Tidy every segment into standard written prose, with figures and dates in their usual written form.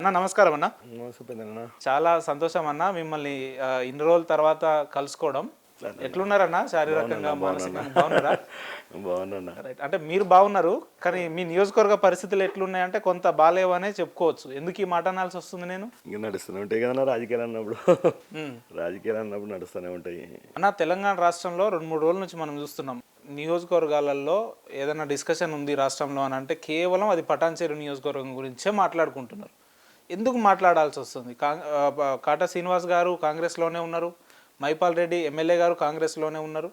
అన్న నమస్కారం అన్న. సుపేంద్రన్న చాలా సంతోషం అన్న మిమ్మల్ని ఇన్ని రోజుల తర్వాత కలుసుకోవడం. ఎట్లున్నారన్న శారీరకంగా మానసికంగా బాగున్నారా? బాగున్నా. రైట్, అంటే మీరు బాగున్నారు కానీ మీ నియోజకవర్గ పరిస్థితులు ఎట్లున్నాయంటే కొంత బాగాలేవనే చెప్పుకోవచ్చు. ఎందుకు ఈ మాట అనాల్సి వస్తుంది? నేను ఇంకా నడుస్తూనే ఉంటాయి కదన్నా రాజకీయాలు అన్నప్పుడు. రాజకీయాలు అన్నప్పుడు నడుస్తూనే ఉంటాయి అన్న. తెలంగాణ రాష్ట్రంలో 2-3 రోజుల నుంచి మనం చూస్తున్నాం, నియోజకవర్గాలలో ఏదైనా డిస్కషన్ ఉంది రాష్ట్రంలో అని అంటే కేవలం అది పటాన్చేరు నియోజకవర్గం గురించే మాట్లాడుకుంటున్నారు. ఎందుకు మాట్లాడాల్సి వస్తుంది? కాటా శ్రీనివాస్ గారు కాంగ్రెస్లోనే ఉన్నారు, మైపాల్ రెడ్డి ఎమ్మెల్యే గారు కాంగ్రెస్లోనే ఉన్నారు,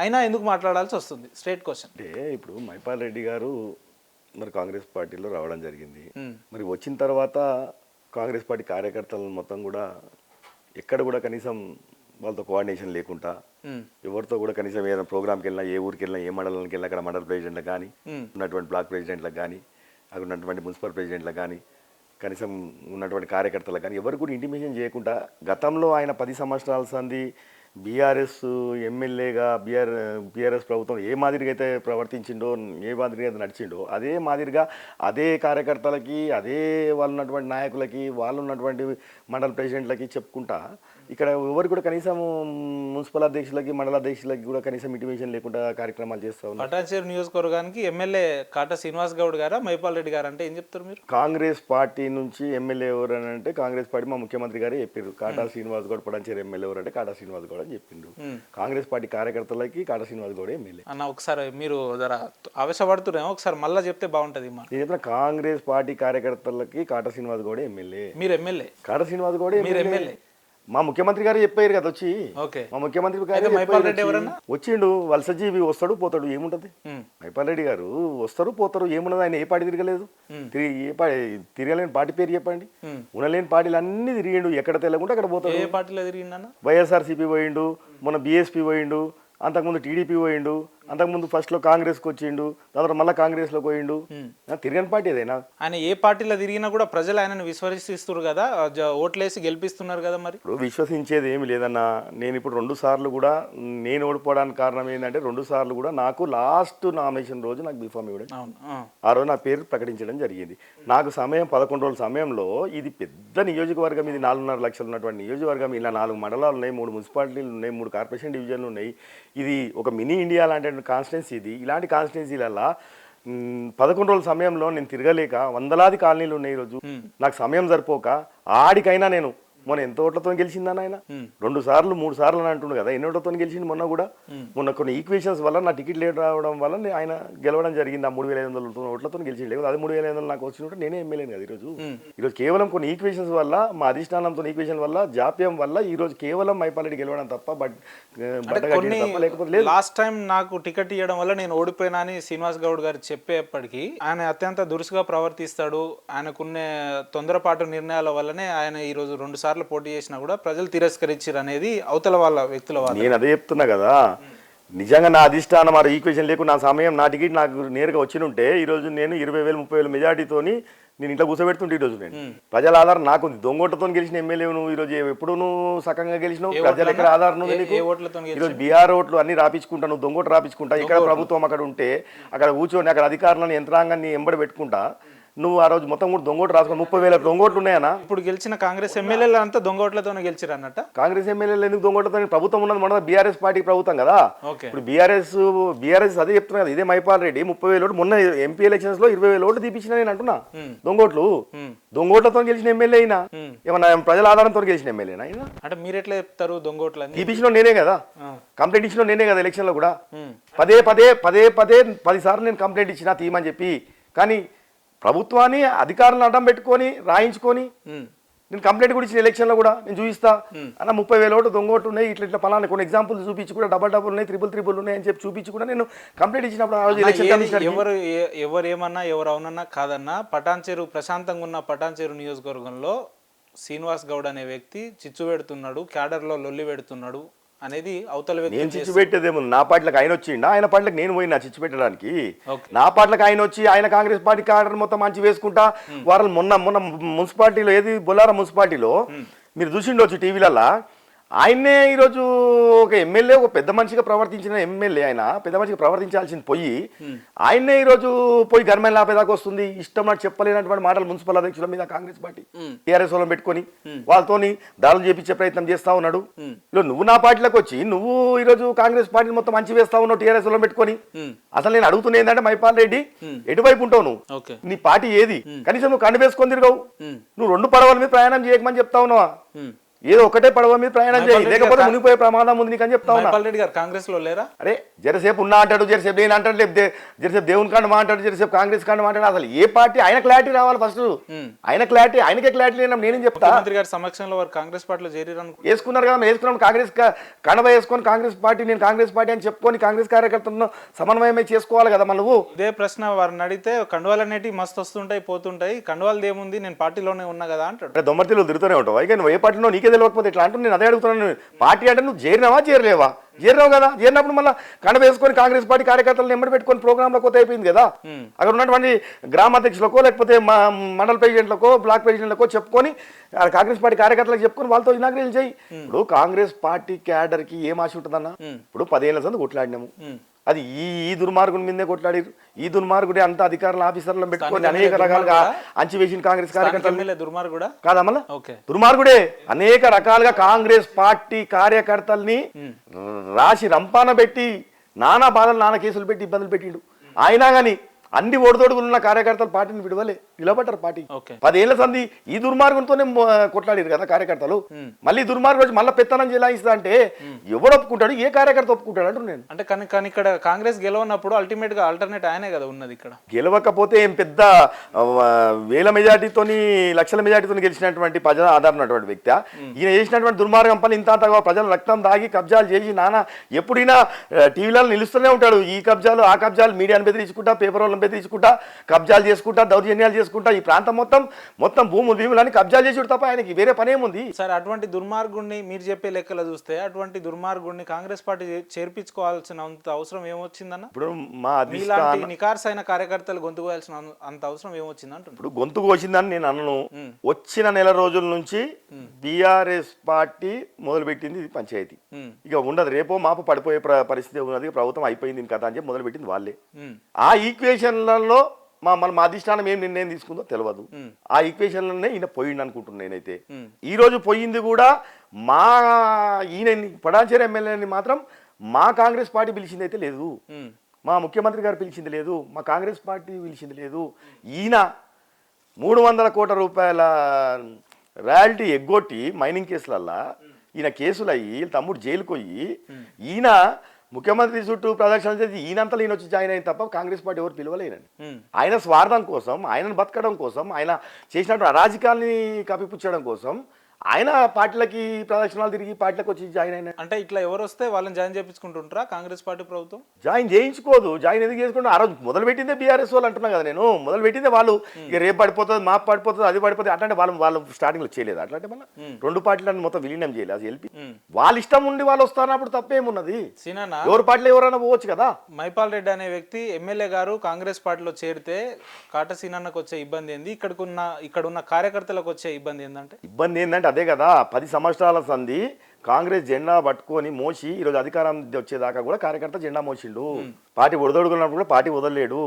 అయినా ఎందుకు మాట్లాడాల్సి వస్తుంది? Straight question. అంటే ఇప్పుడు మైపాల్ రెడ్డి గారు మరి కాంగ్రెస్ పార్టీలో రావడం జరిగింది. మరి వచ్చిన తర్వాత కాంగ్రెస్ పార్టీ కార్యకర్తలను మొత్తం కూడా ఎక్కడ కూడా కనీసం వాళ్ళతో కోఆర్డినేషన్ లేకుండా, ఎవరితో కూడా కనీసం ఏదైనా ప్రోగ్రామ్కి వెళ్ళినా, ఏ ఊరికి వెళ్ళినా, ఏ మండలానికి వెళ్ళినా అక్కడ మండల ప్రెసిడెంట్లకు కానీ, ఉన్నటువంటి బ్లాక్ ప్రెసిడెంట్లకు కానీ, అక్కడ ఉన్నటువంటి మున్సిపల్ ప్రెసిడెంట్లకు కానీ, కనీసం ఉన్నటువంటి కార్యకర్తలకు కానీ ఎవరు కూడా ఇంటిమేషన్ చేయకుండా గతంలో ఆయన 10 సంవత్సరాల సంది బీఆర్ఎస్ ఎమ్మెల్యేగా బీఆర్ఎస్ ప్రభుత్వం ఏ మాదిరిగా అయితే ప్రవర్తించిండో, ఏ మాదిరిగా అయితే నడిచిండో, అదే మాదిరిగా అదే కార్యకర్తలకి, అదే వాళ్ళు ఉన్నటువంటి నాయకులకి, వాళ్ళు ఉన్నటువంటి మండల ప్రెసిడెంట్లకి చెప్పుకుంటా ఇక్కడ ఎవరు కూడా కనీసం మున్సిపల్ అధ్యక్షులకి, మండల అధ్యక్షులకి కూడా కనీసం ఇంటిమేషన్ లేకుండా కార్యక్రమాలు చేస్తూ ఉన్నారు. పటాన్చేరు నియోజకవర్గానికి ఎమ్మెల్యే కాటా శ్రీనివాస్ గౌడ్ గారా, మైపాల్ రెడ్డి గారు అంటే ఏం చెప్తారు మీరు? కాంగ్రెస్ పార్టీ నుంచి ఎమ్మెల్యే ఎవరు అని అంటే కాంగ్రెస్ పార్టీ మా ముఖ్యమంత్రి గారే చెప్పారు. కాటా శ్రీనివాస్ గౌడ్ పటాన్చేరు ఎమ్మెల్యే ఎవరు అంటే కాటా శ్రీనివాస్ గౌడ్ అని చెప్పిండు. కాంగ్రెస్ పార్టీ కార్యకర్తలకి కాటా శ్రీనివాస్ గౌడ్ ఎమ్మెల్యే అన్న. ఒకసారి మీరు జర ఆవేశపడుతున్నామో ఒకసారి మళ్ళీ చెప్తే బాగుంటది. నేను చెప్పిన కాంగ్రెస్ పార్టీ కార్యకర్తలకి కాటా శ్రీనివాస్ గౌడ్ ఎమ్మెల్యే. మీరు ఎమ్మెల్యే? కాటా శ్రీనివాస్ గౌడ్ ఎమ్మెల్యే. మా ముఖ్యమంత్రి గారు చెప్పారు కదా వచ్చి. మా ముఖ్యమంత్రి వచ్చిండు, వలసజీవి వస్తాడు పోతాడు, ఏముంటది. మైపాల్ రెడ్డి గారు వస్తారు పోతారు, ఏమున్నది. ఆయన ఏ పార్టీ తిరగలేదు, తిరగలేని పార్టీ పేరు చెప్పండి. ఉండలేని పార్టీలు అన్ని తిరిగిండు, ఎక్కడ తెలకుండా అక్కడ పోతాడు. ఏ పార్టీలో తిరిగిండు? వైఎస్ఆర్సీపీ పోయిండు, మొన్న బీఎస్పీ పోయిండు, అంతకుముందు టీడీపీ పోయిండు, అంతకుముందు ఫస్ట్లో కాంగ్రెస్కి వచ్చిండు, తర్వాత మళ్ళీ కాంగ్రెస్లో పోయిండు. తిరగని పార్టీ ఏదైనా. ఆయన ఏ పార్టీలో తిరిగినా కూడా ప్రజలు ఆయనను విశ్వసిస్తున్నారు కదా, ఓట్లేసి గెలిపిస్తున్నారు కదా. మరి ఇప్పుడు విశ్వసించేది ఏమి లేదన్నా. నేను ఇప్పుడు 2 సార్లు కూడా నేను ఓడిపోవడానికి కారణం ఏంటంటే 2 సార్లు కూడా నాకు లాస్ట్ నామినేషన్ రోజు నాకు బీఫామ్ ఇవ్వడం, ఆ రోజు నా పేరు ప్రకటించడం జరిగింది. నాకు సమయం 11 రోజుల సమయంలో, ఇది పెద్ద నియోజకవర్గం, ఇది 4.5 లక్షలు ఉన్నటువంటి నియోజకవర్గం, ఇలా 4 మండలాలు ఉన్నాయి, 3 మున్సిపాలిటీలు ఉన్నాయి, 3 కార్పొరేషన్ డివిజన్లు ఉన్నాయి. ఇది ఒక మినీ ఇండియా లాంటి కాన్స్టిట్యున్సీ. ఇది ఇలాంటి కాన్స్టిట్యున్సీలల్లా 11 రోజుల సమయంలో నేను తిరగలేక, వందలాది కాలనీలు ఉన్నాయి. ఈరోజు నాకు సమయం సరిపోక ఆడికైనా నేను మొన్న ఎంత ఓట్లతో గెలిచిందని ఆయన 2 సార్లు 3 సార్లు అని అంటుండు కదా. ఎన్ని ఓట్లతో గెలిచింది మొన్న కూడా? మొన్న కొన్ని ఈక్వేషన్స్ వల్ల నా టికెట్ లేట్ రావడం వల్ల ఆయన గెలవడం జరిగింది. ఆ 3,500 ఓట్లతో గెలిచింది. లేకపోతే అది 3,500 నాకు వచ్చినట్టు నేనే ఎమ్మెల్యేను కదా. ఈరోజు కేవలం కొన్ని ఈక్వేషన్స్ వల్ల, మా అధిష్టానంతో ఈక్వేషన్ వల్ల, జాప్యం వల్ల ఈరోజు కేవలం మైపాల్ రెడ్డి గెలవడం తప్ప లేకపోతే లేదు. లాస్ట్ టైం నాకు టికెట్ ఇవ్వడం వల్ల నేను ఓడిపోయినా అని శ్రీనివాస్ గౌడ్ గారు చెప్పేప్పటికీ ఆయన అత్యంత దురుసుగా ప్రవర్తిస్తాడు, ఆయనకున్న తొందరపాటు నిర్ణయాల వల్లనే ఆయన ఈరోజు 2 సార్లు పోటీ చేసినా కూడా ప్రజలు తిరస్కరించారు అనేది అవతల వాళ్ళ వ్యక్తుల వాళ్ళు. నేను అదే చెప్తున్నా కదా. నిజంగా నా అధిష్టానం మరి ఈక్వేషన్ లేకుండా నా సమయం, నా టికెట్ నాకు నేరుగా వచ్చినుంటే ఈరోజు నేను 20,000 30,000 మెజార్టీతోని నేను ఇంట్లో కూర్చోబెడుతుంటే ఈరోజు నేను ప్రజల ఆధారం నాకుంది. దొంగోట్లతో గెలిచిన ఎమ్మెల్యే నువ్వు ఈరోజు ఎప్పుడు నువ్వు సకంగా గెలిచినావు, ప్రజల ఎక్కడ ఆధారం ఈరోజు బీఆర్ ఓట్లు అన్ని రాపించుకుంటా, నువ్వు దొంగోటు రాపించుకుంటా, ఇక్కడ ప్రభుత్వం అక్కడ ఉంటే అక్కడ కూర్చొని అక్కడ అధికారులను యంత్రాంగాన్ని ఎంబడి పెట్టుకుంటా నువ్వు ఆ రోజు మొత్తం కూడా దొంగోటు రాసుకుని 30,000 దొంగోట్లు ఉన్నాయన్నా. ఇప్పుడు గెలిచిన కాంగ్రెస్ ఎమ్మెల్యేలు అంతా దొంగోట్లతోనే గెలిచారు అన్నట్టు. కాంగ్రెస్ ఎమ్మెల్యేలు ఎందుకు దొంగోట్లతో? ప్రభుత్వం ఉన్నది మన బీఆర్ఎస్ పార్టీ ప్రభుత్వం కదా. ఇప్పుడు బీఆర్ఎస్ అదే చెప్తున్నా కదా. ఇదే మైపాల్ రెడ్డి 30,000 ఓట్లు మొన్న ఎంపీ ఎలక్షన్స్ లో 20,000 ఓట్లు తీపించిన నేను అంటున్నా. దొంగోట్లతో గెలిచిన ఎమ్మెల్యే అయినా ఏమన్నా ప్రజల ఆధారంతో గెలిచిన ఎమ్మెల్యేనా అయినా? అంటే మీరు ఎట్లా చెప్తారు? దొంగోట్లు తీపించిన నేనే కదా, కంప్లైంట్ ఇచ్చిన నేనే కదా. ఎలక్షన్ లో కూడా పదే 10 సార్లు నేను కంప్లైంట్ ఇచ్చినా తీయమని చెప్పి, కానీ ప్రభుత్వాన్ని అధికారులను అడ్డం పెట్టుకొని రాయించుకొని నేను కంప్లైంట్ కూడా ఇచ్చిన ఎలక్షన్లో కూడా నేను చూపిస్తా అన్న 30,000 ఓట్లు దొంగోట్లు ఉన్నాయి, ఇట్లా పలానా కొన్ని ఎగ్జాంపుల్స్ చూపించి కూడా డబల్ ఉన్నాయి, త్రిబుల్ ఉన్నాయి అని చెప్పి చూపించి కూడా నేను కంప్లైంట్ ఇచ్చినప్పుడు ఆ రోజు ఎలక్షన్ ఎవరు ఏమన్నా ఎవరు అవునన్నా కాదన్నా, పటాన్చేరు ప్రశాంతంగా ఉన్న పటాన్చేరు నియోజకవర్గంలో శ్రీనివాస్ గౌడ్ అనే వ్యక్తి చిచ్చు పెడుతున్నాడు, క్యాడర్లో లొల్లి పెడుతున్నాడు అనేది అవతల వ్యక్తి. నేను చిచ్చు పెట్టేదేమో నా పార్టీలకు ఆయన వచ్చిండా, ఆయన పార్టీలకు నేను పోయినా చిచ్చు పెట్టడానికి. నా పార్టీలకు ఆయన వచ్చి ఆయన కాంగ్రెస్ పార్టీ క్యాడర్ మొత్తం మంచి వేసుకుంటా వారు మొన్న మున్సిపాలిటీలో, ఏది బొల్లారం మున్సిపాలిటీలో మీరు చూసిండొచ్చు టీవీలల్లా, ఆయన్నే ఈరోజు ఒక ఎమ్మెల్యే, ఒక పెద్ద మనిషిగా ప్రవర్తించిన ఎమ్మెల్యే, ఆయన పెద్ద మనిషిగా ప్రవర్తించాల్సింది పోయి ఆయన్నే ఈరోజు పోయి గవర్నమెంట్ ఆపేదాకా వస్తుంది. ఇష్టం నాకు చెప్పలేనటువంటి మాటలు మున్సిపల్ అధ్యక్షుల మీద కాంగ్రెస్ పార్టీ టీఆర్ఎస్ వాళ్ళని పెట్టుకొని వాళ్ళతోని దాడులు చేపించే ప్రయత్నం చేస్తా ఉన్నాడు. ఈరోజు నువ్వు నా పార్టీలోకి వచ్చి నువ్వు ఈరోజు కాంగ్రెస్ పార్టీని మొత్తం మంచి వేస్తా ఉన్నావు టీఆర్ఎస్ వాళ్ళని పెట్టుకొని. అసలు నేను అడుగుతున్నా ఏంటంటే మైపాల్ రెడ్డి ఎటువైపు ఉంటావు నువ్వు? నీ పార్టీ ఏది? కనీసం నువ్వు కండు వేసుకొని తిరగవు. నువ్వు 2 పడవల మీద ప్రయాణం చేయకమని చెప్తా ఉన్నావా? ఏదో ఒకటే పడవ మీద ప్రయాణం చేయి, లేకపోతే మునిగిపోయే ప్రమాదం ఉంది నీకు అని చెప్తా ఉన్నా. రెడ్డి గారు కాంగ్రెస్ లో లేరా? అరే జరసేపు ఉన్నా అంటాడు, జరసేపు నేను అంటాడు, లేకపోతే జరసేపు దేవుని కాండ మాట్లాడు, జరసేపు కాంగ్రెస్ కాండ మాట్లాడు. అసలు ఏ పార్టీ ఆయన క్లారిటీ రావాలి ఫస్ట్. ఆయన క్లారిటీ, ఆయనకే క్లారిటీ లేనప్పుడు నేనేం చెప్తా? ముఖ్యమంత్రి గారి సమక్షంలో వారు కాంగ్రెస్ పార్టీలో చేరారు, వేసుకున్నారు కదా, వేసుకున్నాం. కాంగ్రెస్ కండవ వేసుకొని కాంగ్రెస్ పార్టీ, నేను కాంగ్రెస్ పార్టీ అని చెప్పుకొని కాంగ్రెస్ కార్యకర్తలను సమన్వయమే చేసుకోవాలి కదా మనవు. ఇదే ప్రశ్న వారిని అడిగితే కండువాలు అనేవి మస్తు వస్తుంటాయి పోతుంటాయి, కండువాలు ఏముంది నేను పార్టీలోనే ఉన్నా కదా అంటాడు. దొమ్మర్తిలో తిరుగుతూనే ఉంటావు. ఇక నువ్వు ఏ పార్టీలో నీకే తెలియకపోతే ఇట్లా అంటూ నేను అదే అడుగుతున్నాను. పార్టీ అంటే నువ్వు చేరినావా చేరలేవా? చేరినావు కదా, చేరినప్పుడు మళ్ళీ కండ వేసుకొని కాంగ్రెస్ పార్టీ కార్యకర్తలను ఎంబడి పెట్టుకొని ప్రోగ్రాంలో కొత్త అయిపోయింది కదా. అక్కడ ఉన్నటువంటి గ్రామ అధ్యక్షులకో లేకపోతే మండల ప్రెసిడెంట్లకో బ్లాక్ ప్రెసిడెంట్లకో చెప్పుకొని కాంగ్రెస్ పార్టీ కార్యకర్తలకు చెప్పుకొని వాళ్ళతో ఇనాగ్రేషన్ చేయి. ఇప్పుడు కాంగ్రెస్ పార్టీ క్యాడర్కి ఏం ఆశ ఉంటుందన్న? ఇప్పుడు 10 ఏళ్ల సంది కొట్లాడినాము, అది ఈ దుర్మార్గుని మీదే కొట్లాడారు. ఈ దుర్మార్గుడే అంత అధికారుల ఆఫీసర్లను పెట్టుకొని అనేక రకాలుగా అంచివేసిన కాంగ్రెస్ కార్యకర్తలు కాదా? మళ్ళా దుర్మార్గుడే అనేక రకాలుగా కాంగ్రెస్ పార్టీ కార్యకర్తల్ని రాసి రంపాన పెట్టి నానా బాధలు నానా కేసులు పెట్టి ఇబ్బందులు పెట్టిండు. అయినా కానీ అన్ని ఓడితోడుగులు ఉన్న కార్యకర్తలు పార్టీని విడవలే, నిలబడ్డారు పార్టీ. 10 ఏళ్ల సంది ఈ దుర్మార్గంతోనే కొట్లాడారు కదా కార్యకర్తలు. మళ్ళీ దుర్మార్గం రోజు మళ్ళీ పెత్తనం చెలాయిస్తా అంటే ఎవడు ఒప్పుకుంటాడు? ఏ కార్యకర్త ఒప్పుకుంటాడు అంటారు నేను. అంటే కానీ ఇక్కడ కాంగ్రెస్ గెలవనప్పుడు అల్టిమేట్ గా ఆల్టర్నేట్ ఆయనే కదా ఉన్నది. ఇక్కడ గెలవకపోతే ఏం పెద్ద వేల మెజార్టీతోని లక్షల మెజార్టీతో గెలిచినటువంటి ప్రజల ఆధారం ఉన్నటువంటి వ్యక్తి ఈయన చేసినటువంటి దుర్మార్గం పని ఇంత అంతగా ప్రజలు రక్తం దాగి కబ్జాలు చేసి నానా ఎప్పుడైనా టీవీలలో నిలుస్తూనే ఉంటాడు. ఈ కబ్జాలు ఆ కబ్జాలు, మీడియాను బెదిరించుకుంటా, పేపర్ వాళ్ళని బెదిరించుకుంటా, కబ్జాలు చేసుకుంటా, దౌర్జన్యాలు చేసుకుంటా ఈ ప్రాంతం మొత్తం భూములని కబ్జాలు చేసి తప్ప ఆయనకి వేరే పని ఏముంది? సార్ అటువంటి దుర్మార్గుడిని మీరు చెప్పే లెక్కలు చూస్తే అటువంటి దుర్మార్గుడిని కాంగ్రెస్ పార్టీ చేర్పించుకోవాల్సిన అంత అవసరం ఏమొచ్చిందన్న? ఇప్పుడు మా నికార్సైన కార్యకర్తలు గొంతు కోయాల్సిన అంత అవసరం ఏమొచ్చింది అంటున్నారు. ఇప్పుడు గొంతు కోసిందని నేను అన్నను. వచ్చిన నెల రోజుల నుంచి బీఆర్ఎస్ పార్టీ మొదలుపెట్టింది ఇది పంచాయతీ. ఇక ఉండదు, రేపో మాపు పడిపోయే పరిస్థితి ఉన్నది, ప్రభుత్వం అయిపోయింది కథ అని చెప్పి మొదలుపెట్టింది వాళ్ళే. ఆ ఈక్వేషన్లలో మా అధిష్టానం ఏం నిర్ణయం తీసుకుందో తెలియదు. ఆ ఈక్వేషన్లనే ఈయన పోయిండు అనుకుంటున్నాను నేనైతే. ఈ రోజు పోయింది కూడా మా ఈయన పడాచేరి ఎమ్మెల్యేని మాత్రం మా కాంగ్రెస్ పార్టీ పిలిచింది అయితే లేదు, మా ముఖ్యమంత్రి గారు పిలిచింది లేదు, మా కాంగ్రెస్ పార్టీ పిలిచింది లేదు. ఈయన 300 కోట్ల రూపాయల రాయల్టీ ఎగ్గొట్టి మైనింగ్ కేసులల్లా ఈయన కేసులు అయ్యి తమ్ముడు జైలుకు పోయి ఈయన ముఖ్యమంత్రి చుట్టూ ప్రదర్శనలు చేసి ఈయనంతలో ఈయన వచ్చి జాయిన్ అయిన తప్ప కాంగ్రెస్ పార్టీ ఎవరు పిలవలేనని. ఆయన స్వార్థం కోసం, ఆయనను బతకడం కోసం, ఆయన చేసినటువంటి అరాజకాల్ని కప్పిపుచ్చడం కోసం ఆయన పార్టీలకి ప్రదర్శనలు తిరిగి పార్టీలకు వచ్చి జాయిన్ అయినా. అంటే ఇట్లా ఎవరు వస్తే వాళ్ళని జాయిన్ చేయించుకుంటుంటారా కాంగ్రెస్ పార్టీ ప్రభుత్వం? జాయిన్ చేయించుకోదు. జాయిన్ ఎందుకు చేసుకుంటే ఆ రోజు మొదలు పెట్టిందే బీఆర్ఎస్ వాళ్ళు అంటున్నా కదా నేను. మొదలు పెట్టిందే వాళ్ళు. ఇక రేపు పడిపోతుంది, మాపు పడిపోతుంది, అది పడిపోతుంది అట్లాంటి వాళ్ళు స్టార్టింగ్లో చేయలేదు. అట్లాంటి మళ్ళీ 2 పార్టీలను మొత్తం విలీనం చేయలేదు. అది ఎల్పి వాళ్ళ ఇష్టం ఉండి వాళ్ళు వస్తారన్నప్పుడు తప్పేమున్నది? ఎవరు పార్టీలో ఎవరైనా పోవచ్చు కదా. మైపాల్ రెడ్డి అనే వ్యక్తి ఎమ్మెల్యే గారు కాంగ్రెస్ పార్టీలో చేరితే కాట సీనన్నకు వచ్చే ఇబ్బంది ఏంది, ఇక్కడ ఉన్న కార్యకర్తలకు వచ్చే ఇబ్బంది ఏంటంటే అదే కదా 10 సంవత్సరాల సంధి కాంగ్రెస్ జెండా పట్టుకొని మోసి ఈరోజు అధికారం వచ్చేదాకా కూడా కార్యకర్త జెండా మోసిండు. పార్టీ వదలడుకున్నప్పుడు కూడా పార్టీ వదలలేడు.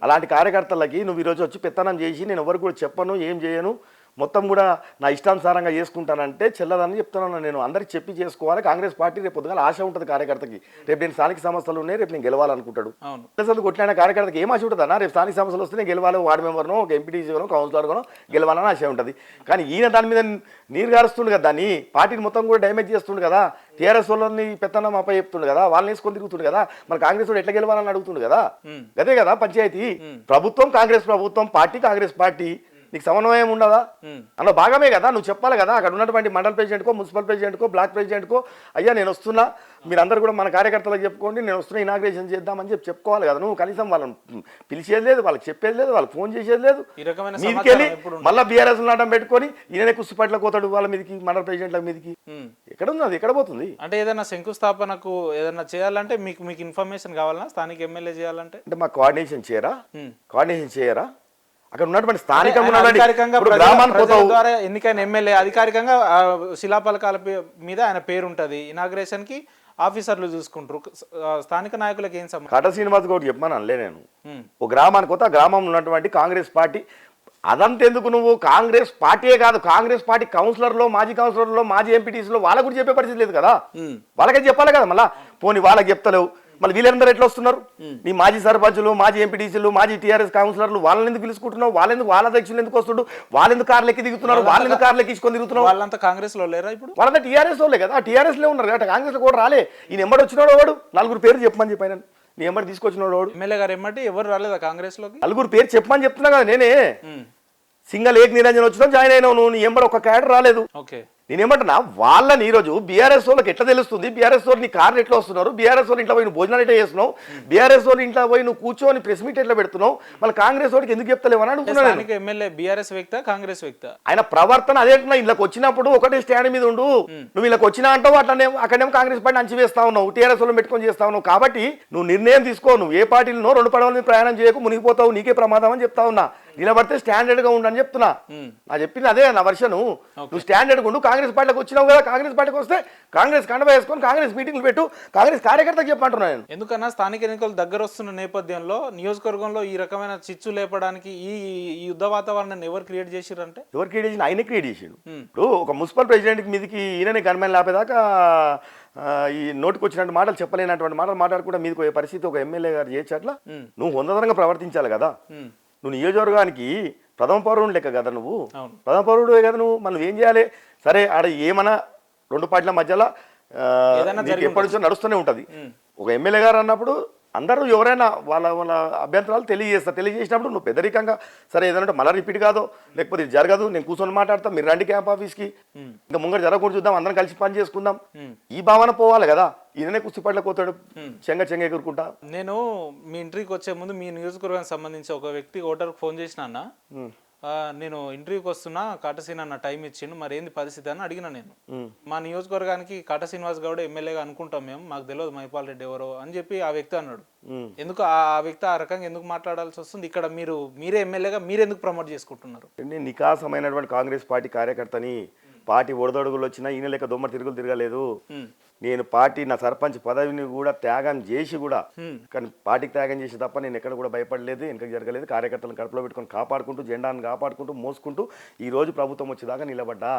అలాంటి కార్యకర్తలకి నువ్వు ఈరోజు వచ్చి పెత్తనం చేసి నేను ఎవరు కూడా చెప్పను, ఏం చేయను, మొత్తం కూడా నా ఇష్టానుసారంగా చేసుకుంటానంటే చెల్లదని చెప్తున్నాను నేను. అందరికి చెప్పి చేసుకోవాలి. కాంగ్రెస్ పార్టీ రేపు పొద్దుగా ఆశ ఉంటుంది కార్యకర్తకి. రేపు నేను స్థానిక సమస్యలు ఉన్నాయి, రేపు నేను గెలవాలనుకుంటాడు. కొట్లాడిన కార్యకర్తకి ఏం ఆశ ఉంటుంది అన్న? రేపు స్థానిక సమస్యలు వస్తే నేను గెలవాలి, వార్డు మెంబర్నో ఒక ఎంపీటీసీనో కౌన్సిలర్గానో గెలవాలని ఆశ ఉంటుంది. కానీ ఈయన దాని మీద నీరు గారుస్తుండు కదా, దాన్ని పార్టీని మొత్తం కూడా డ్యామేజ్ చేస్తుండు కదా. టీఆర్ఎస్ వాళ్ళని పెత్తనం అప్ప చెప్తుండు కదా, వాళ్ళని వేసుకొని తిరుగుతుండు కదా. మరి కాంగ్రెస్ వాడు ఎట్లా గెలవాలని అడుగుతుండు కదా. అదే కదా పంచాయతీ. ప్రభుత్వం కాంగ్రెస్ ప్రభుత్వం, పార్టీ కాంగ్రెస్ పార్టీ. నీకు సమన్వయం ఉండదా? అందులో భాగమే కదా. నువ్వు చెప్పాలి కదా అక్కడ ఉన్నటువంటి మండల ప్రెసిడెంట్కో, మున్సిపల్ ప్రెసిడెంట్కో, బ్లాక్ ప్రెసిడెంట్కో, అయ్యా నేను వస్తున్నా, మీరందరూ కూడా మన కార్యకర్తలకు చెప్పుకోండి, నేను వస్తున్నా, ఇనాగ్రేషన్ చేద్దామని చెప్పుకోవాలి కదా. నువ్వు కనీసం వాళ్ళని పిలిచేది లేదు, వాళ్ళకి చెప్పేది లేదు, వాళ్ళకి ఫోన్ చేసేది లేదు. మీదికి వెళ్ళి మళ్ళీ బీఆర్ఎస్ నాటం పెట్టుకొని ఈయననే కుస్తుపట్ల కోతాడు వాళ్ళ మీదకి, మండల ప్రెసిడెంట్ల మీదకి. ఎక్కడ ఉంది అది? ఎక్కడ పోతుంది? అంటే ఏదైనా శంకుస్థాపనకు ఏదైనా చేయాలంటే మీకు ఇన్ఫర్మేషన్ కావాలన్నా స్థానిక ఎమ్మెల్యే చేయాలంటే అంటే మాకు కోఆర్డినేషన్ చేయరా? అక్కడ ఉన్నటువంటి స్థానికంగా ఉన్నటువంటి అధికారికంగా ఇప్పుడు ప్రజల గ్రామానికి పోతావు ద్వారా ఎన్నికైన ఎమ్మెల్యే అధికారికంగా శిలాఫలకాల మీద ఆయన పేరు ఉంటుంది. ఇనాగ్రేషన్ కి ఆఫీసర్లు చూసుకుంటారు. స్థానిక నాయకులకు ఏం సంబంధం? కట శ్రీనివాస్ గౌడ్ చెప్పమని అనలే నేను. ఓ గ్రామానికి పోతే ఆ గ్రామంలో ఉన్నటువంటి కాంగ్రెస్ పార్టీ అదంతెందుకు నువ్వు కాంగ్రెస్ పార్టీయే కాదు, కాంగ్రెస్ పార్టీ కౌన్సిలర్లో మాజీ కౌన్సిలర్లో మాజీ ఎంపీటీసీలో వాళ్ళకు కూడా చెప్పే పరిస్థితి లేదు కదా. వాళ్ళకే చెప్పాలి కదా. మళ్ళీ పోనీ వాళ్ళకి చెప్తలేవు, మళ్ళీ వీళ్ళందరూ ఎట్లా వస్తున్నారు? నీ మాజీ సర్పంచులు, మాజీ ఎంపీటీసీలు, మాజీ టీఆర్ఎస్ కౌన్సిలర్లు వాళ్ళని ఎందుకు పిలుచుకుంటున్నావు? వాళ్ళ అధ్యక్షులు ఎందుకు వస్తుడు? వాళ్ళెందుకు కార్లు ఎక్కి దిగుతున్నారు? వాళ్ళెందుకు కార్లు ఎక్కించుకొని తిరుగుతున్నారు? వాళ్ళంతా కాంగ్రెస్ లో లేరా ఇప్పుడు? వాళ్ళంతా టీఆర్ఎస్ వాళ్ళే కదా, టీఆర్ఎస్ లో ఉన్నారు కదా. కాంగ్రెస్ లో కూడా రాలే. ఈయన ఎంబడి వచ్చినాడు వాడు, నలుగురు పేరు చెప్పమని చెప్పాను. నీ ఎంబడి తీసుకొచ్చినాడు వాడు. ఎమ్మెల్యే గారు ఎమ్మటి ఎవరు రాలేదా కాంగ్రెస్ లోకి? నలుగురు పేరు చెప్పమని చెప్తున్నా కదా నేనే. సింగల్ ఏక్ నిరంజన్ వచ్చినా జాయిన్ అయినావు నువ్వు. నీ ఎంబడి ఒక క్యాడర్ రాలేదు. ఓకే, నేనేమంటున్నా, వాళ్ళని ఈరోజు బీఆర్ఎస్ వాళ్ళకి ఎట్లా తెలుస్తుంది? బీఆర్ఎస్ వాళ్ళు నీ కార్లు ఎట్లా వస్తున్నారు? బీఆర్ఎస్ వాళ్ళు ఇంట్లో పోయి నువ్వు భోజనాలు ఎట్లా చేస్తున్నావు? బీఆర్ఎస్ వాళ్ళు ఇంట్లో పోయి నువ్వు కూర్చొని ప్రెస్ మీట్ ఎట్లా పెడుతున్నావు? మళ్ళీ కాంగ్రెస్ వాడికి ఎందుకు చెప్తలేవు అని అడుగుతున్నాను. ఎమ్మెల్యే బీఆర్ఎస్ వ్యక్త కాంగ్రెస్ వ్యక్త? ఆయన ప్రవర్తన అదేంటున్నా, ఇళ్ళకి వచ్చినప్పుడు ఒకటే స్టాండ్ మీద ఉండు. నువ్వు ఇళ్ళకి వచ్చినా అంటావు, అట్లనే అక్కడేమో కాంగ్రెస్ పార్టీ అంచి వేస్తా ఉన్నావు, టీఆర్ఎస్ వాళ్ళు పెట్టుకొని చేస్తా ఉన్నావు. కాబట్టి నువ్వు నిర్ణయం తీసుకో. నువ్వు ఏ పార్టీలో రెండు పడవల మీద ప్రయాణం చేయకు, మునిగిపోతావు, నీకే ప్రమాదం అని చెప్తా ఉన్నా. నిలబడితే స్టాండర్డ్ గా ఉండని చెప్తున్నా. నా చెప్పింది అదే నా వర్షను. నువ్వు స్టాండర్డ్ ఉండు. కాంగ్రెస్ పార్టీకి వచ్చినావు కదా, కాంగ్రెస్ పార్టీకి వస్తే కాంగ్రెస్ కండ వేసుకొని కాంగ్రెస్ మీటింగ్లు పెట్టు, కాంగ్రెస్ కార్యకర్తకు చెప్పంటున్నా నేను. ఎందుకన్నా స్థానిక ఎన్నికలు దగ్గర వస్తున్న నేపథ్యంలో నియోజకవర్గంలో ఈ రకమైన చిచ్చు లేపడానికి ఈ యుద్ధ వాతావరణాన్ని ఎవరు క్రియేట్ చేసిరంటే? ఎవరు క్రియేట్ చేసిన? ఆయనే క్రియేట్ చేసిండు. ఇప్పుడు ఒక మున్సిపల్ ప్రెసిడెంట్ మీదకి ఈయననే గన్మెన్ లేపేదాకా ఈ నోటికి వచ్చినట్టు మాటలు చెప్పలేనటువంటి మాటలు మాట్లాడుకుంటే మీదకి పోయే పరిస్థితి ఒక ఎమ్మెల్యే గారు చేయచ్చట్లా. నువ్వు హొందదనంగా ప్రవర్తించాలి కదా. నువ్వు నియోజకవర్గానికి ప్రథమ పౌరుడు లెక్క కదా, నువ్వు ప్రథమ పౌరుడే కదా నువ్వు. మనం ఏం చేయాలి? సరే, ఆడ ఏమన్నా రెండు పార్టీల మధ్యలో ఎప్పటి నుంచో నడుస్తూనే ఉంటుంది. ఒక ఎమ్మెల్యే గారు అన్నప్పుడు అందరూ ఎవరైనా వాళ్ళ వాళ్ళ అభ్యంతరాలు తెలియజేసినప్పుడు నువ్వు పెద్దరికంగా సరే ఏదంటే మళ్ళీ రిపీట్ కాదో, లేకపోతే ఇది జరగదు, నేను కూర్చొని మాట్లాడతాం, మీరు రండి క్యాంప్ ఆఫీస్కి, ఇంకా ముంగట జరగకుండా చూద్దాం, అందరం కలిసి పని చేసుకుందాం, ఈ భావన పోవాలి కదా. ఈయననే కుస్తీపట్ల పోతాడు చెంగ ఎగురుకుంటా. నేను మీ ఇంటర్వ్యూకి వచ్చే ముందు మీ నియోజకవర్గానికి సంబంధించి ఒక వ్యక్తి ఓటర్కి ఫోన్ చేసిన అన్న, నేను ఇంటర్వ్యూకి వస్తున్నా, కాటసీన్ అన్న టైం ఇచ్చిండు, మరి ఏంది పరిస్థితి అని అడిగిన. నేను మా నియోజకవర్గానికి కాట శ్రీనివాస్ గౌడ్ ఎమ్మెల్యేగా అనుకుంటాం మేము, మాకు తెలియదు మైపాల్ రెడ్డి ఎవరో అని చెప్పి ఆ వ్యక్తి అన్నాడు. ఎందుకు ఆ వ్యక్తి ఆ రకంగా ఎందుకు మాట్లాడాల్సి వస్తుంది? ఇక్కడ మీరే ఎమ్మెల్యేగా మీరెందుకు ప్రమోట్ చేసుకుంటున్నారు? నేను నికాసమైనటువంటి కాంగ్రెస్ పార్టీ కార్యకర్తని. పార్టీ ఒడదొడుగులు వచ్చినా ఈయన లెక్క దొమ్మ తిరుగులు తిరగలేదు. నేను పార్టీ నా సర్పంచ్ పదవిని కూడా త్యాగం చేసి కూడా, కానీ పార్టీకి త్యాగం చేసి తప్ప నేను ఎక్కడ కూడా భయపడలేదు, వెనక జరగలేదు. కార్యకర్తలను కడుపులో పెట్టుకొని కాపాడుకుంటూ, జెండాను కాపాడుకుంటూ, మోసుకుంటూ ఈ రోజు ప్రభుత్వం వచ్చేదాకా నిలబడ్డా.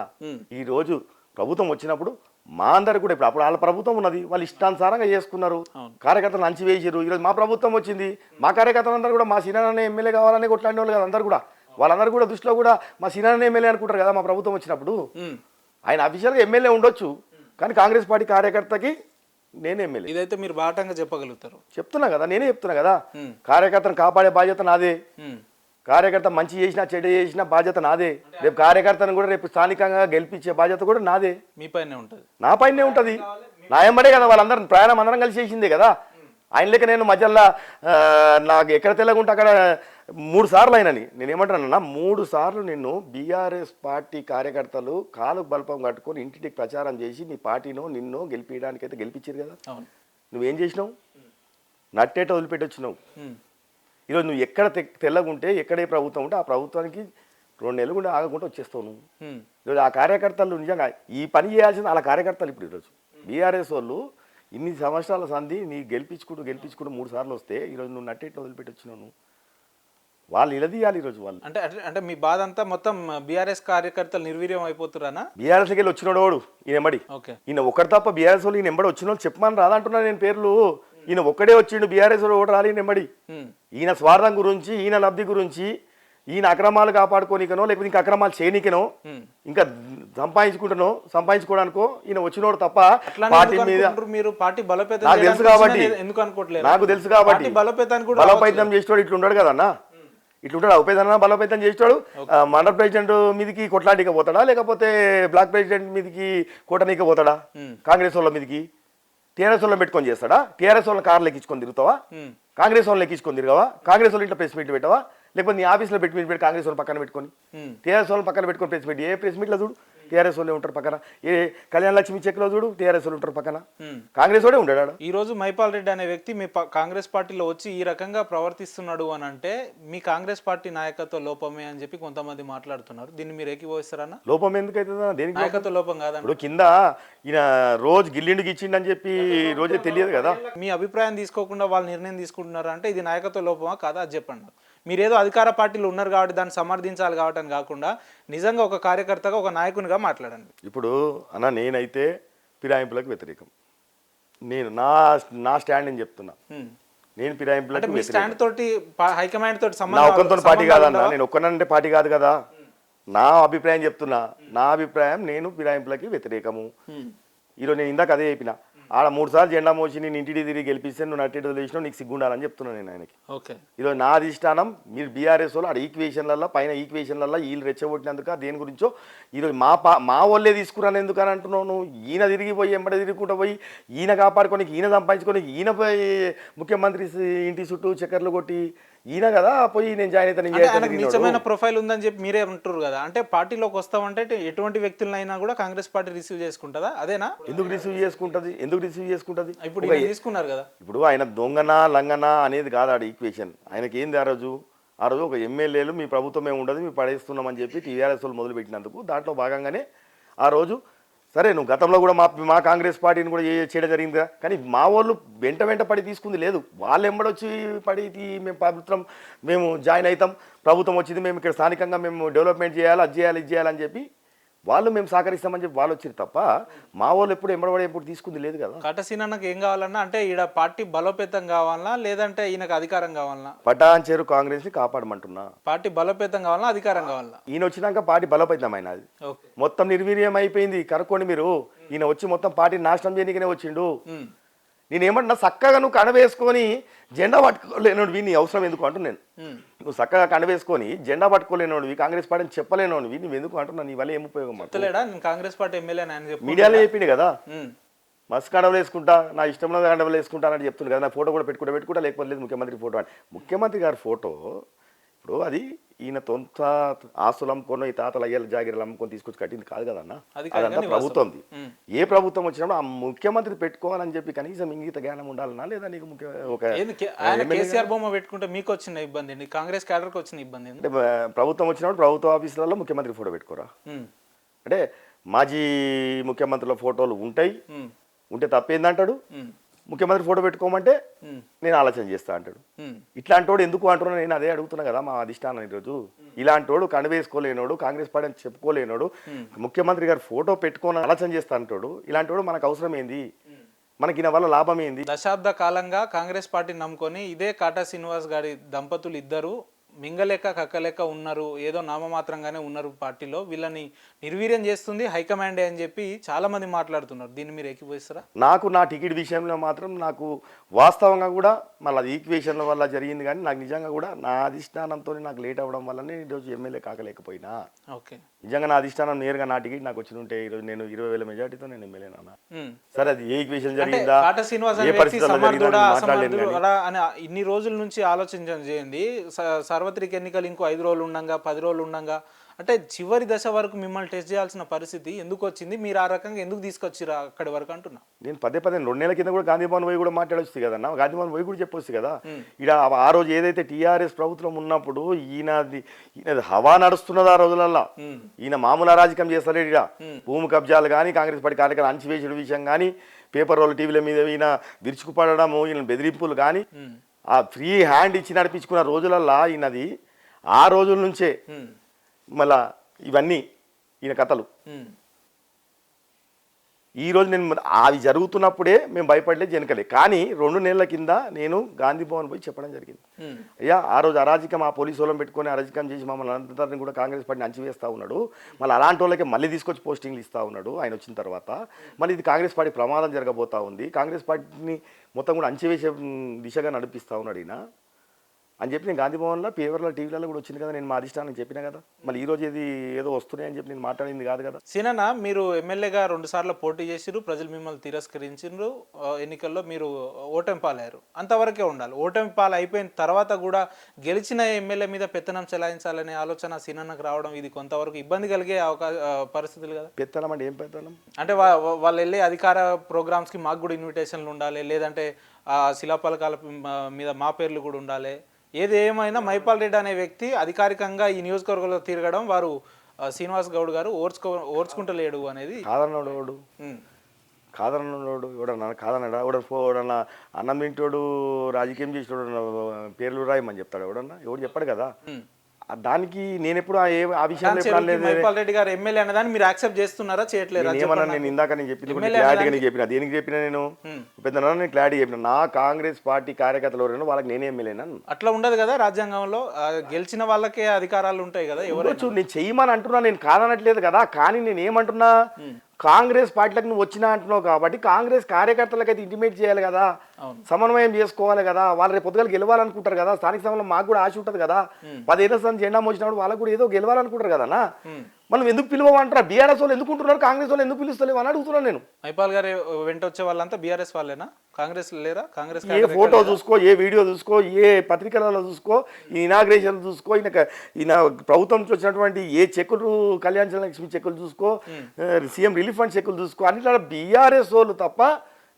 ఈ రోజు ప్రభుత్వం వచ్చినప్పుడు మా అందరు కూడా ఇప్పుడు అప్పుడు వాళ్ళ ప్రభుత్వం ఉన్నది, వాళ్ళు ఇష్టానుసారంగా చేసుకున్నారు, కార్యకర్తలు అంచి వేసారు. ఈరోజు మా ప్రభుత్వం వచ్చింది, మా కార్యకర్తలందరూ కూడా మా సీనానే ఎమ్మెల్యే కావాలని కొట్లాడిన వాళ్ళు కదా అందరు కూడా. వాళ్ళందరూ కూడా దృష్టిలో కూడా మా సీనానే ఎమ్మెల్యే అనుకుంటారు కదా. మా ప్రభుత్వం వచ్చినప్పుడు ఆయన అఫీషియల్గా ఎమ్మెల్యే ఉండొచ్చు, కానీ కాంగ్రెస్ పార్టీ కార్యకర్తకి నేనే ఎమ్మెల్యే. ఇదైతే మీరు బాటంగా చెప్పగలుగుతారు. చెప్తున్నా కదా, నేనే చెప్తున్నా కదా. కార్యకర్తను కాపాడే బాధ్యత నాదే. కార్యకర్త మంచి చేసినా చెడ్డ చేసినా బాధ్యత నాదే. రేపు కార్యకర్తను కూడా రేపు స్థానికంగా గెలిపించే బాధ్యత కూడా నాదే. మీ పైనే ఉంటుంది, నా పైనే ఉంటుంది. నా ఎంబడే కదా వాళ్ళందరూ ప్రయాణం అందరం కలిసి చేసిందే కదా. ఆయన లేక నేను మధ్యలో నాకు ఎక్కడ తెల్లగుంటే అక్కడ 3 సార్లు అయినని నేనేమంటానన్నా, 3 సార్లు నిన్ను బీఆర్ఎస్ పార్టీ కార్యకర్తలు కాలు బల్పం కట్టుకొని ఇంటికి ప్రచారం చేసి నీ పార్టీనో నిన్నో గెలిపించడానికి అయితే గెలిపించారు కదా. నువ్వేం చేసినావు? నట్టేట వదిలిపెట్టి వచ్చినావు. ఈరోజు నువ్వు ఎక్కడ తెల్లగుంటే, ఎక్కడే ప్రభుత్వం ఉంటే ఆ ప్రభుత్వానికి 2 నెలలు కూడా ఆగకుండా వచ్చేస్తావు నువ్వు. ఈరోజు ఆ కార్యకర్తలు నిజంగా ఈ పని చేయాల్సింది వాళ్ళ కార్యకర్తలు. ఇప్పుడు ఈరోజు బీఆర్ఎస్ వాళ్ళు ఇన్ని సంవత్సరాల సంధి నీ గెలిపించుకుంటూ 3 సార్లు వస్తే ఈరోజు నువ్వు నట్టేట వదిలిపెట్టి వచ్చినావు. నువ్వు వాళ్ళు నిలదీయాలి ఈరోజు వాళ్ళు. అంటే అంటే మీ బాధ అంతా మొత్తం బీఆర్ఎస్ కార్యకర్తలు నిర్వీర్యం అయిపోతున్నా? బీఆర్ఎస్కి వెళ్ళి వచ్చినాడు వాడు ఈయన ఎంబడి. ఈయన ఒకటి తప్ప బీఆర్ఎస్ వాళ్ళు ఈయన ఎంబడి వచ్చిన వాళ్ళు చెప్పమని రాదంటున్నా నేను పేర్లు. ఈయన ఒక్కడే వచ్చిండు, బీఆర్ఎస్ ఓటు రాలి ఎంబడి. ఈయన స్వార్థం గురించి, ఈయన లబ్ధి గురించి, ఈయన అక్రమాలు కాపాడుకోనికనో లేకపోతే ఇంకా అక్రమాలు చేయనికనో ఇంకా సంపాదించుకోవడానికో ఈయన వచ్చినోడు తప్ప పార్టీ మీద నాకు తెలుసు కాబట్టి బలోపేతం చేసేవాడు ఇట్లుంటాడు కదన్నా. ఇట్లుంటాడు ఉపేదన బలోపేతం చేసేవాడు. మండల ప్రెసిడెంట్ మీదకి కొట్లాడిక పోతాడా, లేకపోతే బ్లాక్ ప్రెసిడెంట్ మీదకి కోటనీక పోతాడా? కాంగ్రెస్ వాళ్ళ మీదకి టీఆర్ఎస్ వాళ్ళని పెట్టుకొని చేస్తాడా? టీఆర్ఎస్ వాళ్ళని కార్లు ఎక్కించుకొని తిరుగుతావా? కాంగ్రెస్ వాళ్ళని ఎక్కించుకొని తిరగవా? కాంగ్రెస్ వాళ్ళు ఇంట్లో ప్రెస్ మీట్ పెట్టవా? లేకపోతే నీ ఆఫీస్లో పెట్టి కాంగ్రెస్ వాళ్ళని పక్కన పెట్టుకొని టీఆర్ఎస్ వాళ్ళని పక్కన పెట్టుకొని ప్రెస్ మీట్. ఏ ప్రెస్ మీట్లో చూడు టీఆర్ఎస్ వాళ్ళే ఉంటారు పక్కన. ఏ కళ్యాణ లక్ష్మి చెక్లో చూడు టీఆర్ఎస్ వాళ్ళు ఉంటారు పక్కన, కాంగ్రెస్ వాడే ఉంటాడు ఆడ. ఈ రోజు మైపాల్ రెడ్డి అనే వ్యక్తి మీ కాంగ్రెస్ పార్టీలో వచ్చి ఈ రకంగా ప్రవర్తిస్తున్నాడు అని అంటే మీ కాంగ్రెస్ పార్టీ నాయకత్వ లోపమే అని చెప్పి కొంతమంది మాట్లాడుతున్నారు. దీన్ని మీరు ఏకీభవిస్తారన్నా? లోపం ఎందుకైతుందా? దేనికి నాయకత్వ లోపం కాదండి. ఇప్పుడు కింద ఈయన రోజు గిల్లిండికి ఇచ్చిండని చెప్పి రోజే తెలియదు కదా. మీ అభిప్రాయం తీసుకోకుండా వాళ్ళు నిర్ణయం తీసుకుంటున్నారు అంటే ఇది నాయకత్వ లోపమా కాదా అది చెప్పండి. మీరేదో అధికార పార్టీలు ఉన్నారు కాబట్టి దాన్ని సమర్థించాలి కాబట్టి అని కాకుండా నిజంగా ఒక కార్యకర్తగా ఒక నాయకునిగా మాట్లాడండి. ఇప్పుడు అన్న నేనైతే ఫిరాయింపులకు వ్యతిరేకం. నేను నా స్టాండ్ అని చెప్తున్నా. నేను ఫిరాయింపులకు మీ స్టాండ్ తోటి హైకమాండ్ తోటి నా ఒక్కరితో పార్టీ కాదన్నా, నేను ఒక్కనంటే పార్టీ కాదు కదా. నా అభిప్రాయం చెప్తున్నా. నా అభిప్రాయం నేను ఫిరాయింపులకి వ్యతిరేకము. ఈరోజు నేను ఇందాక అదే చెప్పిన. ఆడ 3 సార్లు జెండా మోసి నేను ఇంటికి తిరిగి గెలిపిస్తే నువ్వు నట్టేటో తెలిసినావు, నీకు సిగ్గుండాలని చెప్తున్నాను నేను ఆయనకి. ఓకే, ఈరోజు నా అధిష్టానం మీరు బీఆర్ఎస్ వాళ్ళు ఆడ ఈక్వేషన్లలో పైన ఈక్వేషన్లలో వీళ్ళు రెచ్చగొట్టినందుక దేని గురించో ఈరోజు మా వాళ్ళే తీసుకురాను ఎందుకని అంటున్నావు నువ్వు. ఈయన తిరిగిపోయి ఎంబడి తిరుగుకుంటూ పోయి ఈయన కాపాడుకొని ఈయన సంపాదించుకొని ఈయన పోయి ముఖ్యమంత్రి ఇంటి చుట్టూ చక్కర్లు కొట్టి ఈయన కదా పోయి నేను జాయిన్ అవుతాను. నిజమైన ప్రొఫైల్ ఉందని చెప్పి మీరే అంటారు కదా. అంటే పార్టీలోకి వస్తామంటే ఎటువంటి వ్యక్తులైనా కూడా కాంగ్రెస్ పార్టీ రిసీవ్ చేసుకుంటుందా? అదేనా? ఎందుకు రిసీవ్ చేసుకుంటది? ఇప్పుడు తీసుకున్నారు కదా. ఇప్పుడు ఆయన దొంగన లంగన అనేది కాదు ఆడ ఈక్వేషన్. ఆయనకి ఏంది ఆ రోజు ఒక ఎమ్మెల్యేలు మీ ప్రభుత్వం ఏమి ఉండదు, మేము పడేస్తున్నామని చెప్పి టీఆర్ఎస్ వాళ్ళు మొదలుపెట్టినందుకు దాంట్లో భాగంగానే ఆ రోజు సరే నువ్వు గతంలో కూడా మా కాంగ్రెస్ పార్టీని కూడా చేయడం జరిగింది. కానీ మా వాళ్ళు వెంట పడి తీసుకుంది లేదు. వాళ్ళు ఎంబడొచ్చి పడి మేము జాయిన్ అవుతాం, ప్రభుత్వం వచ్చింది, మేము ఇక్కడ స్థానికంగా మేము డెవలప్మెంట్ చేయాలి, అది చేయాలి, ఇది చేయాలని చెప్పి వాళ్ళు మేము సహకరిస్తామని చెప్పి వాళ్ళు వచ్చారు తప్ప మా వాళ్ళు ఎప్పుడు ఎంబడబడి ఎప్పుడు తీసుకుంది లేదు కదా. కటసీనన్నకు ఏం కావాలన్నా అంటే ఈడ పార్టీ బలోపేతం కావాలన్నా లేదంటే ఈయనకు అధికారం కావాలన్నా? పటాన్చేరు కాంగ్రెస్ ని కాపాడమంటున్నా. పార్టీ బలోపేతం కావాలన్నా అధికారం కావాలన్నా? ఈయన వచ్చినాక పార్టీ బలోపేతం అయినది, మొత్తం నిర్వీర్యం అయిపోయింది. కనుక్కోండి మీరు. ఈయన వచ్చి మొత్తం పార్టీ నాశనం చేయడానికనే వచ్చిండు. నేనేమంటున్నా చక్కగా నువ్వు కనవేసుకొని జెండా పట్టుకోలేనోడివి నీ అవసరం ఎందుకు అంటున్నాను. నువ్వు చక్కగా కనవేసుకొని జెండా పట్టుకోలేనోడివి, కాంగ్రెస్ పార్టీని చెప్పలేనోడివి, నువ్వు ఎందుకు అంటున్నా? నీ వల్ల ఏం ఉపయోగం? కాంగ్రెస్ పార్టీ ఎమ్మెల్యే మీడియాలో చెప్పింది కదా, మస్తు కండవలు వేసుకుంటా, నా ఇష్టంలో కండవలు వేసుకుంటా అని చెప్తుంది కదా. నా ఫోటో కూడా పెట్టుకుంటా లేకపోతే లేదు ముఖ్యమంత్రి ఫోటో అని. ముఖ్యమంత్రి గారి ఫోటో ఇప్పుడు అది ఈయన తొంత ఆస్తులు అమ్ముకొని ఈ తాతలు అయ్యాల జాగిరలు అమ్ముకొని తీసుకొచ్చి కట్టింది కాదు కదన్న. అదంతా ప్రభుత్వంది. ఏ ప్రభుత్వం వచ్చినప్పుడు ఆ ముఖ్యమంత్రి పెట్టుకోవాలని చెప్పి కనీసం ఇంగిత జ్ఞానం ఉండాలన్నా లేదా నీకు కేసీఆర్ బొమ్మ పెట్టుకుంటే మీకు వచ్చిన ఇబ్బంది, కాంగ్రెస్ క్యాడర్కి వచ్చిన ఇబ్బంది అంటే ప్రభుత్వం వచ్చినప్పుడు ప్రభుత్వ ఆఫీసులలో ముఖ్యమంత్రి ఫోటో పెట్టుకోరా అంటే మాజీ ముఖ్యమంత్రుల ఫోటోలు ఉంటాయి, ఉంటే తప్పేందంటాడు. ముఖ్యమంత్రి ఫోటో పెట్టుకోమంటే నేను ఆలోచన చేస్తా అంటాడు. ఇట్లాంటి వాడు ఎందుకు అంటున్నా నేను అదే అడుగుతున్నా కదా మా అధిష్టానం ఈరోజు. ఇలాంటి వాడు కనివేసుకోలేనోడు, కాంగ్రెస్ పార్టీ అని చెప్పుకోలేనోడు, ముఖ్యమంత్రి గారు ఫోటో పెట్టుకొని ఆలోచన చేస్తా అంటాడు. ఇలాంటి వాడు మనకు అవసరం ఏంది? మనకి ఈయన వల్ల లాభం ఏంది? దశాబ్ద కాలంగా కాంగ్రెస్ పార్టీని నమ్ముకొని ఇదే కాటా శ్రీనివాస్ గారి దంపతులు ఇద్దరు మింగలేక కక్కలేక ఉన్నారు, ఏదో నామమాత్రంగానే ఉన్నారు పార్టీలో. వీళ్ళని నిర్వీర్యం చేస్తుంది హైకమాండే అని చెప్పి చాలా మంది మాట్లాడుతున్నారు. దీన్ని మీరు ఏకీభవిస్తారా? నాకు నా టికెట్ విషయంలో మాత్రం నాకు వాస్తవంగా కూడా మళ్ళీ అది ఈక్వేషన్ల వల్ల జరిగింది. కానీ నాకు నిజంగా కూడా నా అధిష్టానంతో నాకు లేట్ అవ్వడం వల్లనే ఈరోజు ఎమ్మెల్యే కాకలేకపోయినా. ఓకే, నిజంగా నా అధిష్టానం నేరుగా నా టికెట్ నాకు వచ్చి ఉంటే ఈరోజు నేను 20,000 మెజార్టీతో నేను ఎమ్మెల్యే నాన్న. సరే అది ఏ ఈక్వేషన్ జరిగిందా, ఏ పరిస్థితుల్లో ఇన్ని రోజుల నుంచి ఆలోచించడం చేయండి. సార్వత్రిక ఎన్నికలు ఇంకో 5 రోజులు ఉండంగా 10 రోజులు ఉండంగా అంటే చివరి దశ వరకు మిమ్మల్ని టెస్ట్ చేయాల్సిన పరిస్థితి ఎందుకు వచ్చింది? మీరు ఆ రకంగా ఎందుకు తీసుకొచ్చిరా అక్కడి వరకు అంటున్నా. నేను పదే 2 నెలల కింద కూడా గాంధీ భవన్ పోయి కూడా మాట్లాడొచ్చు కదన్నా. గాంధీ భవన్ పోయి కూడా చెప్పొచ్చు కదా. ఇక్కడ ఆ రోజు ఏదైతే టీఆర్ఎస్ ప్రభుత్వం ఉన్నప్పుడు ఈయనది హవా నడుస్తున్నది. ఆ రోజులల్లో ఈయన మామూలు అరాజకం చేస్తారు. ఇక్కడ భూమి కబ్జాలు కానీ కాంగ్రెస్ పార్టీ కార్యక్రమాలు అణచివేసిన విషయం కానీ పేపర్ రోల్ టీవీల మీద ఈయన విరుచుకుపడము, ఈయన బెదిరింపులు కానీ ఆ ఫ్రీ హ్యాండ్ ఇచ్చి నడిపించుకున్న రోజులల్లో ఈయనది ఆ రోజుల నుంచే మళ్ళా ఇవన్నీ ఈయన కథలు. ఈరోజు నేను అవి జరుగుతున్నప్పుడే మేము భయపడలేదు, జనకలే. కానీ 2 నెలల కింద నేను గాంధీ భవన్ పోయి చెప్పడం జరిగింది. అయ్యా ఆ రోజు అరాజకం ఆ పోలీసు వాళ్ళని పెట్టుకొని అరాజకం చేసి మమ్మల్ని అందరినీ కూడా కాంగ్రెస్ పార్టీని అంచివేస్తూ ఉన్నాడు. మళ్ళీ అలాంటి వాళ్ళకి మళ్ళీ తీసుకొచ్చి పోస్టింగ్లు ఇస్తూ ఉన్నాడు ఆయన వచ్చిన తర్వాత. మళ్ళీ ఇది కాంగ్రెస్ పార్టీ ప్రమాదం జరగబోతూ ఉంది, కాంగ్రెస్ పార్టీని మొత్తం కూడా అంచివేసే దిశగా నడిపిస్తూ ఉన్నాడు ఈయన. అని చెప్పి నేను గాంధీ భవన్లో పేపర్లో టీవీలలో కూడా వచ్చింది కదా, నేను మా అధిష్టానం చెప్పినా కదా. మళ్ళీ ఈ రోజు ఏదో వస్తున్నాయని చెప్పి నేను మాట్లాడింది కాదు కదా. సీనన్న, మీరు ఎమ్మెల్యేగా 2 సార్లు పోటీ చేసిరు, ప్రజలు మిమ్మల్ని తిరస్కరించారు, ఎన్నికల్లో మీరు ఓటమి పాలయ్యారు. అంతవరకే ఉండాలి. ఓటమి పాలు అయిపోయిన తర్వాత కూడా గెలిచిన ఎమ్మెల్యే మీద పెత్తనం చెలాయించాలనే ఆలోచన సీనన్నకు రావడం ఇది కొంతవరకు ఇబ్బంది కలిగే పరిస్థితులు కదా. పెత్తనం అంటే ఏం పెత్తనం అంటే వాళ్ళు వెళ్ళే అధికార ప్రోగ్రామ్స్కి మాకు కూడా ఇన్విటేషన్లు ఉండాలి, లేదంటే ఆ శిలాఫలకాల మీద మా పేర్లు కూడా ఉండాలి. ఏది ఏమైనా మైపాల్ రెడ్డి అనే వ్యక్తి అధికారికంగా ఈ నియోజకవర్గంలో తిరగడం వారు శ్రీనివాస్ గౌడ్ గారు ఓర్చుకుంటలేడు అనేది కాదన్నాడు. ఎవడన్నా కాదన్నాడా? ఎవడన్నా అన్నం తింటోడు రాజకీయం చేసేవాడు పేర్లు రాయమని చెప్తాడు ఎవడన్నా? ఎవడు చెప్పాడు కదా. దానికి నేను ఎప్పుడు ఆ విషయంలో మైపాల్ రెడ్డి గారు ఎమ్మెల్యే అనేదాన్ని మీరు యాక్సెప్ట్ చేస్తున్నారా, చేయట్లేరా? ఏమన్నా నేను ఇందాక నేను చెప్పింది క్లారిటీగా చెప్పిన. దేనికి చెప్పినా నేను పెద్ద నేను క్లారిటీ చెప్పిన. నా కాంగ్రెస్ పార్టీ కార్యకర్తలు ఎవరైనా వాళ్ళకి నేనే ఎమ్మెల్యేనా? అట్లా ఉండదు కదా రాజ్యాంగంలో. గెలిచిన వాళ్ళకే అధికారాలు ఉంటాయి కదా. ఎవరు నేను చెయ్యమని అంటున్నా, నేను కాదనట్లేదు కదా. కానీ నేను ఏమంటున్నా, కాంగ్రెస్ పార్టీలకు నువ్వు వచ్చినా అంటున్నావు కాబట్టి కాంగ్రెస్ కార్యకర్తలకు అయితే ఇంటిమేట్ చేయాలి కదా, సమన్వయం చేసుకోవాలి కదా. వాళ్ళు రేపు పొద్దుగాలు గెలవాలనుకుంటారు కదా. స్థానిక సభలో మాకు కూడా ఆశ ఉంటుంది కదా. 10 ఏళ్ళ సంది జెండా మోసినప్పుడు వాళ్ళకు కూడా ఏదో గెలవాలనుకుంటారు కదా. మనం ఎందుకు పిలువమంటారా? బీఆర్ఎస్ వాళ్ళు ఎందుకు ఉంటున్నారు, కాంగ్రెస్ వాళ్ళు ఎందుకు పిలుస్తలేవు అని అడుగుతున్నాను నేను. మైపాల్ గారు వెంట వచ్చే వాళ్ళంతా బీఆర్ఎస్ వాళ్ళేనా, కాంగ్రెస్ లేరా? కాంగ్రెస్ ఏ ఫోటో చూసుకో, ఏ వీడియో చూసుకో, ఏ పత్రికలలో చూసుకో, ఈ ఇనాగ్రేషన్ చూసుకో, ఈయన ప్రభుత్వం నుంచి వచ్చినటువంటి ఏ చెక్కులు, కళ్యాణ లక్ష్మి చెక్కులు చూసుకో, సీఎం రిలీఫ్ ఫండ్ చెక్కులు చూసుకో, అన్నిట్లో బీఆర్ఎస్ వాళ్ళు తప్ప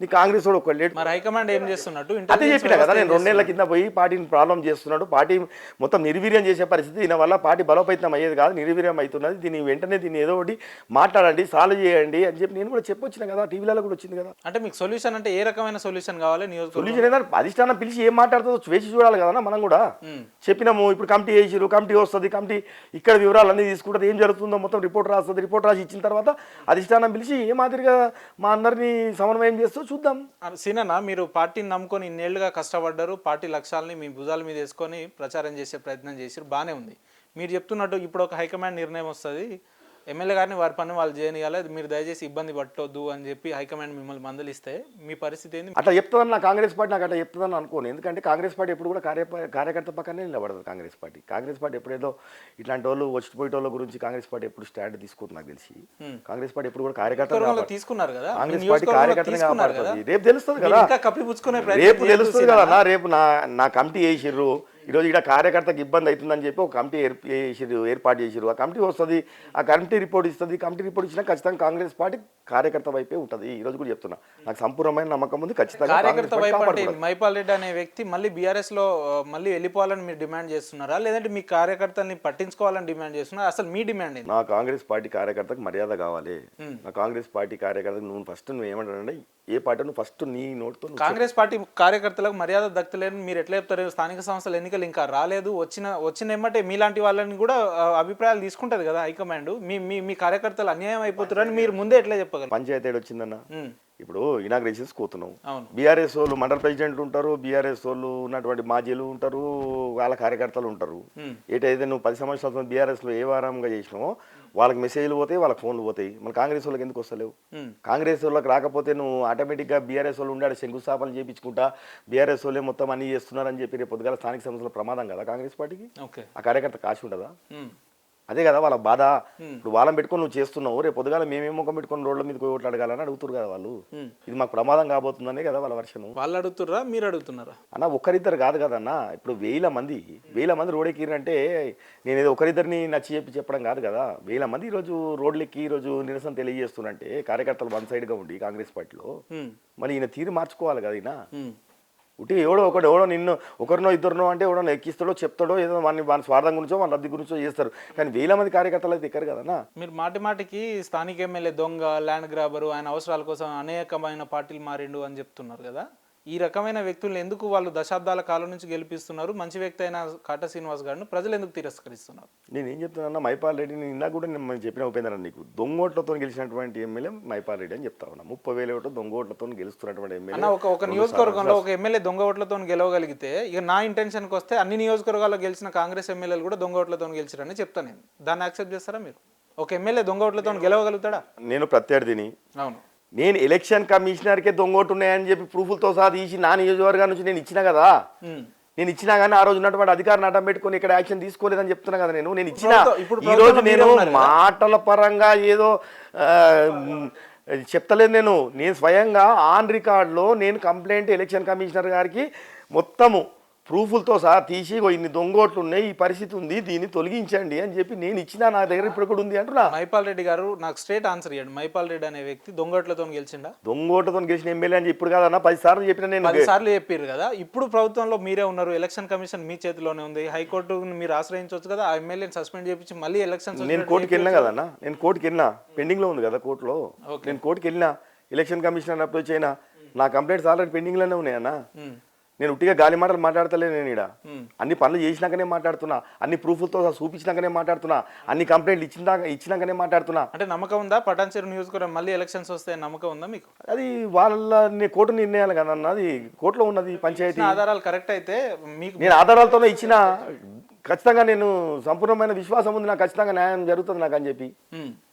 నీ కాంగ్రెస్ వాడు ఒక లేట్. మరి హైకమాండ్ ఏం చేస్తున్నట్టు అదే చెప్పినా కదా నేను. 2 నెలల కింద పోయి పార్టీని ప్రాబ్లం చేస్తున్నాడు, పార్టీ మొత్తం నిర్వీర్యం చేసే పరిస్థితి. దీని వల్ల పార్టీ బలోపేతం అయ్యేది కాదు, నిర్వీర్యం అవుతున్నది. దీన్ని వెంటనే దీన్ని ఏదో ఒకటి మాట్లాడండి, సాల్వ్ చేయండి అని చెప్పి నేను కూడా చెప్పొచ్చిన కదా. టీవీలలో కూడా వచ్చింది కదా. అంటే మీకు సొల్యూషన్ అంటే ఏ రకమైన సొల్యూషన్ కావాలి? సొల్యూషన్ ఏదైనా అధిష్టానం పిలిచి ఏం మాట్లాడుతుందో వేసి చూడాలి కదా. మనం కూడా చెప్పినాము, ఇప్పుడు కమిటీ వేసిరు, కమిటీ వస్తుంది, కమిటీ ఇక్కడ వివరాలు అన్నీ తీసుకుంటుంది, ఏం జరుగుతుందో మొత్తం రిపోర్ట్ రాస్తుంది. రిపోర్ట్ రాసి ఇచ్చిన తర్వాత అధిష్టానం పిలిచి ఏ మాదిరిగా మా అందరినీ సమన్వయం చేస్తూ చూద్దాం. సీనన్న, మీరు పార్టీని నమ్ముకొని ఇన్నేళ్లుగా కష్టపడ్డారు, పార్టీ లక్ష్యాలని మీ భుజాల మీద వేసుకొని ప్రచారం చేసే ప్రయత్నం చేసి బాగానే ఉంది. మీరు చెప్తున్నట్టు ఇప్పుడు ఒక హైకమాండ్ నిర్ణయం వస్తుంది, ఎమ్మెల్యే గారిని వారి పని వాళ్ళు చేయనియాలి, మీరు దయచేసి ఇబ్బంది పట్టొద్దు అని చెప్పి హైకమాండ్ మిమ్మల్ని మందలిస్తే మీ పరిస్థితి ఏంది? అట్లా చెప్తుందని నా కాంగ్రెస్ పార్టీ నాకు అట్లా చెప్తుందని అనుకోను. ఎందుకంటే కాంగ్రెస్ పార్టీ ఎప్పుడు కూడా కార్యకర్త పక్కనే నిలబడదు. కాంగ్రెస్ పార్టీ ఎప్పుడేదో ఇట్లాంటి వాళ్ళు వచ్చిపోయేటోళ్ళ గురించి కాంగ్రెస్ పార్టీ ఎప్పుడు స్టాండ్ తీసుకుంటుంది నాకు తెలిసి. కాంగ్రెస్ పార్టీ ఎప్పుడు కూడా కార్యకర్త తీసుకున్నారు కదా, కాంగ్రెస్ పార్టీ కార్యకర్తనే కాపాడుతుంది. రేపు తెలుస్తుంది కదా, రేపు తెలుస్తుంది కదా. రేపు నా కమిటీ వేసిర్రు, ఈరోజు ఇక్కడ కార్యకర్తకు ఇబ్బంది అవుతుందని చెప్పి ఒక కమిటీ ఏర్పాటు చేసిరు. ఆ కమిటీ వస్తుంది, ఆ కమిటీ రిపోర్ట్ ఇస్తుంది. కమిటీ రిపోర్ట్ ఇచ్చినా ఖచ్చితంగా కాంగ్రెస్ పార్టీ కార్యకర్త వైపే ఉంటుంది. ఈ రోజు కూడా చెప్తున్నా, నాకు సంపూర్ణమైన నమ్మకం ఉంది. ఖచ్చితంగా కార్యకర్త వైపు అంటే మైపాల్ రెడ్డి అనే వ్యక్తి మళ్ళీ బీఆర్ఎస్ లో మళ్ళీ వెళ్ళిపోవాలని మీరు డిమాండ్ చేస్తున్నారా, లేదంటే మీ కార్యకర్తల్ని పట్టించుకోవాలని డిమాండ్ చేస్తున్నారా? అసలు మీ డిమాండ్ ఏంటి? నా కాంగ్రెస్ పార్టీ కార్యకర్తకు మర్యాద కావాలి. నా కాంగ్రెస్ పార్టీ కార్యకర్తకు నువ్వు ఏమంటారంటే ఏ పార్టీ నువ్వు ఫస్ట్ నీ నోటితో కాంగ్రెస్ పార్టీ కార్యకర్తలకు మర్యాద దక్కలేదని మీరు ఎట్లా చెప్తారు? స్థానిక సంస్థల ఎన్నికలు ఇంకా రాలేదు, వచ్చిన ఏమంటే మీలాంటి వాళ్ళని కూడా అభిప్రాయాలు తీసుకుంటది కదా హైకమాండ్. మీ కార్యకర్తలు అన్యాయం అయిపోతారని మీరు ముందే ఎట్లా చెప్పగలరు? పంచాయతీ వచ్చిందన్న, ఇప్పుడు ఇనాగ్రేషన్స్ పోతున్నావు, బీఆర్ఎస్ వాళ్ళు మండల ప్రెసిడెంట్ ఉంటారు, బీఆర్ఎస్ వాళ్ళు ఉన్నటువంటి మాజీలు ఉంటారు, వాళ్ళ కార్యకర్తలు ఉంటారు. ఏటైతే నువ్వు 10 సంవత్సరాల బీఆర్ఎస్ లో ఏ వారంగా చేసినావో వాళ్ళకి మెసేజ్లు పోతాయి, వాళ్ళకి ఫోన్లు పోతాయి. మన కాంగ్రెస్ వాళ్ళకి ఎందుకు వస్తలేవు? కాంగ్రెస్ వాళ్ళకి రాకపోతే నువ్వు ఆటోమేటిక్గా బీఆర్ఎస్ వాళ్ళు ఉండాలి శంకుస్థాపన చేయించుకుంటా బీఆర్ఎస్ వాళ్ళే మొత్తం అన్ని చేస్తున్నారని చెప్పి రేపు పొద్దుగాల స్థానిక సంస్థల ప్రమాదం కదా కాంగ్రెస్ పార్టీకి. ఆ కార్యకర్త కాశీ ఉంటుందా? అదే కదా వాళ్ళ బాధ. ఇప్పుడు వాళ్ళని పెట్టుకొని నువ్వు చేస్తున్నావు, రేపు పొద్దుగాల మేమేం ముఖం పెట్టుకొని రోడ్ల మీద ఓట్లు అడగాలని అడుగుతారు కదా వాళ్ళు. ఇది మాకు ప్రమాదం కాబోతుందనే కదా వాళ్ళ వర్షం. వాళ్ళు అడుగుతుర్రా, మీరు అడుగుతున్నారా? అన్న ఒక్కరిద్దరు కాదు కదన్న, ఇప్పుడు 1000 మంది రోడ్డెక్కిరంటే నేను ఏదో ఒకరిద్దరిని నచ్చి చెప్పడం కాదు కదా. 1000 మంది ఈరోజు రోడ్లెక్కి ఈరోజు నిరసన తెలియజేస్తున్నారంటే కార్యకర్తలు వన్ సైడ్గా ఉండి కాంగ్రెస్ పార్టీలో మరి ఈయన తీరు మార్చుకోవాలి కదా. ఈయన ఉట్టి ఎవడో నిన్ను ఒకరినో ఇద్దరినో అంటే ఎవడో ఎక్కిస్తాడో చెప్తాడో ఏదో వాని స్వార్థం గురించో వాళ్ళ లబ్ధి గురించో చేస్తారు. కానీ 1000 మంది కార్యకర్తలు అయితే ఎక్కరు కదన్నా. మీరు మాటికి స్థానిక ఎమ్మెల్యే దొంగ, ల్యాండ్ గ్రాబరు, ఆయన అవసరాల కోసం అనేకమైన పార్టీలు మారిండు అని చెప్తున్నారు కదా. ఈ రకమైన వ్యక్తులను ఎందుకు వాళ్ళు దశాబ్దాల కాలం నుంచి గెలిపిస్తున్నారు? మంచి వ్యక్తి అయిన కాటా శ్రీనివాస్ గారిని ప్రజలు ఎందుకు తిరస్కరిస్తున్నారు? నేను ఏం చెప్తున్నా, మైపాల్ రెడ్డిని ఇందాక కూడా నేను చెప్పిన ఉపేంద్ర, నీకు దొంగోట్లతో గెలిచినటువంటి ఎమ్మెల్యే మైపాల్ రెడ్డి అని చెప్తా ఉన్నా. 30,000 ఓట్లు దొంగోట్లతో గెలుస్తున్నటువంటి ఎమ్మెల్యే. ఒక నియోజకవర్గంలో ఒక ఎమ్మెల్యే దొంగ ఓట్లతో గెలవగలిగితే ఇక నా ఇంటెన్షన్కి వస్తే అన్ని నియోజకవర్గాల్లో గెలిచిన కాంగ్రెస్ ఎమ్మెల్యేలు కూడా దొంగ ఓట్లతో గెలిచారని చెప్తాను నేను. దాన్ని యాక్సెప్ట్ చేస్తారా మీరు? ఒక ఎమ్మెల్యే దొంగ ఓట్లతో గెలవగలుగుతాడా? నేను ప్రత్యర్థిని. అవును, నేను ఎలక్షన్ కమిషనర్కే దొంగోటు ఉన్నాయని చెప్పి ప్రూఫ్లతో సహా తీసి నా నియోజకవర్గం నుంచి నేను ఇచ్చిన కదా. నేను ఇచ్చినా కానీ ఆ రోజు ఉన్నటువంటి అధికారిని అడ్డం పెట్టుకొని ఇక్కడ యాక్షన్ తీసుకోలేదని చెప్తున్నా కదా నేను ఇచ్చిన ఇప్పుడు ఈ రోజు నేను మాటల పరంగా ఏదో చెప్తలేదు నేను స్వయంగా ఆన్ రికార్డులో నేను కంప్లైంట్ ఎలక్షన్ కమిషనర్ గారికి మొత్తము ప్రూఫ్లతో సహా తీసి ఇన్ని దొంగోట్లు ఉన్నాయి ఈ పరిస్థితి ఉంది దీన్ని తొలగించండి అని చెప్పి నేను ఇచ్చిన నా దగ్గర ఇప్పుడు కూడా ఉంది అంటున్నా. మైపాల్ రెడ్డి గారు నాకు స్ట్రేట్ ఆన్సర్ ఇవ్వండి. మైపాల్ రెడ్డి అనే వ్యక్తి దొంగోట్లతో గెలిచిండా? దొంగోట్లతో గెలిచిన ఎమ్మెల్యే అని ఇప్పుడు కాదన్నా 10 సార్లు చెప్పిన నేను 10 సార్లు చెప్పారు కదా. ఇప్పుడు ప్రభుత్వంలో మీరే ఉన్నారు, ఎలక్షన్ కమిషన్ మీ చేతిలోనే ఉంది, హైకోర్టు మీరు ఆశ్రయించవచ్చు కదా, ఆ ఎమ్మెల్యేని సస్పెండ్ చేయించి మళ్ళీ ఎలక్షన్స్. నేను కోర్టుకి వెళ్ళినా కదన్నా, నేను కోర్టుకి వెళ్ళినా, పెండింగ్ లో ఉంది కదా కోర్టులో. నేను కోర్టుకి వెళ్ళినా, ఎలక్షన్ కమిషనర్ అప్రోచ్ అయినా, నా కంప్లైంట్స్ ఆల్రెడీ పెండింగ్ లోనే ఉన్నాయన్నా. నేను ఉట్టిగా గాలి మాటలు మాట్లాడతలేదు నేను ఇక్కడ. అన్ని పనులు చేసినాకనే మాట్లాడుతున్నా, అన్ని ప్రూఫ్లతో చూపించినాకనే మాట్లాడుతున్నా, అన్ని కంప్లైంట్లు ఇచ్చినాకనే మాట్లాడుతున్నా. అంటే నమ్మకం ఉందా పటాన్చెరు నియోజకవర్గం మళ్ళీ ఎలక్షన్స్ వస్తే నమ్మకం ఉందా మీకు? అది వాళ్ళ కోర్టు నిర్ణయాలు కదా అన్న, అది కోర్టులో ఉన్నది పంచాయతీ. ఆధారాలు కరెక్ట్ అయితే మీకు నేను ఆధారాలతోనే ఇచ్చిన, ఖచ్చితంగా నేను సంపూర్ణమైన విశ్వాసం ఉంది నాకు, ఖచ్చితంగా న్యాయం జరుగుతుంది నాకు అని చెప్పి,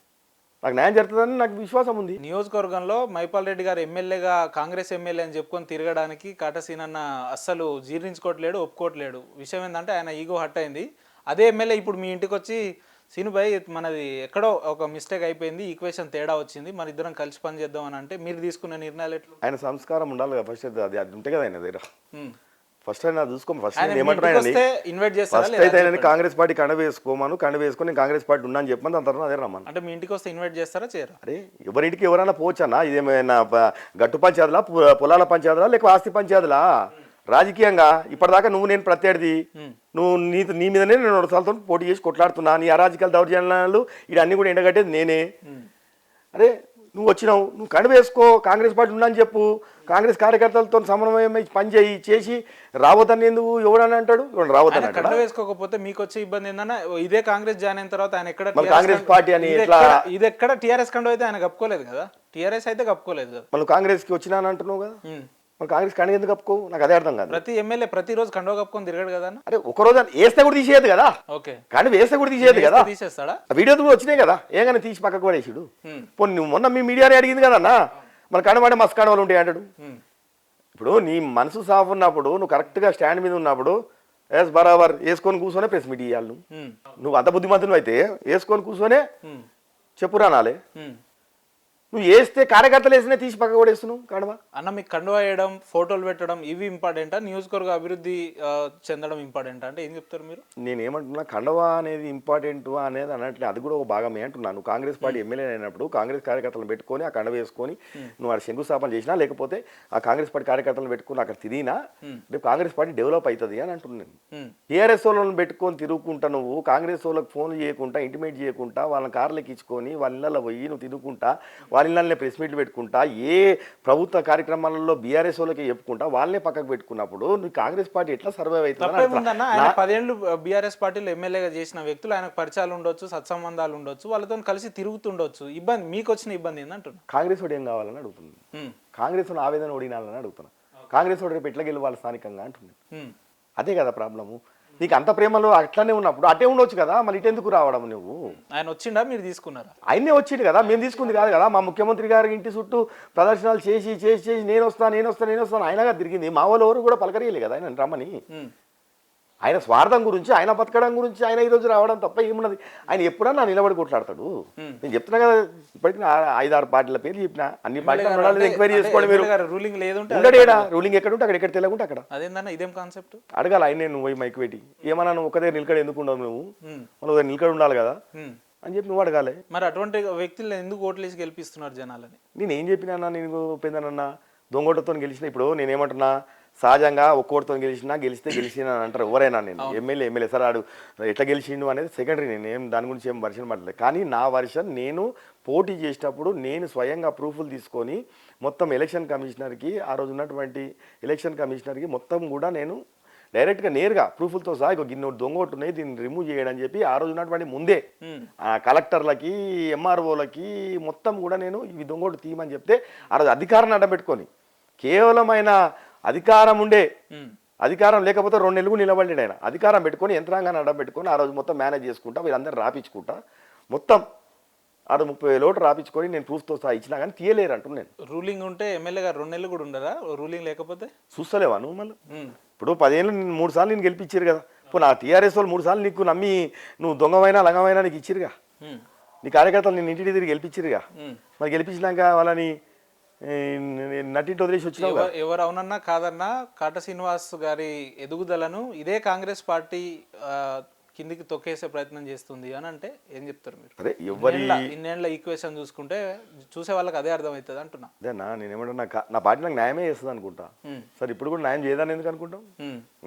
నాకు న్యాయం జరుగుతుందని నాకు విశ్వాసం ఉంది. నియోజకవర్గంలో మైపాల్ రెడ్డి గారు ఎమ్మెల్యేగా కాంగ్రెస్ ఎమ్మెల్యే అని చెప్పుకొని తిరగడానికి కాటసీనన్న అస్సలు జీర్ణించుకోవట్లేడు, ఒప్పుకోవట్లేడు. విషయం ఏంటంటే ఆయన ఈగో హట్ అయింది. అదే ఎమ్మెల్యే ఇప్పుడు మీ ఇంటికి వచ్చి సీనుభాయ్ మనది ఎక్కడో ఒక మిస్టేక్ అయిపోయింది, ఈక్వేషన్ తేడా వచ్చింది, మన ఇద్దరం కలిసి పని చేద్దాం అని అంటే మీరు తీసుకున్న నిర్ణయాలు ఎట్లు? ఆయన సంస్కారం ఉండాలి కదా ఫస్ట్, అది ఉంటే కదా ఆయన దగ్గర. ఫస్ట్ అయినా చూసుకోమని ఫస్ట్ ఏమంటున్నాయండి, ఫస్ట్ అయితే ఆయన కాంగ్రెస్ పార్టీ కండ వేసుకొని నేను కాంగ్రెస్ పార్టీ ఉన్నా అని చెప్పమని దాని తర్వాత అదే రమ్మని. అంటే మీ ఇంటికి వస్తే ఇన్వైట్ చేస్తారా చేయరా? అరే ఎవరింటికి ఎవరైనా పోవచ్చన్నా, ఇదేమైనా గట్టు పంచాయతీలా, పొలాల పంచాయతీలా, లేక ఆస్తి పంచాయతీలా? రాజకీయంగా ఇప్పటిదాకా నువ్వు నేను ప్రత్యర్థి, నువ్వు నీ మీదనే నేను 2 సార్లతో పోటీ చేసి కొట్లాడుతున్నా, నీ అరాజకాల దౌర్జన్యాలు ఇవన్నీ కూడా ఎండగట్టేది నేనే. అరే నువ్వు వచ్చినావు, నువ్వు కండ వేసుకో, కాంగ్రెస్ పార్టీ ఉన్నా అని చెప్పు, కాంగ్రెస్ కార్యకర్తలతో సమన్వయమై పని చేసి రావద్దని ఎందుకు ఎవడని అంటాడు? రావద్దని కండ వేసుకోకపోతే మీకు వచ్చే ఇబ్బంది ఏందన్నా, ఇదే కాంగ్రెస్ జాయిన్ అయిన తర్వాత ఆయన ఎక్కడ కాంగ్రెస్ పార్టీ అని ఇది ఎక్కడ టీఆర్ఎస్ కండ అయితే ఆయన కప్పుకోలేదు కదా, టీఆర్ఎస్ అయితే కప్పుకోలేదు కదా, మనం కాంగ్రెస్ కి వచ్చినా అంటున్నావు కదా, మరి కాంగ్రెస్ కండ ఎందుకు కప్పుకో? నాకు అదే అర్థం కాదు. ప్రతి ఎమ్మెల్యే ప్రతిరోజు కండవ కప్పుకొని తిరగడు కదా. అరే ఒక రోజు వేస్తే కూడా తీసేయదు కదా, ఓకే కానీ వేస్తే కూడా తీసేయదు కదా, తీసేస్తాడా? వీడియోస్ కూడా వచ్చినాయి కదా, ఏమైనా తీసి పక్కకు పడేసాడు. పోనీ నువ్వు మొన్న మీ మీడియానే అడిగింది కదన్నా, మన కనబడే మస్తు కనవాళ్ళు ఉంటాయి అంటాడు. ఇప్పుడు నీ మనసు సాఫ్ ఉన్నప్పుడు, నువ్వు కరెక్ట్గా స్టాండ్ మీద ఉన్నప్పుడు ఎస్ బరాబర్ వేసుకొని కూర్చొనే ప్రెస్ మీట్ ఇవ్వాలి. నువ్వు అంత బుద్ధిమంతులు అయితే వేసుకొని కూర్చొనే చెప్పురా నాలే. నువ్వు వేస్తే కార్యకర్తలు వేసినా తీసి పక్క కూడా వేస్తున్నావు కడవ అన్న. మీకు కండువా వేయడం, ఫోటోలు పెట్టడం ఇవి ఇంపార్టెంటా, నియోజకవర్గ అభివృద్ధి చెందడం ఇంపార్టెంటా అంటే ఏం చెప్తారు మీరు? నేను ఏమంటున్నా, కండవా అనేది ఇంపార్టెంట్ అనేది అన్నట్లే, అది కూడా ఒక భాగమే అంటున్నా. నువ్వు కాంగ్రెస్ పార్టీ ఎమ్మెల్యే అయినప్పుడు కాంగ్రెస్ కార్యకర్తలను పెట్టుకొని ఆ కండవ వేసుకొని నువ్వు అక్కడ శంకుస్థాపన చేసినా, లేకపోతే ఆ కాంగ్రెస్ పార్టీ కార్యకర్తలను పెట్టుకుని అక్కడ తిరిగినా రేపు కాంగ్రెస్ పార్టీ డెవలప్ అవుతుంది అని అంటున్నాను. టీఆర్ఎస్ వాళ్ళని పెట్టుకొని తిరుగుకుంటా, నువ్వు కాంగ్రెస్ వాళ్ళకి ఫోన్ చేయకుండా, ఇంటిమేట్ చేయకుండా, వాళ్ళని కార్లకు ఇచ్చుకొని వాళ్ళ ఇళ్ళలో పోయి నువ్వు తిరుగుకుంటా, వాళ్ళ ఇళ్ళనే ప్రెస్ మీట్లు పెట్టుకుంటా, ఏ ప్రభుత్వ కార్యక్రమాలలో బీఆర్ఎస్ వాళ్ళకి చెప్పుకుంటా వాళ్ళనే పక్కకు పెట్టుకున్నప్పుడు నువ్వు కాంగ్రెస్ పార్టీ ఎట్లా సర్వైవ్ అవుతుంది? ఆయన 10 ఏళ్ళు బీఆర్ఎస్ పార్టీలో ఎమ్మెల్యేగా చేసిన వ్యక్తులు, ఆయనకు పరిచయాలు ఉండొచ్చు, సత్సంబంధాలు ఉండొచ్చు, వాళ్ళతో కలిసి తిరుగుతుండొచ్చు. ఇబ్బంది మీకు వచ్చిన ఇబ్బంది ఏంటంటున్నా? కాంగ్రెస్ వాడు ఏం కావాలని అడుగుతుంది, కాంగ్రెస్ వాడు ఆవేదన ఓడినాలని అడుగుతున్నా, కాంగ్రెస్ వాడు రేపు ఎట్లా గెలవాలి స్థానికంగా అంటున్నాను. అదే కదా ప్రాబ్లము. నీకు అంత ప్రేమలో అట్లనే ఉన్నప్పుడు అటే ఉండొచ్చు కదా, మళ్ళీ ఇటు ఎందుకు రావడం? నువ్వు ఆయన వచ్చిండా, మీరు తీసుకున్నారా? ఆయనే వచ్చిండు కదా, మేము తీసుకుంది కాదు కదా. మా ముఖ్యమంత్రి గారి ఇంటి చుట్టూ ప్రదర్శనలు చేసి నేను వస్తాను ఆయనగా తిరిగింది. మా వాళ్ళు ఎవరు కూడా పలకరియలే కదా ఆయన రమ్మని. ఆయన స్వార్థం గురించి, ఆయన బతకడం గురించి ఆయన ఈరోజు రావడం తప్ప ఏమున్నది? ఆయన ఎప్పుడన్నా నిలబడి కొట్లాడతాడు. నేను చెప్తున్నా కదా, ఇప్పటికీ 5-6 పార్టీల పేర్లు చెప్పిన, అన్ని పార్టీలు ఎంక్వైరీ చేసుకోండి మీరు. రూలింగ్ లేదు, రూలింగ్ ఎక్కడ ఉంటే అక్కడ, ఎక్కడ తెలియకుంటే అక్కడ. అదేందన్నా ఇదేం కాన్సెప్ట్? అడగాలి ఆయన, నువ్వు పోయి మైక్ పెట్టి ఏమన్నా నువ్వు ఒకదే నిలకడ ఎందుకు ఉండవు, నువ్వు మనం నిలకడ ఉండాలి కదా అని చెప్పి నువ్వు అడగాలి. మరి అటువంటి వ్యక్తులు ఎందుకు ఓట్లేసి గెలిపిస్తున్నారు జనాలని? నేను ఏం చెప్పినా, నేను పెందనన్నా దొంగోటతో గెలిచిన. ఇప్పుడు నేనేమంటున్నా, సహజంగా ఒక్కోటితో గెలిచిన అంటారు ఎవరైనా. నేను ఎమ్మెల్యే సార్ ఆడు ఎట్లా గెలిచిండు అనేది సెకండరీ, నేను దాని గురించి ఏం వర్షన్ మాట్లాడలేదు. కానీ నా వర్షన్, నేను పోటీ చేసేటప్పుడు నేను స్వయంగా ప్రూఫ్లు తీసుకొని మొత్తం ఎలక్షన్ కమిషనర్కి, ఆ రోజు ఉన్నటువంటి ఎలక్షన్ కమిషనర్కి మొత్తం కూడా నేను డైరెక్ట్గా నేరుగా ప్రూఫ్లతో సహా ఇక గిన్నె దొంగోటు ఉన్నాయి, దీన్ని రిమూవ్ చేయడం అని చెప్పి ఆ రోజు ఉన్నటువంటి ముందే కలెక్టర్లకి, ఎంఆర్ఓలకి మొత్తం కూడా నేను ఇవి దొంగోటు తీయమని చెప్తే, ఆ రోజు అధికారాన్ని అడ్డపెట్టుకొని, కేవలం ఆయన అధికారం ఉండే, అధికారం లేకపోతే 2 నెలలు నిలబడి ఆయన అధికారం పెట్టుకొని యంత్రాంగాన్ని అడ్డం పెట్టుకొని ఆ రోజు మొత్తం మేనేజ్ చేసుకుంటా, వీళ్ళందరూ రాపించుకుంటా మొత్తం ఆడ 30,000 ఓట్లు రాపించుకొని నేను ప్రూఫ్తో సహా ఇచ్చినా కానీ తీయలేరు అంటున్నాను నేను. రూలింగ్ ఉంటే ఎమ్మెల్యే గారు 2 నెలలు కూడా ఉండరా రూలింగ్ లేకపోతే? చూస్తలేవా నువ్వు మళ్ళీ? ఉమ్, ఇప్పుడు 10 ఏళ్ళు 3 సార్లు నేను గెలిపించారు కదా. ఇప్పుడు నా టీఆర్ఎస్ వాళ్ళు 3 సార్లు నీకు నమ్మి నువ్వు దొంగమైనా లంగమైనా నీకు ఇచ్చిరుగా. ఉమ్, నీ కార్యకర్తలు నేను ఇంటికి తిరిగి గెలిపించిరుగా. ఉమ్. మరి గెలిపించినాక వాళ్ళని నటింటి వదిలేసి వచ్చినావు కదా. ఎవరు అవునన్నా కాదన్నా కాట శ్రీనివాస్ గారి ఎదుగుదలను ఇదే కాంగ్రెస్ పార్టీ కిందికి తొక్కేసే ప్రయత్నం చేస్తుంది అని అంటే ఏం చెప్తారు మీరు? అదే ఎవరి ఇన్నేళ్ల ఈక్వేషన్ చూసుకుంటే చూసే వాళ్ళకి అదే అర్థమవుతుంది అంటున్నా. అదేనా నేనేమంటున్నా నా పార్టీ నాకు న్యాయమే చేస్తుంది అనుకుంటా. సరే ఇప్పుడు కూడా న్యాయం చేయదని ఎందుకు అనుకుంటాం?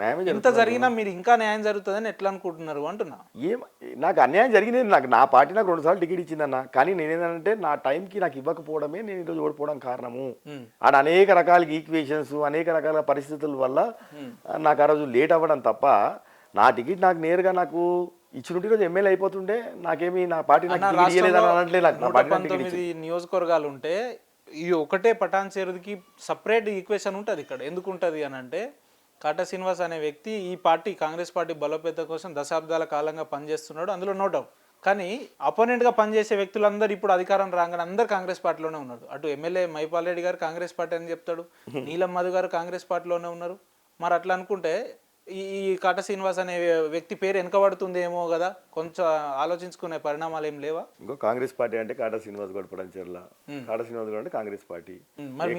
న్యాయమే ఇంత జరిగినా మీరు ఇంకా న్యాయం జరుగుతుందని ఎట్లా అనుకుంటున్నారు అంటున్నా. ఏం నాకు అన్యాయం జరిగింది. నా పార్టీ నాకు 2 సార్లు టికెట్ ఇచ్చిందన్న. కానీ నేనేంటంటే నా టైంకి నాకు ఇవ్వకపోవడమే నేను ఈరోజు ఓడిపోవడం కారణము. ఆడ అనేక రకాల ఈక్వేషన్స్ అనేక రకాల పరిస్థితుల వల్ల నాకు ఆ రోజు లేట్ అవ్వడం తప్ప నా టికెట్ నాకు నేరుగా నాకు ఇచ్చినట్టు రోజు ఎమ్మెల్యే అయిపోతుండే నాకేమి నా పార్టీ నాకు టికెట్ ఇవ్వలేదని అనట్లేదు. నాకు నా పార్టీ నాకు టికెట్ 19 నియోజకవర్గాలు ఉంటే ఈ ఒకటే పటాన్ చెరువుకి సపరేట్ ఈక్వేషన్ ఉంటుంది ఇక్కడ. ఎందుకు ఉంటుంది అని అంటే కాటా శ్రీనివాస్ అనే వ్యక్తి ఈ పార్టీ కాంగ్రెస్ పార్టీ బలోపేతం కోసం దశాబ్దాల కాలంగా పనిచేస్తున్నాడు, అందులో నో డౌట్. కానీ అపోనెంట్గా పనిచేసే వ్యక్తులందరూ ఇప్పుడు అధికారం రాగానే అందరు కాంగ్రెస్ పార్టీలోనే ఉన్నారు. అటు ఎమ్మెల్యే మైపాల్ రెడ్డి గారు కాంగ్రెస్ పార్టీ అని చెప్తాడు, నీలం మధు గారు కాంగ్రెస్ పార్టీలోనే ఉన్నారు. మరి అట్లా అనుకుంటే ఈ కాటా శ్రీనివాస్ అనే వ్యక్తి పేరు వెనకబడుతుందేమో కదా, కొంచెం ఆలోచించుకునే పరిణామాలు ఏం లేవా? ఇంకో కాంగ్రెస్ పార్టీ అంటే కాటా శ్రీనివాస్ గౌడ్ పడంచెర్ల, కాటా శ్రీనివాస్ గౌడ్ అంటే కాంగ్రెస్ పార్టీ. మరి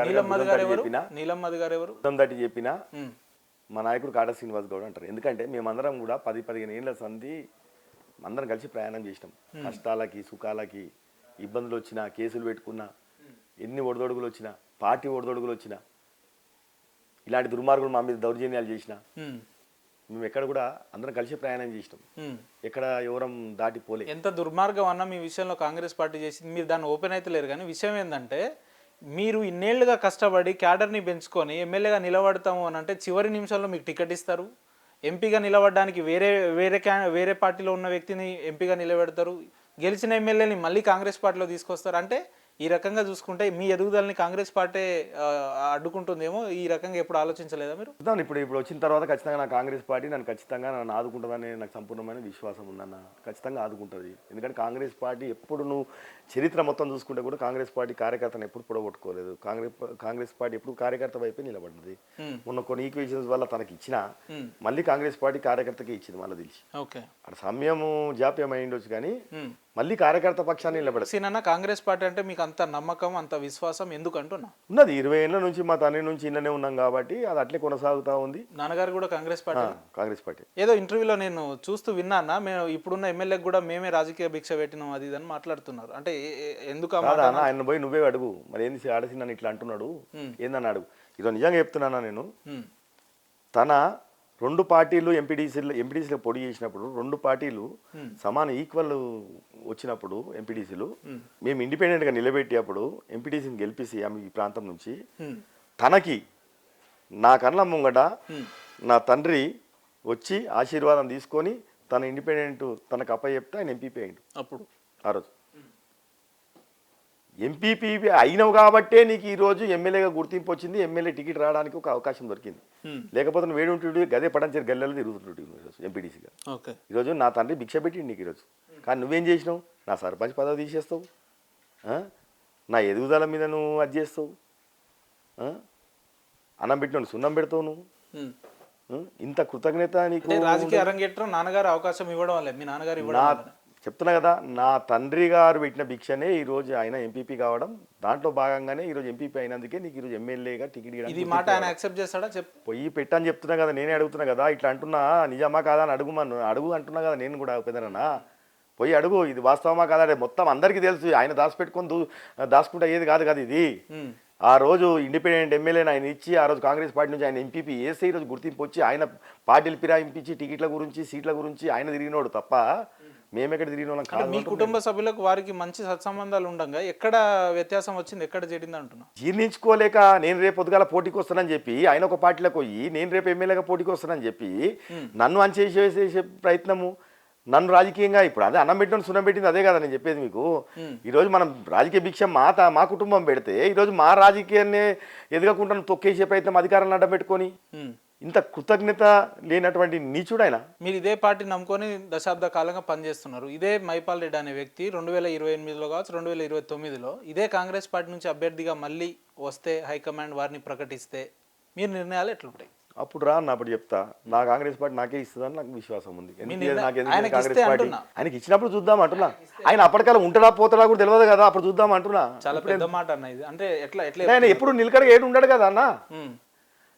నీలం మధు గారు ఎవరు దట్టి చెప్పినా మా నాయకుడు కాటా శ్రీనివాస్ గౌడ్ అంటారు. ఎందుకంటే మేమందరం కూడా 10-15 ఏళ్ళ సంధి అందరం కలిసి ప్రయాణం చేసినాం. కష్టాలకి సుఖాలకి ఇబ్బందులు వచ్చినా కేసులు పెట్టుకున్నా ఎన్ని ఒడిదొడుగులు వచ్చినా పార్టీ ఒడిదొడుగులు వచ్చినా ఇలాంటి దుర్మార్గులు మా మీద దౌర్జన్యాలు చేసినా మేము ఎక్కడ కూడా అందరం కలిసి ప్రయాణం చేసినాం. ఎక్కడ ఎవరం దాటిపోలే. ఎంత దుర్మార్గం అన్నా మీ విషయంలో కాంగ్రెస్ పార్టీ చేసింది, మీరు దాన్ని ఓపెన్ అయితే లేరు. కానీ విషయం ఏంటంటే మీరు ఇన్నేళ్లుగా కష్టపడి క్యాడర్ని పెంచుకొని ఎమ్మెల్యేగా నిలబడతాము అని అంటే చివరి నిమిషంలో మీకు టికెట్ ఇస్తారు. ఎంపీగా నిలబడడానికి వేరే పార్టీలో ఉన్న వ్యక్తిని ఎంపీగా నిలబెడతారు. గెలిచిన ఎమ్మెల్యేని మళ్ళీ కాంగ్రెస్ పార్టీలో తీసుకొస్తారు. అంటే ఈ రకంగా చూసుకుంటే మీ ఎదుగుదలని కాంగ్రెస్ పార్టీ అడ్డుకుంటుందేమో. ఈ రకంగా ఎప్పుడు ఆలోచించలేదా మీరు? ఇప్పుడు వచ్చిన తర్వాత ఖచ్చితంగా నా కాంగ్రెస్ పార్టీ నన్ను ఆదుకుంటుందని నాకు సంపూర్ణమైన విశ్వాసం ఉందన్న. ఖచ్చితంగా ఆదుకుంటుంది. ఎందుకంటే కాంగ్రెస్ పార్టీ ఎప్పుడు నువ్వు చరిత్ర మొత్తం చూసుకుంటే కూడా కాంగ్రెస్ పార్టీ కార్యకర్తను ఎప్పుడు పొడగొట్టుకోలేదు. కాంగ్రెస్ పార్టీ ఎప్పుడు కార్యకర్త వైపే నిలబడ్డది. మొన్న కొన్ని ఈక్వేషన్స్ వల్ల తనకి ఇచ్చినా మళ్ళీ కాంగ్రెస్ పార్టీ కార్యకర్తకి ఇచ్చింది. మళ్ళీ తెలిసి అక్కడ సమయము జాప్యం అయిండొచ్చు కానీ మళ్ళీ కార్యకర్త పక్షాన్ని నిలబడదు. కాంగ్రెస్ పార్టీ అంటే మీకు అంత నమ్మకం అంత విశ్వాసం ఎందుకు అంటున్నా? ఉన్నది 20 ఏళ్ళ నుంచి మా తండ్రి నుంచి ఇన్ననే ఉన్నాం కాబట్టి అది అట్లే కొనసాగుతా ఉంది. నాన్నగారు కూడా కాంగ్రెస్ పార్టీ ఏదో ఇంటర్వ్యూలో నేను చూస్తూ విన్నానా, మేము ఇప్పుడున్న ఎమ్మెల్యేకి కూడా మేమే రాజకీయ భిక్ష పెట్టినాం అది ఇదని మాట్లాడుతున్నారు. అంటే ఎందుకు ఆయన పోయి నువ్వే అడుగు మరి ఏంది ఆడసి నన్ను ఇట్లా అంటున్నాడు ఏందని అడుగు. ఇదో నిజంగా చెప్తున్నానా నేను. తన 2 పార్టీలు ఎంపీటీసీలో పొడి చేసినప్పుడు 2 పార్టీలు సమాన ఈక్వల్ వచ్చినప్పుడు ఎంపీటీసీలు మేము ఇండిపెండెంట్గా నిలబెట్టేప్పుడు ఎంపీటీసీని గెలిపిసి ఆమె ఈ ప్రాంతం నుంచి తనకి నా కళ్ళ ముంగట నా తండ్రి వచ్చి ఆశీర్వాదం తీసుకొని తన ఇండిపెండెంట్ తనకు అప్పచెప్తే ఆయన ఎంపీపీ అయిండు. అప్పుడు ఆ రోజు ఎంపీపీ అయినవు కాబట్టే నీకు ఈరోజు ఎమ్మెల్యేగా గుర్తింపు వచ్చింది. ఎమ్మెల్యే టికెట్ రావడానికి ఒక అవకాశం దొరికింది. లేకపోతే నువ్వు వేడుంటుడు గదే పడంచేరు గల్లెలు తిరుగుతుంటు ఈరోజు ఎంపీటీసీగా. ఈరోజు నా తండ్రి భిక్ష పెట్టిండు నీకు ఈరోజు. కానీ నువ్వేం చేసినావు? నా సర్పంచ్ పదవి తీసేస్తావు, నా ఎదుగుదల మీద నువ్వు అది చేస్తావు, అన్నం పెట్టిన సున్నం పెడతావు నువ్వు. ఇంత కృతజ్ఞత నీకు రాజకీయ అరంగేట్రం నాన్నగారు అవకాశం ఇవ్వడం వల్లే మీ నాన్నగారు ఇవ్వడం. చెప్తున్నా కదా, నా తండ్రి గారు పెట్టిన భిక్షనే ఈరోజు ఆయన ఎంపీపీ కావడం. దాంట్లో భాగంగానే ఈరోజు ఎంపీపీ అయినందుకే నీకు ఈరోజు ఎమ్మెల్యేగా టికెట్ ఇది మాట ఆయన యాక్సెప్ట్ చేస్తాడా? పోయి పెట్టని చెప్తున్నా కదా, నేనే అడుగుతున్నా కదా. ఇట్లా అంటున్నా నిజమా కాదా అని అడుగు అంటున్నా కదా నేను కూడా. పెద్దనా పోయి అడుగు, ఇది వాస్తవమా కాదా. మొత్తం అందరికీ తెలుసు ఆయన దాచుకుంటా ఏది కాదు కదా ఇది. ఆ రోజు ఇండిపెండెంట్ ఎమ్మెల్యేని ఆయన ఇచ్చి ఆ రోజు కాంగ్రెస్ పార్టీ నుంచి ఆయన ఎంపీపీ వేస్తే ఈరోజు గుర్తింపు వచ్చి ఆయన పార్టీలు ఫిరాయింపించి టికెట్ల గురించి సీట్ల గురించి ఆయన తిరిగినోడు తప్ప మేమెక్కడ తిరిగిన వాళ్ళం కాదు. మీ కుటుంబ సభ్యులకు వారికి మంచి సత్సంబంధాలు ఉండగా ఎక్కడ వ్యత్యాసం వచ్చింది, ఎక్కడ చెడింది అంటున్నా? జీర్ణించుకోలేక నేను రేపు పొద్దుగాల పోటీకి వస్తానని చెప్పి ఆయన ఒక పార్టీలోకి పోయి నేను రేపు ఎమ్మెల్యేగా పోటీకి వస్తానని చెప్పి నన్ను అంచేసే ప్రయత్నము, నన్ను రాజకీయంగా ఇప్పుడు అదే అన్నం పెట్టిన సున్నం పెట్టింది అదే కదా నేను చెప్పేది మీకు. ఈరోజు మనం రాజకీయ భిక్ష మా కుటుంబం పెడితే ఈరోజు మా రాజకీయాన్ని ఎదగకుండా తొక్కేసే ప్రయత్నం అధికారాన్ని అడ్డం పెట్టుకొని ఇంత కృతజ్ఞత లేనటువంటి నీచుడైనా. మీరు ఇదే పార్టీ నమ్ముకొని దశాబ్ద కాలంగా పనిచేస్తున్నారు. ఇదే మైపాల్ రెడ్డి అనే వ్యక్తి 2028లో కావచ్చు 2029లో ఇదే కాంగ్రెస్ పార్టీ నుంచి అభ్యర్థిగా మళ్ళీ వస్తే హైకమాండ్ వారిని ప్రకటిస్తే మీరు నిర్ణయాలు ఎట్లుంటాయి? అప్పుడు రా అన్న, అప్పుడు చెప్తా. నా కాంగ్రెస్ పార్టీ నాకే ఇస్తుందని నాకు విశ్వాసం ఉంది. ఆయనకి కాంగ్రెస్ ఇస్తే పార్టీ అంటున్నా. ఆయనకి ఇచ్చినప్పుడు చూద్దాం అంటున్నా. ఆయన అప్పటికాలం ఉంటాడా పోతాడా కూడా తెలియదు కదా, అప్పుడు చూద్దాం అంటున్నా. చాలా పెద్ద మాట అన్న ఇది. అంటే ఎట్లా ఆయన ఎప్పుడు నిలకడగా ఏడు ఉండడు కదా అన్న.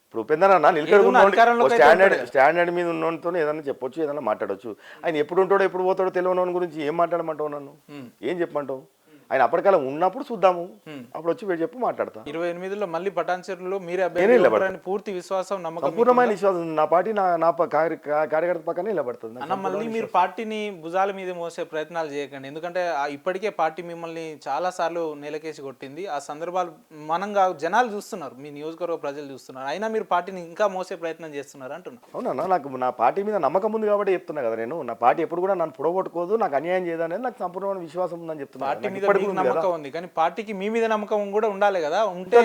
ఇప్పుడు ఉపేందర్ అన్న నిలకడ స్టాండర్డ్ మీద ఉన్నోనితో ఏదైనా చెప్పొచ్చు, ఏదైనా మాట్లాడొచ్చు. ఆయన ఎప్పుడు ఉంటాడో ఎప్పుడు పోతాడో తెలియని గురించి ఏం మాట్లాడమంటావు? నన్ను ఏం చెప్పమంటావు? ఆయన అప్పటికాలం ఉన్నప్పుడు చూద్దాము, అప్పుడు వచ్చి వీడు చెప్పి మాట్లాడతా. 28లో మళ్ళీ పటాన్చెరులో మీరే అభ్యర్థి పూర్తి విశ్వాసం, నమ్మకం, సంపూర్ణమైన విశ్వాసం. నా పార్టీ నా కార్యకర్త పక్కనే నిలబడుతుంది అన్న. మళ్ళీ మీరు పార్టీని భుజాల మీద మోసే ప్రయత్నాలు చేయకండి. ఎందుకంటే ఇప్పటికే పార్టీ మిమ్మల్ని చాలా సార్లు నేలకేసి కొట్టింది. ఆ సందర్భాలు మనంగా జనాలు చూస్తున్నారు, మీ నియోజకవర్గ ప్రజలు చూస్తున్నారు. అయినా మీరు పార్టీని ఇంకా మోసే ప్రయత్నం చేస్తున్నారు అంటున్నా. అవునన్నా, నాకు నా పార్టీ మీద నమ్మకం ఉంది కాబట్టి చెప్తున్నా కదా. నేను నా పార్టీ ఎప్పుడు కూడా నన్ను పొడగొట్టుకోదు, నాకు అన్యాయం చేయదనేది నాకు సంపూర్ణమైన విశ్వాసం ఉందని చెప్తున్నా. పార్టీ మీద నమ్మకం ఉంది, కానీ పార్టీకి మీ మీద నమ్మకం కూడా ఉండాలి కదా. ఉంటే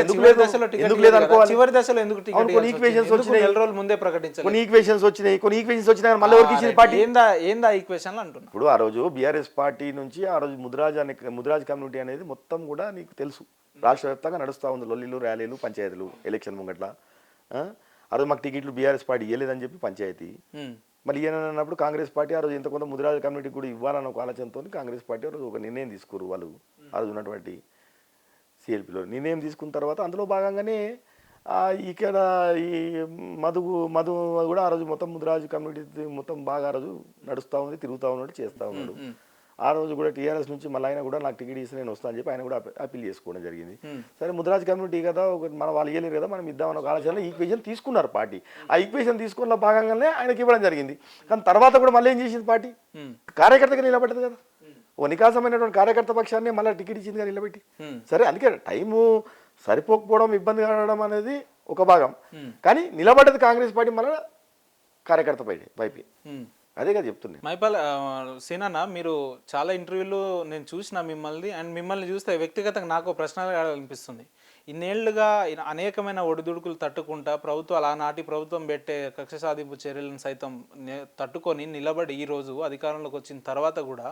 చివరి దశలో ఎందుకు ముందే ప్రకటించాలి? కొన్ని ఈక్వేషన్స్ వచ్చినాయి మళ్ళీ ఎవరికి ఇచ్చింది పార్టీ? ఏందా ఈక్వేషన్ అంటున్నా. ఇప్పుడు ఆ రోజు బీఆర్ఎస్ పార్టీ నుంచి ఆ రోజు ముదిరాజ్ కమ్యూనిటీ అనేది మొత్తం కూడా నీకు తెలుసు, రాష్ట్ర వ్యాప్తంగా నడుస్తూ ఉంది. లొల్లిలు, ర్యాలీలు, పంచాయతీలు, ఎలక్షన్ ముంగట్ల. ఆ రోజు మాకు టికెట్లు బీఆర్ఎస్ పార్టీ ఇవ్వలేదని చెప్పి పంచాయతీ. మళ్ళీ ఈయనన్నప్పుడు కాంగ్రెస్ పార్టీ ఆ రోజు ఇంత కొంత ముదిరాజు కమ్యూనిటీ కూడా ఇవ్వాలన్న ఒక ఆలోచనతో కాంగ్రెస్ పార్టీ ఆ రోజు ఒక నిర్ణయం తీసుకోరు. వాళ్ళు ఆ రోజు ఉన్నటువంటి సిఎల్పిలో నిర్ణయం తీసుకున్న తర్వాత అందులో భాగంగానే ఇక్కడ ఈ మధు కూడా ఆ రోజు మొత్తం ముదిరాజు కమ్యూనిటీ మొత్తం బాగా ఆ రోజు నడుస్తూ ఉంది, తిరుగుతూ ఉన్నాడు, చేస్తూ ఉన్నాడు. ఆ రోజు కూడా టీఆర్ఎస్ నుంచి మళ్ళీ ఆయన కూడా నాకు టికెట్ ఇస్తే నేను వస్తాను అని చెప్పి ఆయన కూడా అప్పీల్ చేసుకోవడం జరిగింది. సరే ముదిరాజ్ కమ్యూనిటీ కదా, మన వాళ్ళు ఇవ్వలేరు కదా, మనం ఇద్దామన్న ఒక ఆలోచనలో ఈక్వేషన్ తీసుకున్నారు పార్టీ. ఆ ఈక్వేషన్ తీసుకున్న భాగంగానే ఆయనకి ఇవ్వడం జరిగింది. కానీ తర్వాత కూడా మళ్ళీ ఏం చేసింది పార్టీ? కార్యకర్తగా నిలబడ్డది కదా, ఓ నికాసమైనటువంటి కార్యకర్త పక్షాన్ని మళ్ళీ టికెట్ ఇచ్చింది కదా నిలబెట్టి. సరే, అందుకే టైము సరిపోకపోవడం, ఇబ్బంది కావడం అనేది ఒక భాగం. కానీ నిలబడ్డది కాంగ్రెస్ పార్టీ మళ్ళీ కార్యకర్త వైపు. అదే కదా చెప్తుంది. మైపాల్ సీనన్న, మీరు చాలా ఇంటర్వ్యూలు నేను చూసిన మిమ్మల్ని, అండ్ మిమ్మల్ని చూస్తే వ్యక్తిగతంగా నాకు ప్రశ్న అనిపిస్తుంది. ఇన్నేళ్లుగా అనేకమైన ఒడిదుడుకులు తట్టుకుంటా ప్రభుత్వాలు, ఆనాటి ప్రభుత్వం పెట్టే కక్ష సాధింపు చర్యలను సైతం తట్టుకొని నిలబడి ఈరోజు అధికారంలోకి వచ్చిన తర్వాత కూడా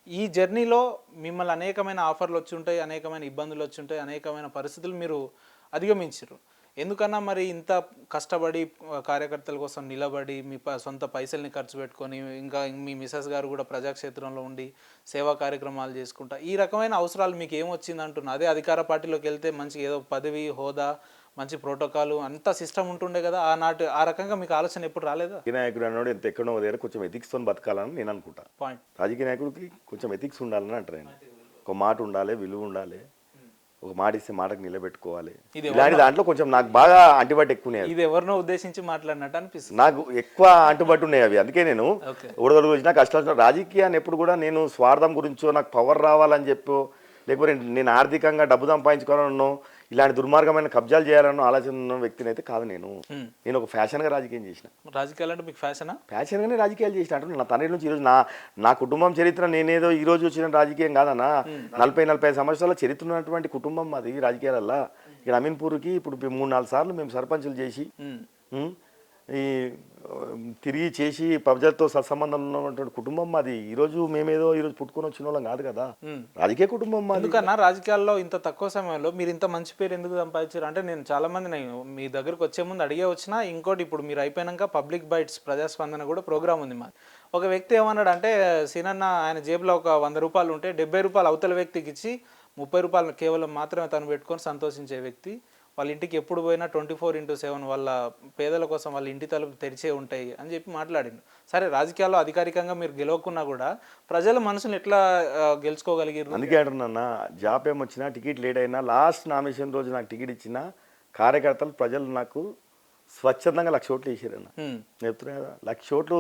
ఈ జర్నీలో మిమ్మల్ని అనేకమైన ఆఫర్లు వచ్చి ఉంటాయి, అనేకమైన ఇబ్బందులు వచ్చి ఉంటాయి, అనేకమైన పరిస్థితులు మీరు అధిగమించారు. ఎందుకన్నా మరి ఇంత కష్టపడి కార్యకర్తల కోసం నిలబడి మీ సొంత పైసల్ని ఖర్చు పెట్టుకొని, ఇంకా మీ మిసెస్ గారు కూడా ప్రజాక్షేత్రంలో ఉండి సేవా కార్యక్రమాలు చేసుకుంటా, ఈ రకమైన అవసరాలు మీకు ఏమొచ్చింది అంటున్నా? అదే అధికార పార్టీలోకి వెళ్తే మంచి ఏదో పదవి, హోదా, మంచి ప్రోటోకాల్, అంత సిస్టమ్ ఉంటుండే కదా ఆనాటి. ఆ రకంగా మీకు ఆలోచన ఎప్పుడు రాలేదా? నాయకుడు అన్నాడు ఎంత ఎక్కడో దగ్గర కొంచెం ఎథిక్స్తో బతకాలని నేను అనుకుంటా. పాయింట్. రాజకీయ నాయకుడికి కొంచెం ఎథిక్స్ ఉండాలని అంటారు. నేను ఒక మాట ఉండాలి, విలువ ఉండాలి, ఒక మాట ఇస్తే మాటకు నిలబెట్టుకోవాలి. ఇలాంటి దాంట్లో కొంచెం నాకు బాగా అంటుబాటు ఎక్కువ. ఇది ఎవరినో ఉద్దేశించి మాట్లాడినట్టు అనిపిస్తుంది. నాకు ఎక్కువ అంటుబాటు ఉన్నాయి అవి. అందుకే నేను ఓడదొడుగు వచ్చినా కష్టాలు. రాజకీయాన్ని ఎప్పుడు కూడా నేను స్వార్థం గురించో, నాకు పవర్ రావాలని చెప్పో, లేకపోతే నేను ఆర్థికంగా డబ్బు సంపాదించుకోవాలన్నో, ఇలాంటి దుర్మార్గమైన కబ్జాలు చేయాలన్న ఆలోచన ఉన్న వ్యక్తిని అయితే కాదు. నేను ఒక ఫ్యాషన్గా రాజకీయం చేసిన. రాజకీయాలు అంటే మీకు ఫ్యాషనా? ఫ్యాషన్గానే రాజకీయాలు చేసిన. అంటే నా తండ్రి నుంచి ఈరోజు నా కుటుంబం చరిత్ర నేనేదో ఈ రోజు వచ్చిన రాజకీయం కాదన్నా. 40-45 సంవత్సరాల చరిత్ర ఉన్నటువంటి కుటుంబం అది రాజకీయాలల్లో. ఇక్కడ అమీన్పూర్కి ఇప్పుడు 3-4 సార్లు మేము సర్పంచులు చేసి ఈ తిరిగి చేసి ప్రజలతో సత్సంబంధం ఉన్నటువంటి కుటుంబం మాది. ఈరోజు మేమేదో ఈరోజు పుట్టుకొని వచ్చిన వాళ్ళం కాదు కదా, రాజకీయ కుటుంబం మాది. ఎందుకన్నా రాజకీయాల్లో ఇంత తక్కువ సమయంలో మీరు ఇంత మంచి పేరు ఎందుకు సంపాదించారు? అంటే నేను చాలా మంది మీ దగ్గరకు వచ్చే ముందు అడిగే వచ్చినా, ఇంకోటి ఇప్పుడు మీరు అయిపోయినాక పబ్లిక్ బైట్స్ ప్రజాస్పందన కూడా ప్రోగ్రామ్ ఉంది మాది. ఒక వ్యక్తి ఏమన్నాడు అంటే, సీనన్న ఆయన జేబులో ఒక 100 రూపాయలు ఉంటే 70 రూపాయలు అవతల వ్యక్తికి ఇచ్చి 30 రూపాయలు కేవలం మాత్రమే తను పెట్టుకొని సంతోషించే వ్యక్తి. వాళ్ళ ఇంటికి ఎప్పుడు పోయినా 24/7 వాళ్ళ పేదల కోసం వాళ్ళ ఇంటి తలుపు తెరిచే ఉంటాయి అని చెప్పి మాట్లాడిండు. సరే, రాజకీయాల్లో అధికారికంగా మీరు గెలవకున్నా కూడా ప్రజల మనసును ఎట్లా గెలుచుకోగలిగారు? అందుకే అంటున్నా, జాబ్ ఏమొచ్చినా, టికెట్ లేట్ అయినా, లాస్ట్ నామినేషన్ రోజు నాకు టికెట్ ఇచ్చిన కార్యకర్తలు, ప్రజలు నాకు స్వచ్ఛందంగా 1,00,000 ఓట్లు వేసారన్న. చెప్తున్నా కదా, 1,00,000 ఓట్లు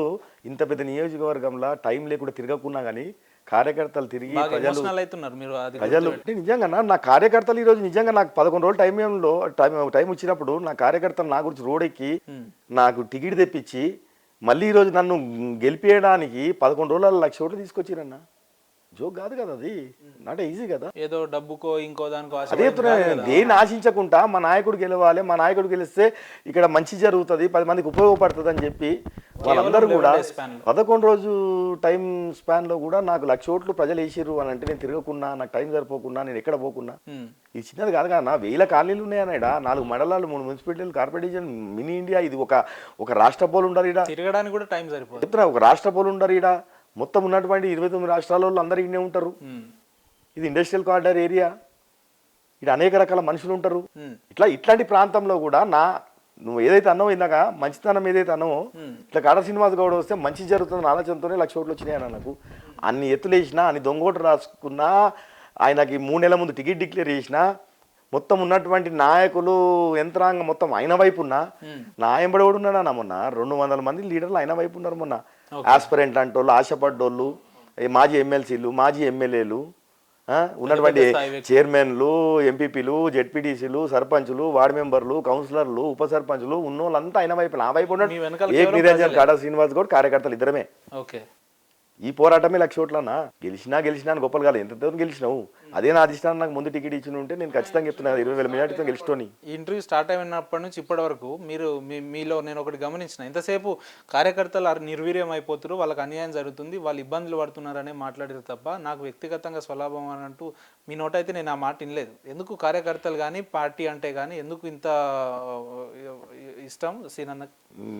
ఇంత పెద్ద నియోజకవర్గంలో టైం లేకుండా తిరగకున్నా కానీ కార్యకర్తలు తిరిగి ప్రజలు నిజంగా నా కార్యకర్తలు ఈరోజు నిజంగా నాకు 11 రోజులు టైం వచ్చినప్పుడు నా కార్యకర్తలు నా గురించి రోడెక్కి నాకు టికెట్ తెప్పించి మళ్ళీ ఈరోజు నన్ను గెలిపేయడానికి 11 రోజుల 1,00,000 ఓట్లు తీసుకొచ్చిరన్న. జోక్ కాదు కదా అది, నాట్ ఈజీ కదా. ఏదో డబ్బుకో ఇంకో దానికో అదే దేన్ని ఆశించకుండా మా నాయకుడు గెలవాలి, మా నాయకుడు గెలిస్తే ఇక్కడ మంచి జరుగుతుంది, 10 మందికి ఉపయోగపడుతుంది అని చెప్పి వాళ్ళందరూ కూడా 11 రోజు టైం స్పాన్ లో కూడా నాకు 1,00,000 ఓట్లు ప్రజలు వేసిర్రు అని అంటే నేను తిరగకుండా, నాకు టైం సరిపోకుండా, నేను ఎక్కడ పోకుండా, ఇది చిన్నది కాదు కదా, 1000 కాలనీలు ఉన్నాయన్నాడా, 4 మండలాలు, 3 మున్సిపాలిటీలు, కార్పొరేషన్, మినీ ఇండియా, ఇది ఒక రాష్ట్ర పోలు ఉండరు ఈడ, తిరగడానికి కూడా టైం సరిపోతుంది. చెప్తున్నా ఒక రాష్ట్ర పోలు ఉండరు ఈడ, మొత్తం ఉన్నటువంటి 29 రాష్ట్రాల వాళ్ళు అందరూ ఇన్నే ఉంటారు. ఇది ఇండస్ట్రియల్ కారిడార్ ఏరియా, ఇక్కడ అనేక రకాల మనుషులు ఉంటారు. ఇట్లాంటి ప్రాంతంలో కూడా నువ్వు ఏదైతే అన్నావో ఇందాక మంచితనం ఏదైతే అన్నావో, ఇట్లా కాడ శ్రీనివాస్ గౌడ్ వస్తే మంచి జరుగుతుందని ఆలోచనతోనే 1,00,000 ఓట్లు వచ్చినాయి అన్న. నాకు అన్ని ఎత్తులేసినా, అన్ని దొంగోట్లు రాసుకున్నా, ఆయనకి 3 నెలల ముందు టికెట్ డిక్లేర్ చేసినా, మొత్తం ఉన్నటువంటి నాయకులు యంత్రాంగం మొత్తం ఆయన వైపు ఉన్నా, నా ఎంబడి కూడా ఉన్నాడు అన్న. మొన్న 200 మంది లీడర్లు ఆయన వైపు ఉన్నారు. మొన్న ఆస్పిరెంట్ అంటోళ్ళు, ఆశపడ్డోళ్ళు, మాజీ ఎమ్మెల్సీలు, మాజీ ఎమ్మెల్యేలు, ఉన్నటువంటి చైర్మన్లు, ఎంపీపీలు, జెడ్పీటీసీలు, సర్పంచులు, వార్డు మెంబర్లు, కౌన్సిలర్లు, ఉప సర్పంచులు ఉన్నోళ్ళంతా ఆయన వైపు, నా వైపు ఉన్నాడు. నిరంజన్, కాడా శ్రీనివాస్ గౌడ్, కార్యకర్తలు ఇద్దరమే. ఈ పోరాటమే 1,00,000 ఓట్లన్నా. గెలిచినా అని గొప్పలు కాదు, ఎంత దూరం గెలిచినావు, అదే నా అధిష్టానం నాకు ముందు టికెట్ ఇచ్చి ఉంటే నేను ఖచ్చితంగా చెప్తున్నా 20,000 మెజార్టీతో గెలిచిటోని. ఈ ఇంటర్వ్యూ స్టార్ట్ అయినప్పటి నుంచి ఇప్పటి వరకు మీలో నేను ఒకటి గమనించిన, ఇంతసేపు కార్యకర్తలు నిర్వీర్యం అయిపోతారు, వాళ్ళకి అన్యాయం జరుగుతుంది, వాళ్ళు ఇబ్బందులు పడుతున్నారనే మాట్లాడారు తప్ప నాకు వ్యక్తిగతంగా స్వలాభం అని అంటూ మీ నోటైతే నేను ఆ మాట వినలేదు. ఎందుకు కార్యకర్తలు కానీ పార్టీ అంటే కానీ ఎందుకు ఇంత ఇష్టం సీనన్న?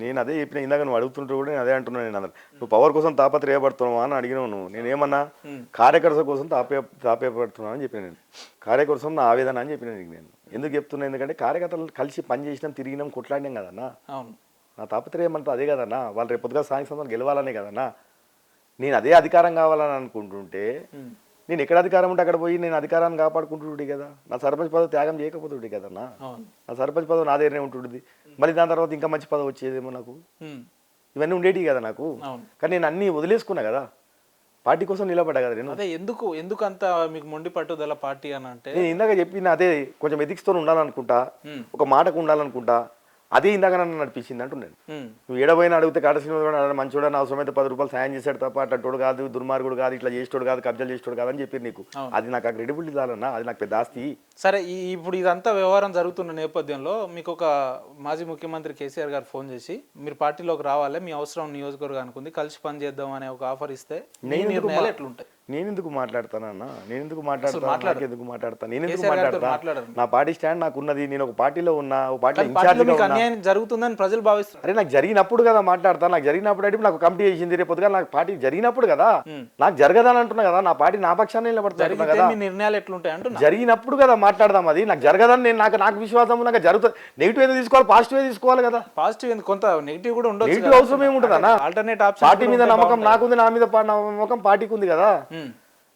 నేను అదే చెప్పిన ఇందాక, నువ్వు అడుగుతుంటే కూడా నేను అదే అంటున్నాను. నేను అందరు నువ్వు పవర్ కోసం తాపత్రయపడుతున్నావా అని అడిగినావు నువ్వు. నేనేమన్నా కార్యకర్త కోసం తాపేపడుతున్నావు అని చెప్పిన. నేను కార్యకర్త నా ఆవేదన అని చెప్పిన నీకు. నేను ఎందుకు చెప్తున్నా, ఎందుకంటే కార్యకర్తలు కలిసి పని చేసినాం, తిరిగినాం, కొట్లాడినాం కదన్నా. నా తాపత్రయం అంతా అదే కదన్నా. వాళ్ళు రేపు పొద్దుగా స్థానిక సంస్థలు గెలవాలనే కదన్నా. నేను అదే అధికారం కావాలని అనుకుంటుంటే నేను ఎక్కడ అధికారం ఉంటే అక్కడ పోయి నేను అధికారాన్ని కాపాడుకుంటుండే కదా. నా సర్పంచ్ పదవి త్యాగం చేయకపోతుండే కదన్నా. నా సర్పంచ్ పదవి నా దగ్గరనే ఉంటుండేది. మళ్ళీ దాని తర్వాత ఇంకా మంచి పదవి వచ్చేదేమో నాకు. ఇవన్నీ ఉండేవి కదా నాకు. కానీ నేను అన్ని వదిలేసుకున్నా కదా, పార్టీ కోసం నిలబడ్డా కదా నేను. అదే ఎందుకు అంత మీకు మొండి పట్టుదల పార్టీ అని అంటే, నేను ఇందాక చెప్పిన అదే, కొంచెం ఎథిక్స్తో ఉండాలనుకుంటా, ఒక మాటకు ఉండాలనుకుంటా, అదే ఇందాక నన్ను నడిపించింది అంటున్నాను. నువ్వు ఏడబోయినా అడిగితే కాడ శ్రీనివాస్ మంచోడు, అవసరమైతే 10 రూపాయలు సాయం చేశాడు తప్ప అట్టోడు కాదు, దుర్మార్గుడు కాదు, ఇట్లా చేసేటోడు కాదు, కబ్జాలు చేసేటోడు కాదు అని చెప్పి నీకు. అది నాకు ఆ క్రెడిబిలిటీ చాలన్నా, అది నాకు పెద్ద ఆస్తి. సరే, ఇప్పుడు ఇదంతా వ్యవహారం జరుగుతున్న నేపథ్యంలో మీకు ఒక మాజీ ముఖ్యమంత్రి కేసీఆర్ గారు ఫోన్ చేసి మీరు పార్టీలోకి రావాలి, మీ అవసరం నియోజకవర్గానికి ఉంది, కలిసి పని చేద్దాం అనే ఒక ఆఫర్ ఇస్తే నిర్ణయాలు ఎట్లుంటాయి? నేను ఎందుకు మాట్లాడతానన్నా? నేను ఎందుకు మాట్లాడతాను? నా పార్టీ స్టాండ్ నాకు ఉన్నది. నేను ఒక పార్టీలో ఉన్నా, ఒక పార్టీలో ఇన్ఛార్జ్ అన్యాయం జరుగుతుందని ప్రజలు భావిస్తారు. అరే నాకు జరిగినప్పుడు కదా మాట్లాడతాను. నాకు జరిగినప్పుడు అంటే నాకు కమిటీ చేసింది, రేపు పొద్దుగా నాకు పార్టీ జరిగినప్పుడు కదా, నాకు జరగదని అంటున్నా కదా. నా పార్టీ నా పక్షాన్ని నిలబడుతుంది కదా. నిర్ణయాలు ఎట్లుంటాయి అంటున్నా, జరిగినప్పుడు కదా మాట్లాడదాం. అది నాకు జరగదని నేను నాకు విశ్వాసం, నాకు జరుగుతుంది. నెగిటివ్ ఏదో తీసుకోవాలి, పాజిటివ్ తీసుకోవాలి కదా. పాజిటివ్ కొంత నెగిటివ్ కూడా ఉండదు. నెగిటివ్ అవసరం ఏముంటుంది అన్న? Alternate option. పార్టీ మీద నమ్మకం నాకుంది, నా మీద నమ్మకం పార్టీకి ఉంది కదా.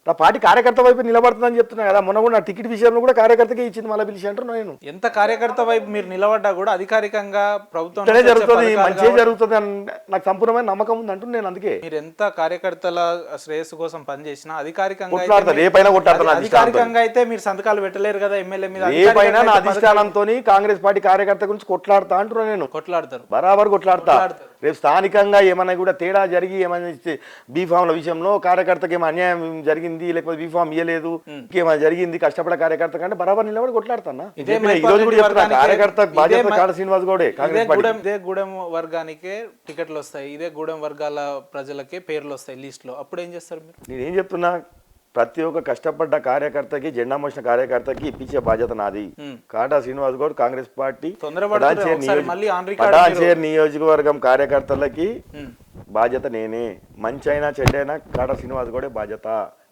నా పార్టీ కార్యకర్త వైపు నిలబడుతుందని చెప్తున్నా కదా. మొన్న కూడా నా టికెట్ విషయంలో కూడా కార్యకర్తకే ఇచ్చింది, మళ్ళీ పిలిచి అంటున్నా. నేను ఎంత కార్యకర్త వైపు మీరు నిలబడ్డా కూడా అధికారికంగా ప్రభుత్వం జరుగుతుంది, మంచిగా జరుగుతుంది అని నాకు సంపూర్ణమైన నమ్మకం ఉంది అంటున్నా. నేను అందుకే మీరు ఎంత కార్యకర్తల శ్రేయస్సు కోసం పనిచేసినా అధికారికంగా అయితే మీరు సంతకాలు పెట్టలేరు కదా ఎమ్మెల్యే మీద. రేపైనా నా అధిష్టానంతో కాంగ్రెస్ పార్టీ కార్యకర్త గురించి కొట్లాడతా అంటున్నా. నేను కొట్లాడతారు, బరాబర్ కొట్లాడతా. రేపు స్థానికంగా ఏమైనా కూడా తేడా జరిగి ఏమైనా బీఫామ్ల విషయంలో కార్యకర్తకి ఏమైనా అన్యాయం జరిగింది, లేకపోతే బీఫామ్ ఇయ్యలేదు, ఏమైనా జరిగింది, కష్టపడే కార్యకర్త కంటే బరాబర్ నిలబడి కొట్లాడుతున్నా. ఈ రోజు కూడా చెప్తున్నా, కార్యకర్త బాధ్యత కాడ శ్రీనివాస్ గౌడే. ఇదే గూడెం వర్గానికే టికెట్లు వస్తాయి, ఇదే గూడెం వర్గాల ప్రజలకే పేర్లు వస్తాయి లిస్ట్ లో, అప్పుడు ఏం చేస్తారు మీరు? నేనేం చెప్తున్నా, ప్రతి ఒక్క కష్టపడ్డ కార్యకర్తకి, జెండా మోసిన కార్యకర్తకి ఇప్పించే బాధ్యత నాది. కాటా శ్రీనివాస్ గౌడ్ కాంగ్రెస్ పార్టీ పటాన్చేరు నియోజకవర్గం కార్యకర్తలకి బాధ్యత నేనే. మంచి అయినా చెడ్డైనా కాటా శ్రీనివాస్ గౌడే బాధ్యత.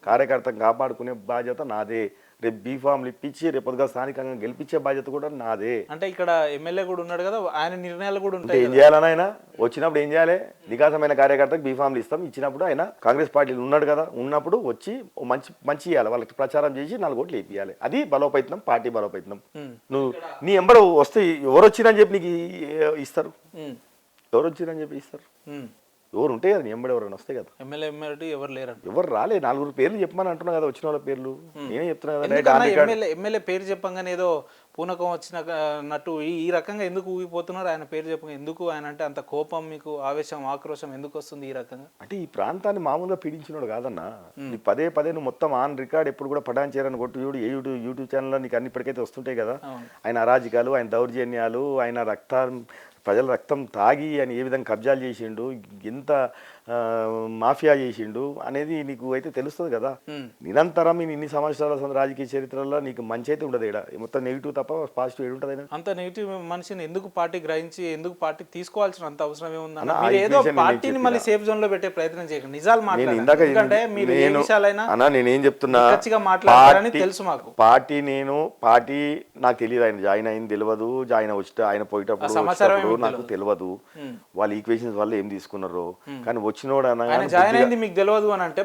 కార్యకర్తను కాపాడుకునే బాధ్యత నాదే. రేపు బీఫామ్లు ఇప్పించి రేపుగా స్థానికంగా గెలిపించే బాధ్యత కూడా నాదే. అంటే ఇక్కడ ఎమ్మెల్యే కూడా ఉన్నాడు కదా, ఆయన నిర్ణయాలు కూడా ఉంటాయి. ఏం చేయాలని ఆయన వచ్చినప్పుడు ఏం చేయాలి? నికాసమైన కార్యకర్తకు బీఫామ్లు ఇస్తాం, ఇచ్చినప్పుడు ఆయన కాంగ్రెస్ పార్టీలో ఉన్నాడు కదా, ఉన్నప్పుడు వచ్చి మంచి ఇవ్వాలి, వాళ్ళకి ప్రచారం చేసి 4 ఓట్లు వేపియాలి. అది బలోపేతం, పార్టీ బలోపేతం. నువ్వు నీ ఎంబరు వస్తే ఎవరు వచ్చిరని చెప్పి నీకు ఇస్తారు, ఎవరు వచ్చిరని చెప్పి ఇస్తారు. ఎవరు ఉంటాయి కదా ఎంబడి ఎవరైనా వస్తాయి కదా. ఎమ్మెల్యే ఎవరు లేరంట. ఎవరు రాలే, 4 పేర్లు చెప్పమని అంటున్నా కదా, వచ్చిన వాళ్ళ పేర్లు నేనే చెప్తున్నా కదా. ఎందుకన్నా ఎమ్మెల్యే పేరు చెప్పంగానే ఏదో పూనకం వచ్చినట్టు ఈ రకంగా ఎందుకు ఊగిపోతున్నారు? ఆయన పేరు చెప్పంగా ఎందుకు ఆయన అంటే అంత కోపం, మీకు ఆవేశం, ఆక్రోశం ఎందుకు వస్తుంది ఈ రకంగా? అంటే ఈ ప్రాంతాన్ని మామూలుగా పీడించినోడు కాదన్నా. నీ పదే నువ్వు మొత్తం ఆన్ రికార్డ్ ఎప్పుడు కూడా పటాన్ చేరని కొట్టు చూడు, యూట్యూబ్ ఛానల్లో నీకు అన్ని ఇప్పటికైతే వస్తుంటాయి కదా. ఆయన అరాజకాలు, ఆయన దౌర్జన్యాలు, ఆయన ప్రజల రక్తం తాగి ఆయన ఏ విధంగా కబ్జాలు చేసిండు, ఎంత మాఫియా చేసిండు అనేది నీకు అయితే తెలుస్తుంది కదా. నిరంతరం ఇన్ని సంవత్సరాల రాజకీయ చరిత్రలో నీకు మంచి అయితే ఉండదు. ఇక్కడ మొత్తం నెగిటివ్ తప్ప పాజిటివ్ ఏడు ఉంటుంది. అంత నెగిటివ్ మనిషిని ఎందుకు పార్టీ గ్రహించి ఎందుకు పార్టీ తీసుకోవాల్సిన అంత అవసరం ఏముంది? ఏదో పార్టీని మళ్ళీ సేఫ్ జోన్ లో పెట్టే ప్రయత్నం చేయకండి, నిజాలు మాట్లాడండి. మీరు ఏ విషయాలైనా నేనేం చెప్తున్నా మాట్లాడారని తెలుసు మాకు. పార్టీ నాకు తెలియదు, ఆయన జాయిన్ అయింది తెలియదు, ఆయన పోయేటప్పుడు నాకు తెలియదు, వాళ్ళ ఈక్వేషన్స్ వల్ల ఏం తీసుకున్నారు. కానీ వచ్చినోడు జాయిన్ అయింది మీకు తెలియదు అని అంటే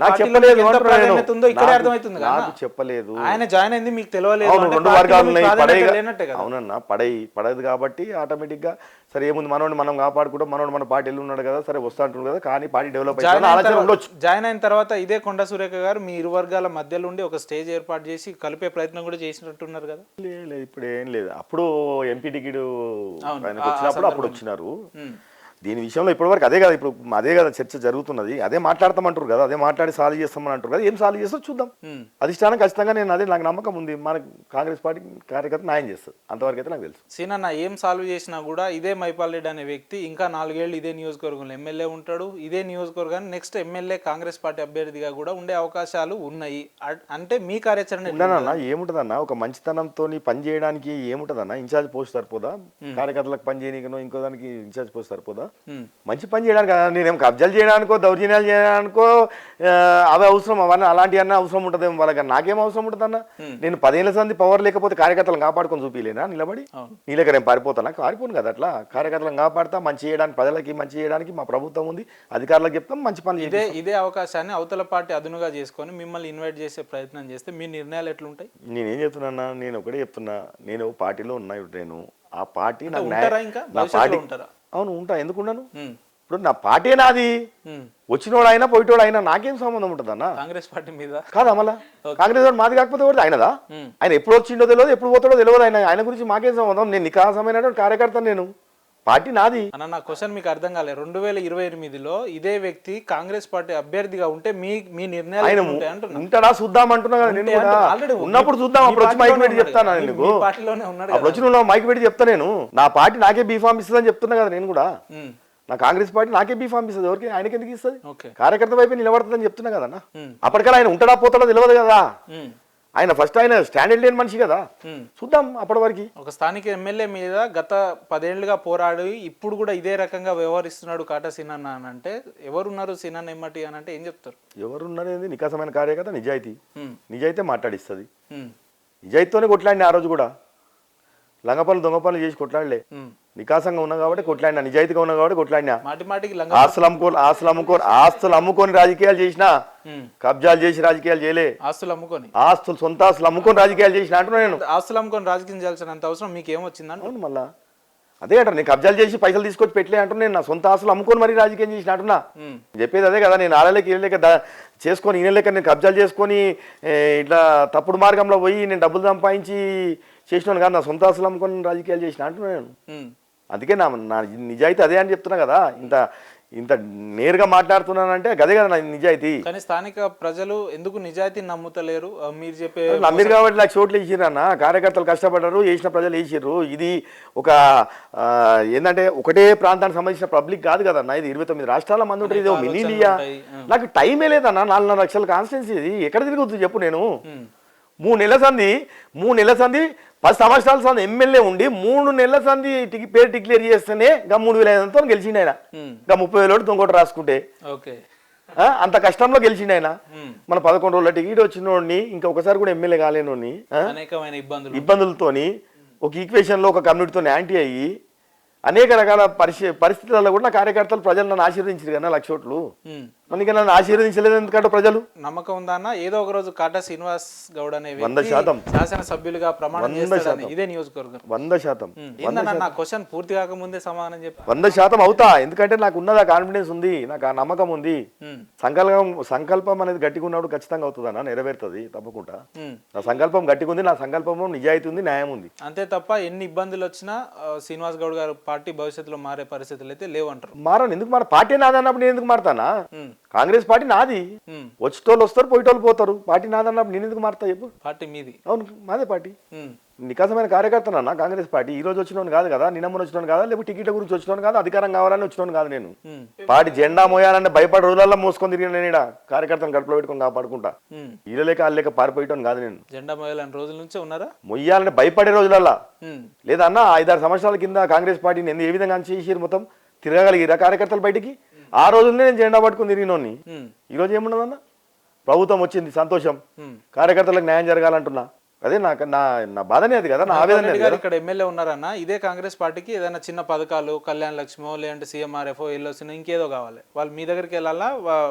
చెప్పలేదు. ఆయన జాయిన్ అయింది మీకు తెలియలేదు. 2 వర్గాలు ఉన్నాయి, అవునన్నా పడదు కాబట్టి ఆటోమేటిక్ గా సరే ఏముంది మనోడిని మనం కాపాడుకుంటాం, మనోడు మన పార్టీలో ఉన్నాడు కదా, సరే వస్తా అంటున్నాడు కదా, కానీ పార్టీ డెవలప్ ఉండొచ్చు. జాయిన్ అయిన తర్వాత ఇదే కొండ సురేఖ గారు మీ ఇరు వర్గాల మధ్యలో ఉండి ఒక స్టేజ్ ఏర్పాటు చేసి కలిపే ప్రయత్నం కూడా చేసినట్టున్నారు కదా. లేదు ఇప్పుడు ఏం లేదు, అప్పుడు ఎంపీ టికెట్ ఆయనకు వచ్చినప్పుడు అప్పుడు వచ్చినారు. దీని విషయంలో ఇప్పటివరకు అదే కదా చర్చ జరుగుతున్నది, అదే మాట్లాడతామంటారు కదా, అదే మాట్లాడి సాల్వ్ చేస్తామని అంటారు కదా. ఏం సాల్వ్ చేస్తారో చూద్దాం. అధిష్టానం ఖచ్చితంగా నాకు నమ్మకం ఉంది, మన కాంగ్రెస్ పార్టీ కార్యకర్త న్యాయం చేస్తారు, అంతవరకు అయితే నాకు తెలుసు. సీనన్న ఏం సాల్వ్ చేసినా కూడా ఇదే మైపాల్ రెడ్డి అనే వ్యక్తి ఇంకా 4 ఏళ్ళు ఇదే నియోజకవర్గంలో ఎమ్మెల్యే ఉంటాడు. ఇదే నియోజకవర్గాన్ని నెక్స్ట్ ఎమ్మెల్యే కాంగ్రెస్ పార్టీ అభ్యర్థిగా కూడా ఉండే అవకాశాలు ఉన్నాయి. అంటే మీ కార్యాచరణ ఏముంటదన్నా, ఒక మంచితనంతో పని చేయడానికి ఏముంటదన్నా, ఇన్ఛార్జ్ పోస్ట్ సరిపోదా? కార్యకర్తలకు పని చేయడానికో ఇంకో దానికి ఇన్ఛార్జ్ పోస్ట్ సరిపోదా? మంచి పని చేయడానికి కదా, నేనేం కబ్జాలు చేయడానికో దౌర్జన్యాలు చేయడానికో అవి అవసరం, అవన్నీ అలాంటి అన్న అవసరం ఉంటుంది వాళ్ళకి, నాకేం అవసరం ఉంటుంది అన్న? నేను 10 ఏళ్ల సంది పవర్ లేకపోతే కార్యకర్తలను కాపాడుకొని చూపిలేనా నిలబడి? నీ లేక నేను పారిపోతానా? పారిపోను కదా. అట్లా కార్యకర్తలను కాపాడుతా, మంచి చేయడానికి, ప్రజలకి మంచి చేయడానికి మా ప్రభుత్వం ఉంది, అధికారులకు చెప్తాం, మంచి పనులు. ఇదే అవకాశాన్ని అవతల పార్టీ అదునుగా చేసుకొని మిమ్మల్ని ఇన్వైట్ చేసే ప్రయత్నం చేస్తే మీ నిర్ణయాలు ఎట్లుంటాయి? నేనేం చెప్తున్నా, నేను ఒకటే చెప్తున్నా, నేను పార్టీలో ఉన్నా, నేను ఆ పార్టీ నా పార్టీ అవును ఉంటా, ఎందుకున్నాను? ఇప్పుడు నా పార్టీ నాది, వచ్చినోడు అయినా పోయిటోడు అయినా నాకేం సంబంధం ఉంటుంది అన్న కాంగ్రెస్ పార్టీ మీద? కాదా మళ్ళా కాంగ్రెస్ వాడు మాది కాకపోతే కూడా ఆయనదా? ఆయన ఎప్పుడు వచ్చిండో తెలియదు, ఎప్పుడు పోతాడో తెలియదు, ఆయన గురించి మాకేం సంబంధం? నేను నికాసమైనటువంటి కార్యకర్త, నేను పార్టీ నాది. అన్న నా క్వశ్చన్ మీకు అర్థం కాలేదు. 2028లో ఇదే వ్యక్తి కాంగ్రెస్ పార్టీ అభ్యర్థిగా ఉంటే మీ నిర్ణయాలు ఉంటాడా చూద్దాం అంటున్నా కదా. నేను ఉన్నప్పుడు చూద్దాం, అప్పుడు వచ్చి మైక్ పెట్టి చెప్తాను. నేను పార్టీలోనే ఉన్నాడు, అప్పుడు వచ్చి మైక్ పెట్టి చెప్తా. నేను నా పార్టీ నాకే బీఫామ్ ఇస్తుందని చెప్తున్నా కదా. నేను కూడా నా కాంగ్రెస్ పార్టీ నాకే బీఫామ్ ఇస్తుంది, ఎవరికి ఆయనకి ఎందుకు ఇస్తుంది? కార్యకర్త వైపు నిలబడుతుందని చెప్తున్నా కదన్నా. అప్పటికల్లా ఆయన ఉంటాడా పోతాడో తెలియదు కదా. ఆయన ఫస్ట్ ఆయన స్టాండర్డ్ లేని మనిషి కదా, చూద్దాం అప్పటి వరకు. ఒక స్థానిక ఎమ్మెల్యే మీద గత 10 ఏళ్లుగా పోరాడి ఇప్పుడు కూడా ఇదే రకంగా వ్యవహరిస్తున్నాడు కాటా సీనన్న అని అంటే ఎవరున్నారు సీనన్న ఎమ్మటి అని అంటే ఏం చెప్తారు? ఎవరున్నారు? ఏంది నికాసమైన కార్యకర్త, నిజాయితీ మాట్లాడిస్తుంది. నిజాయితీతోనే కొట్లాడిన ఆ రోజు కూడా, లంగపల్లి దొంగ పనులు చేసి కొట్లాడలే. నికాసంగా ఉన్నా కాబట్టి కొట్లాడినా, నిజాయితీగా ఉన్నా కాబట్టి కొట్లాడినా. ఆస్తులు అమ్ముకొని రాజకీయాలు చేసినా, కబ్జాలు చేసి రాజకీయాలు చేయలే. సొంత ఆస్తులు అమ్ముకొని రాజకీయాలు చేసిన అంటున్నా. నేను ఆస్తులు అమ్ముకొని రాజకీయం చేయాల్సినంత అవసరం మీకు ఏమొచ్చిందని? అవును, మళ్ళా అదే అంటారు, నేను కబ్జాలు చేసి పైసలు తీసుకొచ్చి పెట్టలే అంటున్నా. నేను నా సొంత ఆస్తులు అమ్ముకొని మరి రాజకీయం చేసిన అంటున్నా. చెప్పేది అదే కదా. నేను ఆడలేక ఈయనలేక చేసుకొని ఈయనలేక నేను కబ్జాలు చేసుకొని ఇట్లా తప్పుడు మార్గంలో పోయి నేను డబ్బులు సంపాదించి చేసినాను కాదు, నా సొంత ఆస్తులు అమ్ముకొని రాజకీయాలు చేసిన అంటున్నా నేను. అందుకే నా నిజాయితీ అదే అని చెప్తున్నా కదా. ఇంత నేరుగా మాట్లాడుతున్నానంటే గదే కదా నా నిజాయితీ. కానీ స్థానిక ప్రజలు ఎందుకు నిజాయితీని నమ్ముతలేరు? మీరు చెప్పే నమ్మిరు కాబట్టి 1,00,000 ఓట్లు వేసిర్రు అన్న. కార్యకర్తలు కష్టపడ్డారు, వేసిన ప్రజలు వేసిర్రు. ఇది ఒక ఏంటంటే ఒకటే ప్రాంతానికి సంబంధించిన పబ్లిక్ కాదు కదన్న, ఇది 29 రాష్ట్రాల మంది ఉంటుంది. ఇది మినీ ఇండియా. నాకు టైమే లేదన్న. 4.5 లక్షల కాన్స్టిట్యున్సీ ఇది ఎక్కడ తిరుగుతుంది చెప్పు? నేను 3 నెలల సంది 10 సంవత్సరాల సంది ఎమ్మెల్యే ఉండి 3 నెలల సంది పేరు డిక్లేర్ చేస్తేనే 3,500తో గెలిచిండు ఆయన. 30,000 ఇంకోటి రాసుకుంటే అంత కష్టంలో గెలిచిండు ఆయన. మన 11 రోజుల టికెట్ వచ్చినోడిని ఇంకా ఒకసారి కూడా ఎమ్మెల్యే కాలేనోడిని ఇబ్బందులతోని ఒక ఈక్వేషన్ లో ఒక కమ్యూనిటీతో యాంటీ అయ్యి అనేక రకాల పరిస్థితులలో కూడా నా కార్యకర్తలు ప్రజలు నన్ను ఆశీర్వదించారు కదా. 1,00,000 ఓట్లు మనకి నన్ను ఆశీర్వదించలేదు ఎందుకంటే ప్రజలు. నమ్మకం ఉందా అన్న ఏదో ఒక రోజు కాటా శ్రీనివాస్ గౌడ్ అనే 100% శాసనసభ్యులుగా ప్రమాణం చేస్తాడని ఇదే నియోజకవర్గం? 100%. ఏందన్న నా క్వశ్చన్ పూర్తి కాకముందే సమాధానం చెప్పి 100% అవుతా. ఎందుకంటే నాకు ఉన్నది ఆ కాన్ఫిడెన్స్ ఉంది, నాకు ఆ నమ్మకం ఉంది. సంకల్పం అనేది గట్టిగా ఉన్నప్పుడు ఖచ్చితంగా అవుతుందన్న, నెరవేరుతుంది తప్పకుండా. నా సంకల్పం గట్టిగా ఉంది, నా సంకల్పం నిజాయితీ ఉంది, న్యాయం ఉంది. అంతే తప్ప ఎన్ని ఇబ్బందులు వచ్చినా శ్రీనివాస్ గౌడ్ గారు పార్టీ భవిష్యత్తులో మారే పరిస్థితులు అయితే లేవంటారు. మారను ఎందుకు మార? పార్టీ నాది అన్నప్పుడు నేను ఎందుకు మారతానా? కాంగ్రెస్ పార్టీ నాది, వచ్చేటోళ్ళు వస్తారు పోయేటోళ్ళు పోతారు. పార్టీ నాది అన్నప్పుడు నేను ఎందుకు మారతా చెప్పు? పార్టీ మీది. అవును, మాదే పార్టీ. నికాసమైన కార్యకర్తనన్నా కాంగ్రెస్ పార్టీ. ఈ రోజు వచ్చినోని కాదు కదా, నిన్నమ్మని వచ్చినోని కాదా, లేకపోతే టికెట్ల గురించి వచ్చినోని కాదు, అధికారం కావాలని వచ్చినోని కాదు. నేను పార్టీ జెండా మోయాలంటే భయపడి రోజులలో మోసుకొని తిరిగిన నేను కార్యకర్తను గడుపులో పెట్టుకొని కాపాడుకుంటా. ఇళ్ళలేక అల్లేక పారిపోయటం కాదు. నేను జెండా మోయాలని రోజుల నుంచే ఉన్నారా? మొయ్యాలంటే భయపడే రోజులల్లా లేదా అన్న 5-6 సంవత్సరాల కింద కాంగ్రెస్ పార్టీని ఏ విధంగా చేసి మొత్తం తిరగగలిగిరా కార్యకర్తలు బయటికి? ఆ రోజులనే నేను జెండా పట్టుకుని తిరిగినోని. ఈ రోజు ఏమున్నదన్న? ప్రభుత్వం వచ్చింది, సంతోషం, కార్యకర్తలకు న్యాయం జరగాలంటున్నా. అదే నాకు నా బాధనే అది కదా, నా ఆవేదన. ఇక్కడ ఎమ్మెల్యే ఉన్నారన్న, ఇదే కాంగ్రెస్ పార్టీకి ఏదైనా చిన్న పథకాలు, కళ్యాణ లక్ష్మో లేదంటే సీఎంఆర్ఎఫ్ఓ ఎల్ఓసీ ఇంకేదో కావాలి, వాళ్ళు మీ దగ్గరికి వెళ్ళాలా?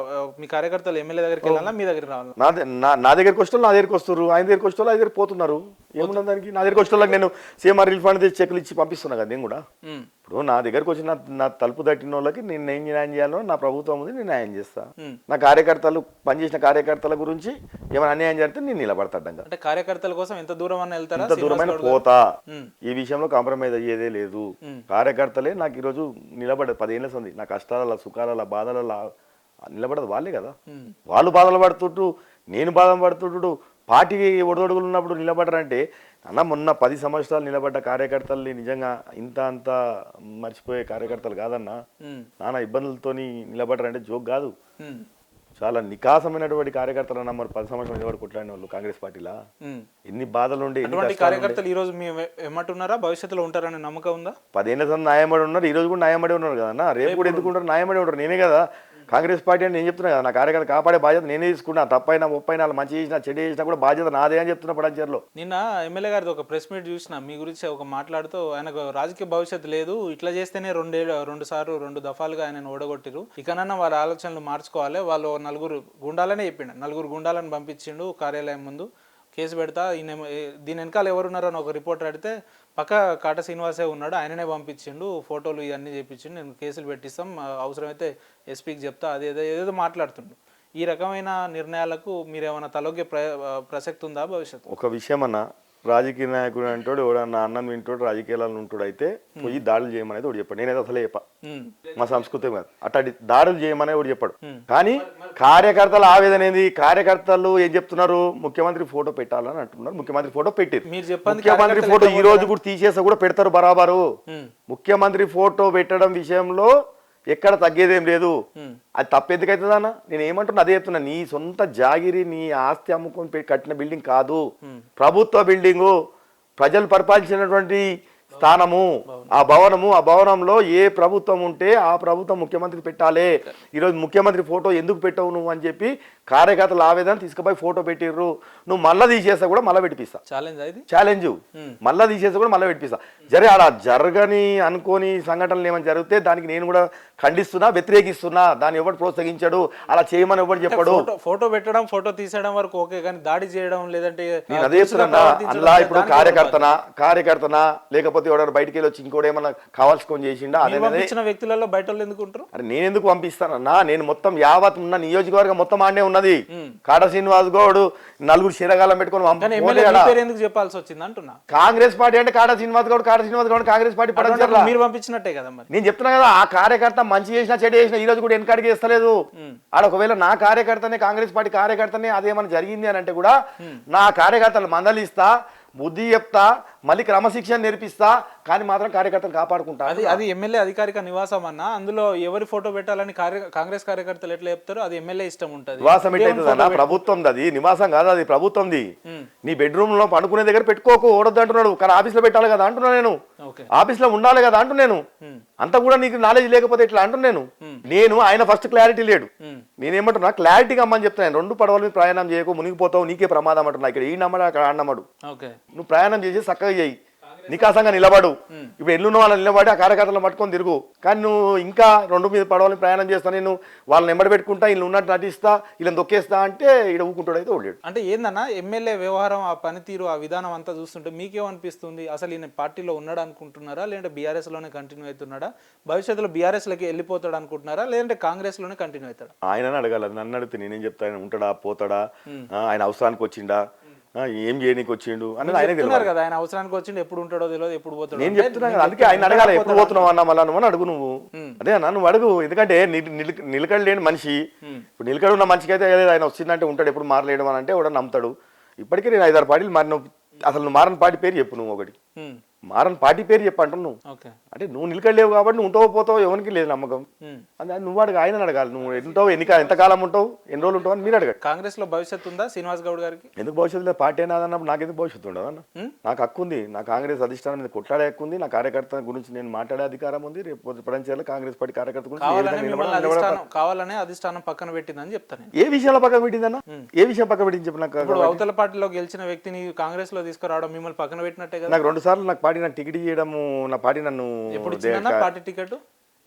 మీ కార్యకర్తలు ఎమ్మెల్యే దగ్గరికి వెళ్ళాలా, మీ దగ్గరికి రావాలా? నా దగ్గరికి వస్తే నా దగ్గరికి వస్తారు, ఆయన దగ్గరికి వస్తే ఆయన దగ్గర పోతున్నారు. ఏమున్నది దానికి? నా దగ్గరికి వచ్చే నాకు నేను సీఎంఆర్ రిలీఫ్ ఫండ్ చెక్కులు ఇచ్చి పంపిస్తున్నా కదా నేను కూడా. ఇప్పుడు నా దగ్గరకు వచ్చిన నా తలుపు తట్టిన వాళ్ళకి నేను ఏం న్యాయం చేయాలో నా ప్రభుత్వం ఉంది, నేను న్యాయం చేస్తా. నా కార్యకర్తలు పనిచేసిన కార్యకర్తల గురించి ఏమైనా అన్యాయం జరిగితే నేను నిలబడతాడు. అంటే కార్యకర్తల కోసం ఎంత దూరం అన్న వెళ్తారా? ఎంత దూరమైన పోతా. ఈ విషయంలో కాంప్రమైజ్ అయ్యేదే లేదు. కార్యకర్తలే నాకు ఈరోజు నిలబడదు. 10 ఏళ్ళ సంది నా కష్టాల సుఖాల బాధల నిలబడదు వాళ్ళే కదా. వాళ్ళు బాధలు పడుతుంటూ నేను బాధ పడుతుంటు పార్టీ ఒడదొడుగులు ఉన్నప్పుడు నిలబడరంటే అన్న, మొన్న 10 సంవత్సరాలు నిలబడ్డ కార్యకర్తల్ని నిజంగా అంత మర్చిపోయే కార్యకర్తలు కాదన్నా. నానా ఇబ్బందులతో నిలబడరంటే జోక్ కాదు. చాలా నికాసమైనటువంటి కార్యకర్తలు అన్న. మరి 10 సంవత్సరాలు నిలబడి కొట్లాడిన వాళ్ళు కాంగ్రెస్ పార్టీలా ఎన్ని బాధలు ఉండే. కార్యకర్తలు ఈ రోజు ఏమంటున్నారా? భవిష్యత్తులో ఉంటారని నమ్మకం ఉందా? 10 ఏళ్ళ సంది న్యాయమడి ఉన్నారు, ఈ రోజు కూడా న్యాయమడి ఉన్నారు కదన్నా. రేపు కూడా ఎందుకు ఉంటారు? న్యాయమడి ఉంటారు. నేనే కదా కాంగ్రెస్ పార్టీ అని నేను చెప్తున్నా కదా. నా కార్యకర్త కాపాడే బాధ్యత నేనే తీసుకున్నా. తప్పైనా ముప్పైనా వాళ్ళు మంచి చేసినా చెడు చేసినా కూడా బాధ్యత నాదే అని చెప్తున్నా పడంచేరులో. నిన్న ఎమ్మెల్యే గారిది ఒక ప్రెస్ మీట్ చూసిన, మీ గురించి ఒక మాట్లాడుతూ ఆయనకు రాజకీయ భవిష్యత్తు లేదు, ఇట్లా చేస్తేనే 2 దఫాలుగా ఆయన ఓడగొట్టిరు, ఇకనన్నా వాళ్ళ ఆలోచనలు మార్చుకోవాలి, వాళ్ళు 4 గుండాలనే చెప్పిండు. 4 గుండాలను పంపించిండు కార్యాలయం ముందు, కేసు పెడతా, దీని వెనకాల ఎవరున్నారో అని ఒక రిపోర్టర్ అడిగితే పక్క కాటా శ్రీనివాసే ఉన్నాడు, ఆయననే పంపించిండు, ఫోటోలు ఇవన్నీ చేపించిండు, నేను కేసులు పెట్టిస్తాం, అవసరమైతే ఎస్పీకి చెప్తా, ఏదో మాట్లాడుతుండు. ఈ రకమైన నిర్ణయాలకు మీరేమైనా తలొగ్గే ప్రసక్తి ఉందా భవిష్యత్తు? ఒక విషయం అన్న, రాజకీయ నాయకుడు అంటాడు ఎవడన్నా అన్నం వింటాడు రాజకీయాలను ఉంటాడు అయితే పోయి దాడులు చేయమనేది ఒకటి చెప్పాడు. నేనైతే అసలే చెప్పా, మా సంస్కృతి కాదు అట్లాంటి దాడులు చేయమనేది ఒకటి చెప్పాడు. కానీ కార్యకర్తల ఆవేదన ఏంది? కార్యకర్తలు ఏం చెప్తున్నారు? ముఖ్యమంత్రి ఫోటో పెట్టాలని అంటున్నారు. ముఖ్యమంత్రి ఫోటో పెట్టారు. ముఖ్యమంత్రి ఫోటో ఈ రోజు కూడా తీసేసి కూడా పెడతారు బరాబరు. ముఖ్యమంత్రి ఫోటో పెట్టడం విషయంలో ఎక్కడ తగ్గేదేం లేదు. అది తప్పెందుకు అవుతుందన్న? నేను ఏమంటున్నా అదే చెప్తున్నా. నీ సొంత జాగిరి నీ ఆస్తి అమ్ముకొని కట్టిన బిల్డింగ్ కాదు, ప్రభుత్వ బిల్డింగు, ప్రజలు పరిపాలించినటువంటి స్థానము, ఆ భవనంలో ఏ ప్రభుత్వం ఉంటే ఆ ప్రభుత్వం ముఖ్యమంత్రి పెట్టాలి. ఈరోజు ముఖ్యమంత్రి ఫోటో ఎందుకు పెట్టవు నువ్వు అని చెప్పి కార్యకర్తల ఆవేదన తీసుకుపోయి ఫోటో పెట్టిర్రు. నువ్వు మళ్ళా తీసేస్తా కూడా మళ్ళీ పెట్టిస్తా. ఛాలెంజ్ మళ్ళా తీసేస్తా కూడా మళ్ళీ పెట్టిస్తా. అలా జరగని అనుకోని సంఘటనలు ఏమైనా జరిగితే దానికి నేను కూడా ఖండిస్తున్నా, వ్యతిరేకిస్తున్నా. దాన్ని ఎవరు ప్రోత్సహించాడు, అలా చేయమని ఎవరు చెప్పాడు? ఫోటో పెట్టడం, ఫోటో తీసేయడం వరకు ఓకే, కానీ దాడి చేయడం లేదంటే నేను అదే చెప్తున్నా. అలా ఇప్పుడు కార్యకర్తనా లేకపోతే ఎవరైనా బయటికి వెళ్ళి వచ్చి ఇంకోటి ఏమన్నా కావాల్సుకొని చేసిండా? అదే వ్యక్తులలో బయట ఎందుకు ఉంటారు? అరే నేను ఎందుకు పంపిస్తానన్నా? నేను మొత్తం యావత్ ఉన్న నియోజకవర్గం మొత్తం ఆడనే ఉన్నది. కాటా శ్రీనివాస్ గౌడ్ 4 శీరగాలం పెట్టుకుని ఎందుకు చెప్పాల్సి వచ్చింది అంటున్నా. కాంగ్రెస్ పార్టీ అంటే కాటా శ్రీనివాస్ గౌడ్ కాంగ్రెస్ పార్టీ మీరు పంపించినట్టే కదా. మరి నేను చెప్తున్నా కదా, ఆ కార్యకర్త మంచి చేసినా చెడు చేసినా ఈ రోజు కూడా వెనకాడికి చేస్తలేదు. ఆడ ఒకవేళ నా కార్యకర్తనే కాంగ్రెస్ పార్టీ కార్యకర్తనే అదేమన్నా జరిగింది అని అంటే కూడా నా కార్యకర్తలు మందలిస్తా, బుద్ధి చెప్తా, మళ్ళీ క్రమశిక్షణ నేర్పిస్తా, కానీ మాత్రం కార్యకర్తలు కాపాడుకుంటా. అది ఎమ్మెల్యే అధికారిక నివాసం అన్నా, అందులో ఎవరి ఫోటో పెట్టాలని కాంగ్రెస్ కార్యకర్తలు ఎట్లా చెప్తారు? అది ఎమ్మెల్యే ఇష్టం ఉంటుంది. నివాసం ఎట్లయితుందన్నా? ప్రభుత్వంది అది, నివాసం కాదు అది, ప్రభుత్వంది. నీ బెడ్రూమ్ లో పడుకునే దగ్గర పెట్టుకోకు, ఓడద్దు అంటున్నాడు, కానీ ఆఫీస్ లో పెట్టాలి కదా అంటున్నా నేను. ఆఫీస్ లో ఉండాలి కదా అంటున్నాను. అంతా కూడా నీకు నాలెడ్జ్ లేకపోతే ఇట్లా అంటున్నాను నేను. ఆయన ఫస్ట్ క్లారిటీ లేడు. నేనేమంటున్నా, క్లారిటీగా అమ్మని చెప్తాను. 2 పడవల మీద ప్రయాణం చేయకు, మునిగిపోతావు, నీకే ప్రమాదం అంటున్నా. ఇక్కడ ఈ నమ్మడు అక్కడ ఆ నమ్మడు. నువ్వు ప్రయాణం చేసి చక్కగా చేయి. నికాసంగా నిలబడు. ఇప్పుడు ఎల్లున్న వాళ్ళని నిలబడి ఆ కార్యకర్తలను పట్టుకొని తిరుగు. కానీ నువ్వు ఇంకా రెండు మీద పడవని ప్రయాణం చేస్తా, నేను వాళ్ళని ఎంబడి పెట్టుకుంటా, వీళ్ళు ఉన్నట్టు నటిస్తా, వీళ్ళని దొక్కేస్తా అంటే ఇక్కడ ఊకుంటాడు అయితే ఓడాడు. అంటే ఏందన్నా ఎమ్మెల్యే వ్యవహారం, ఆ పనితీరు, ఆ విధానం అంతా చూస్తుంటే మీకేమనిపిస్తుంది? అసలు ఈయన పార్టీలో ఉన్నాడు అనుకుంటున్నారా, లేదంటే బీఆర్ఎస్ లోనే కంటిన్యూ అవుతున్నాడా? భవిష్యత్తులో బీఆర్ఎస్ లోకి వెళ్ళిపోతాడు అనుకుంటున్నారా, లేదంటే కాంగ్రెస్ లోనే కంటిన్యూ అవుతాడా? ఆయనని అడగాలి, నన్ను అడిగితే నేనేం చెప్తాను? ఉంటాడా, పోతాడా, ఆయన అవసరానికి వచ్చిండా, ఏం చేయనీకి వచ్చిండు అనేది ఆయనే తెలియదు కదా. ఆయన అవసరానికి వచ్చిండు, ఎప్పుడు ఉంటాడో తెలియదు, ఎప్పుడు పోతాడో. నేను చెప్తున్నా కదా, అందుకే ఆయన అడగాలి, ఎప్పుడు పోతున్నావు అన్న మళ్ళా నువ్వు అని అడుగు. నువ్వు అదే అన్న, నువ్వు అడుగు. ఎందుకంటే నిలకడ లేని మనిషి, ఇప్పుడు నిలకడ ఉన్న మనిషికి అయితే ఆయన వచ్చిందంటే ఉంటాడు, ఎప్పుడు మారలేడు అని అంటే కూడా నమ్ముతాడు. ఇప్పటికీ నేను 5-6 పార్టీలు మారిన, అసలు నువ్వు మారని పార్టీ పేరు చెప్పు. నువ్వు ఒకటి మారని పార్టీ పేరు చెప్పంటావు నువ్వు. అంటే నువ్వు నిలకడలేవు కాబట్టి నువ్వు ఉంటావో పోతావు ఎవరికి లేదు నమ్మకం. అంటే నువ్వు అడగా, ఆయన అడగాలి. నువ్వు ఉంటావు, ఎంతకాలం ఉంటావు, ఎన్ని రోజులు ఉంటావు అని మీరు అడగాలి. కాంగ్రెస్ లో భవిష్యత్తు ఉందా శ్రీనివాస్ గౌడ్ గారికి? ఎందుకు భవిష్యత్తు లేదు? పార్టీ అయినప్పుడు నాకు ఎందుకు భవిష్యత్తు ఉండదు అన్న? నాకు హక్కు ఉంది, నా కాంగ్రెస్ అధిష్టానం మీద కొట్లాడే హక్కు ఉంది, నా కార్యకర్త గురించి నేను మాట్లాడే అధికారం ఉంది. రేపు పొడంచేయాలి కాంగ్రెస్ పార్టీ కార్యకర్త గురించి కావాలనే అధిష్టానం పక్కన పెట్టిందని చెప్తాను. ఏ విషయంలో పక్కన పెట్టిందన్న? ఏ విషయం పక్కన పెట్టింది చెప్పు నాకు. అవతల పార్టీలో గెలిచిన వ్యక్తిని కాంగ్రెస్ లో తీసుకురావడం మిమ్మల్ని పక్కన పెట్టినట్టే కదా. నాకు 2 సార్లు నాకు పార్టీ నాకు టికెట్ చేయడము, నా పార్టీ నన్ను ఎప్పుడు ఇచ్చిందన్న పార్టీ టికెట్?